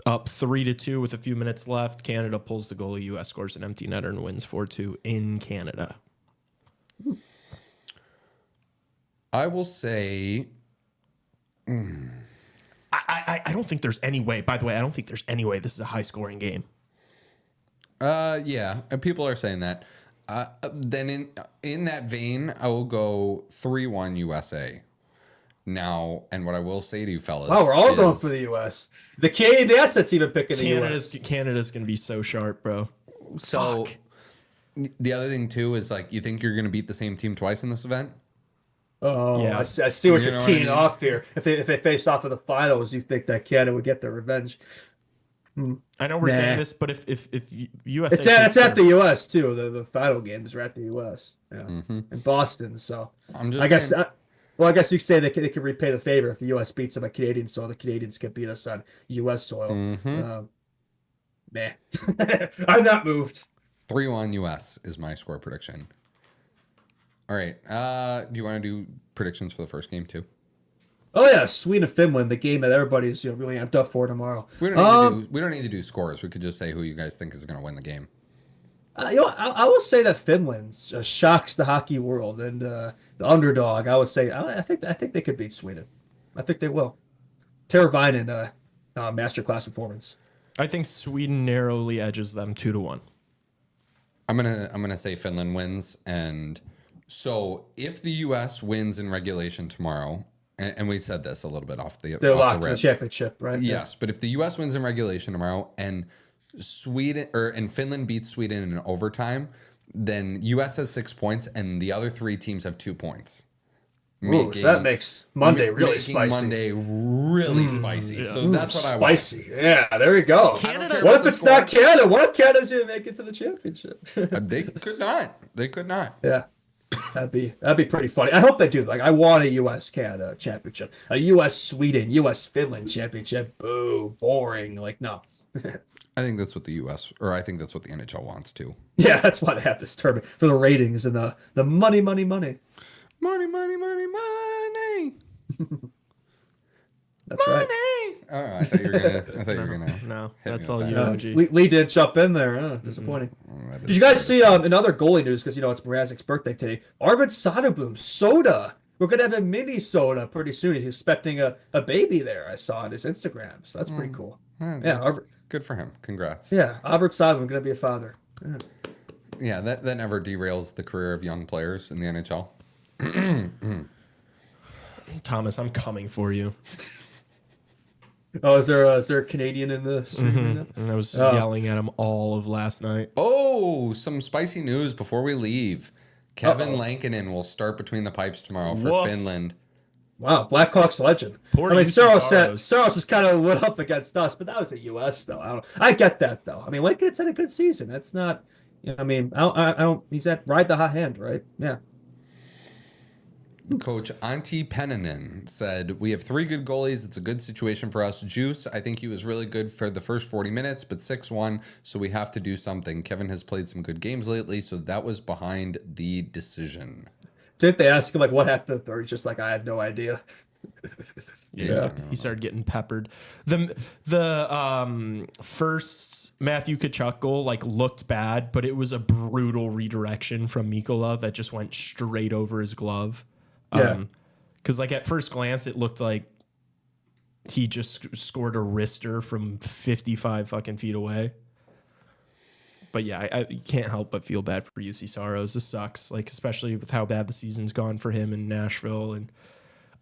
up 3-2 with a few minutes left. Canada pulls the goal. U.S. scores an empty netter and wins 4-2 in Canada. I will say... I don't think there's any way. By the way, I don't think there's any way this is a high-scoring game. Yeah, and people are saying that. Then in that vein, I will go 3-1 USA. Now, and what I will say to you fellas... Wow, we're all going for the U.S. The Canadian assets even picking the U.S. Canada's going to be so sharp, bro. So, the other thing, too, is, like, you think you're going to beat the same team twice in this event? Oh, yeah. I see what you're teeing off here. If they face off in the finals, you think that Canada would get their revenge. I know we're saying this, but if USA... It's at the U.S., too. The final games are at the U.S. Yeah. In Boston, so... I guess you could say they could repay the favor if the U.S. beats them at Canadian soil. The Canadians can beat us on U.S. soil. Meh. I'm not moved. 3-1 U.S. is my score prediction. All right. Do you want to do predictions for the first game, too? Oh, yeah. Sweden and Finland, the game that everybody's really amped up for tomorrow. We don't need to do scores. We could just say who you guys think is going to win the game. I will say that Finland shocks the hockey world, and the underdog. I would say I think they could beat Sweden. I think they will. Teravainen, masterclass performance. I think Sweden narrowly edges them 2-1. I'm gonna say Finland wins, and so if the U.S. wins in regulation tomorrow, and we said this a little bit they're locked in the championship, right? Yes, but if the U.S. wins in regulation tomorrow and Finland beats Sweden in overtime, then U.S. has 6 points and the other 3 teams have 2 points. So that makes Monday really spicy. Monday really spicy. Yeah. So that's what I want. Spicy. Yeah, there we go. What if it's not Canada? What if Canada's going to make it to the championship? They could not. Yeah. That'd be pretty funny. I hope they do. Like, I want a U.S.-Canada championship. A U.S.-Sweden, U.S.-Finland championship. Boo. Boring. Like, no. I think that's what the U.S. or I think that's what the NHL wants too. Yeah, that's why they have this tournament for the ratings and the money. Money. That's right. Oh, I thought you were gonna. No, that's all you, OG. Lee did jump in there. Disappointing. Did you guys see in other goalie news? Because it's Mrazek's birthday today. Arvid Soderblom, soda. We're gonna have a mini soda pretty soon. He's expecting a baby there. I saw on his Instagram, so that's pretty cool. Yeah, good for him. Congrats. Yeah, Arvid Soderblom gonna be a father. Yeah, that never derails the career of young players in the NHL. Thomas, I'm coming for you. Oh, is there a Canadian in the stream? Right and I was yelling at him all of last night. Oh, some spicy news before we leave. Kevin Lankinen will start between the pipes tomorrow for Finland. Wow, Blackhawks legend. Saros is kind of lit up against us, but that was the U.S. though. I get that though. I mean, Lincoln's had a good season. That's not. I mean, I don't. He's at ride the hot hand, right? Yeah. Coach Antti Pennanen said, "We have 3 good goalies. It's a good situation for us. Juice, I think he was really good for the first 40 minutes, but 6-1, so we have to do something. Kevin has played some good games lately, so that was behind the decision." Didn't they ask him like what happened to the third? He's just like, I had no idea. Yeah, he started getting peppered. The first Matthew Tkachuk goal like looked bad, but it was a brutal redirection from Mikkola that just went straight over his glove. Because like at first glance, it looked like he just scored a wrister from 55 fucking feet away. But yeah, I can't help but feel bad for UC Saros. This sucks, like especially with how bad the season's gone for him in Nashville. And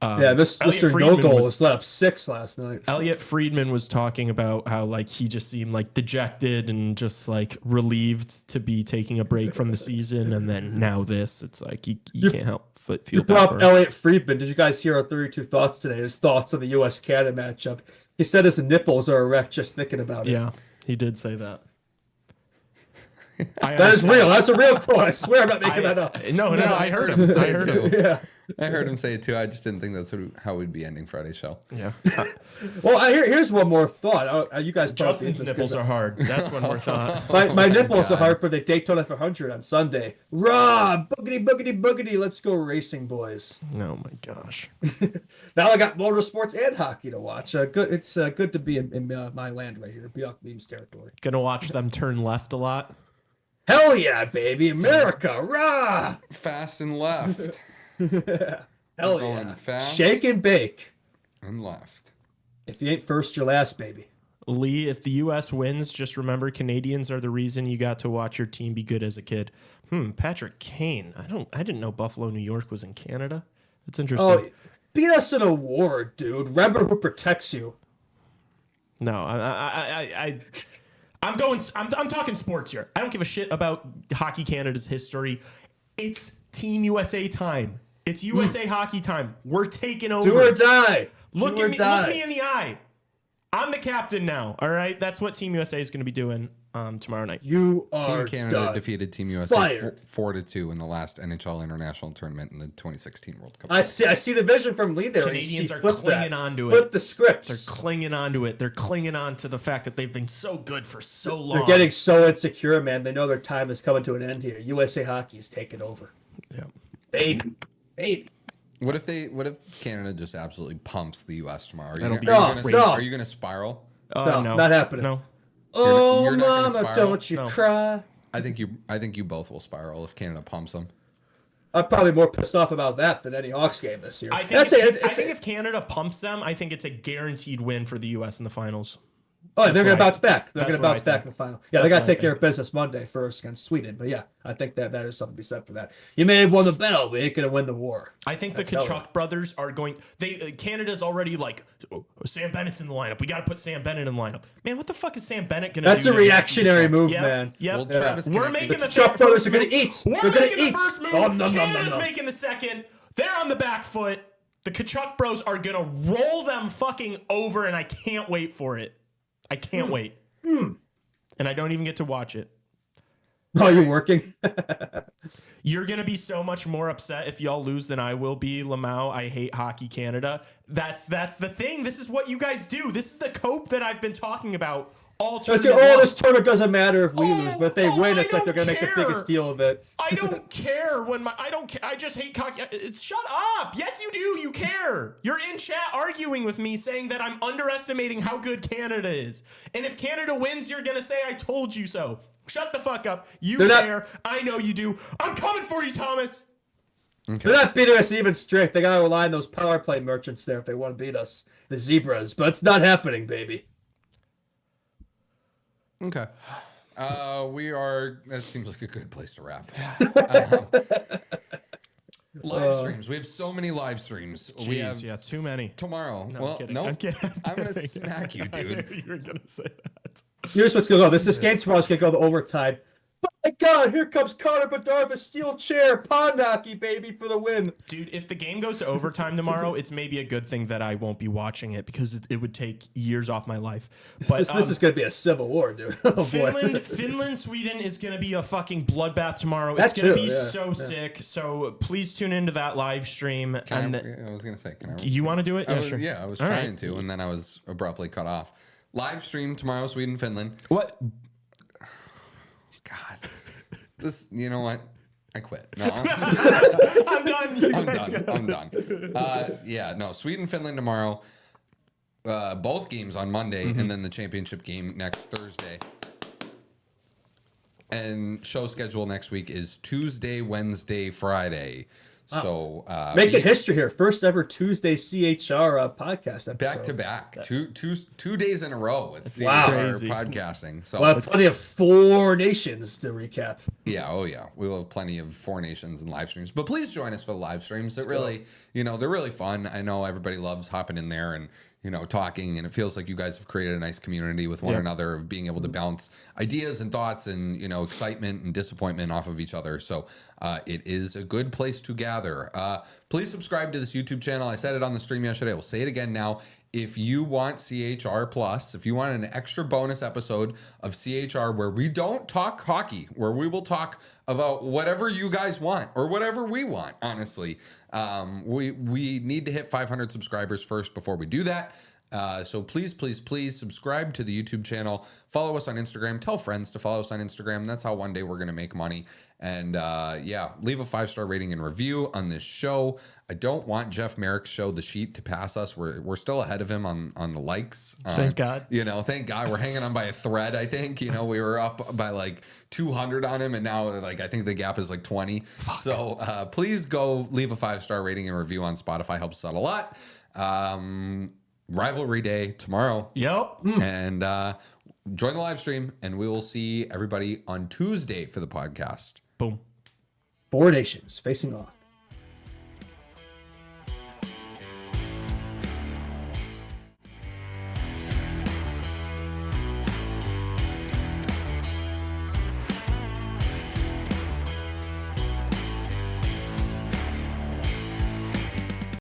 Mr. No Goal was let up 6 last night. Elliot Friedman was talking about how like he just seemed like dejected and just like relieved to be taking a break from the season, and then now this, it's like you can't help but feel bad for him. Elliot Friedman. Did you guys hear our 32 thoughts today? His thoughts on the U.S.-Canada matchup. He said his nipples are erect just thinking about it. Yeah, he did say that. That is real. That's a real quote. I swear I'm not making that up. No, I heard him. I heard him. Yeah. I heard him say it too. I just didn't think that's how we'd be ending Friday's show. Yeah. Well, here's one more thought. You guys, Justin's nipples are hard. That's one more thought. My nipples are hard for the Daytona 500 on Sunday. Rah, boogity, boogity, boogity. Let's go racing, boys. Oh my gosh. Now I got motorsports and hockey to watch. It's good to be in my land right here, Bjork Beams territory. Gonna watch them turn left a lot. Hell yeah, baby, America, rah! Fast and left. Hell yeah. Fast shake and bake. And left. If you ain't first, you're last, baby. Lee, if the U.S. wins, just remember Canadians are the reason you got to watch your team be good as a kid. Patrick Kane. I didn't know Buffalo, New York was in Canada. That's interesting. Oh, beat us in a war, dude. Remember who protects you. No, I'm talking sports here. I don't give a shit about Hockey Canada's history. It's Team USA time. It's USA hockey time. We're taking over. Do or die. Look me in the eye. I'm the captain now. All right, that's what Team USA is going to be doing tomorrow night. You are Team Canada defeated Team USA 4-2 in the last NHL International Tournament in the 2016 World Cup. I see the vision from Lee there. Canadians are clinging onto it. Flip the script. They're clinging onto it. They're clinging on to the fact that they've been so good for so long. They're getting so insecure, man. They know their time is coming to an end here. USA hockey is taking over. Yeah, baby. What if Canada just absolutely pumps the U.S. tomorrow? Are you gonna spiral? No, not happening. No. You're mama, don't you cry. I think you both will spiral if Canada pumps them. I'm probably more pissed off about that than any Hawks game this year. I think if Canada pumps them, I think it's a guaranteed win for the U.S. in the finals. Oh, they're going to bounce back. They're going to bounce back in the final. Yeah, they got to take care of business Monday first against Sweden. But yeah, I think that is something to be said for that. You may have won the battle, but you ain't going to win the war. I think the Tkachuk brothers are going. Canada's already like, Sam Bennett's in the lineup. We got to put Sam Bennett in the lineup. Man, what the fuck is Sam Bennett going to do? That's a reactionary move, man. Yep. Well, Travis, we're making the Tkachuk brothers are going to eat. We're making the first move. Canada's making the second. They're on the back foot. The Tkachuk bros are going to roll them fucking over, and I can't wait for it. I can't wait. And I don't even get to watch it. Oh, you're working? You're going to be so much more upset if y'all lose than I will be, Lamau. I hate Hockey Canada. That's the thing. This is what you guys do. This is the cope that I've been talking about all tournament. This tournament doesn't matter if we lose, but if they win, it's like they're going to make the biggest deal of it. I don't care I just hate hockey. Shut up. Yes, you do. You care. You're in chat arguing with me saying that I'm underestimating how good Canada is. And if Canada wins, you're going to say I told you so. Shut the fuck up. You care. I know you do. I'm coming for you, Thomas. Okay. They're not beating us even strict. They got to rely on those power play merchants there if they want to beat us. The Zebras. But it's not happening, baby. Okay. That seems like a good place to wrap. Live streams. We have so many live streams. Jeez, we have too many. Tomorrow. No, well, I'm kidding. no. I'm kidding. I'm going to smack you, I dude. knew you were going to say that. Here's what's going on. This game tomorrow is going to go to overtime. But my God, here comes Connor Bedard, a steel chair, Pondaki, baby, for the win. Dude, if the game goes to overtime tomorrow, it's maybe a good thing that I won't be watching it because it would take years off my life. But This is going to be a civil war, dude. Oh, Finland, Sweden is going to be a fucking bloodbath tomorrow. It's going to be so sick. So please tune into that live stream. I was going to say, can I? You want to do it? Yeah, sure. Yeah, I was trying to, and then I was abruptly cut off. Live stream tomorrow, Sweden, Finland. What? God, this. You know what? I quit. No, I'm done. I'm done. Yeah, no. Sweden, Finland tomorrow. Both games on Monday, and then the championship game next Thursday. And show schedule next week is Tuesday, Wednesday, Friday. So making history here. First ever Tuesday CHR podcast episode. Back to back. 2 days in a row. It's crazy. Podcasting. So we'll have plenty of Four Nations to recap. Yeah, oh yeah. We will have plenty of Four Nations and live streams. But please join us for the live streams. It really, they're really fun. I know everybody loves hopping in there and talking, and it feels like you guys have created a nice community with one another of being able to bounce ideas and thoughts and, excitement and disappointment off of each other. So it is a good place to gather. Please subscribe to this YouTube channel. I said it on the stream yesterday. I will say it again now. If you want CHR Plus, if you want an extra bonus episode of CHR where we don't talk hockey, where we will talk about whatever you guys want or whatever we want, honestly, we need to hit 500 subscribers first before we do that. So please subscribe to the YouTube channel. Follow us on Instagram. Tell friends to follow us on Instagram. That's how one day we're going to make money. And leave a 5-star rating and review on this show. I don't want Jeff Merrick's show, The Sheet, to pass us. We're still ahead of him on the likes. Thank God. Thank God. We're hanging on by a thread, I think. We were up by like 200 on him, and now I think the gap is like 20. Fuck. So please go leave a 5-star rating and review on Spotify. Helps out a lot. Rivalry Day tomorrow. Yep. And join the live stream, and we will see everybody on Tuesday for the podcast. Boom. Four Nations facing off.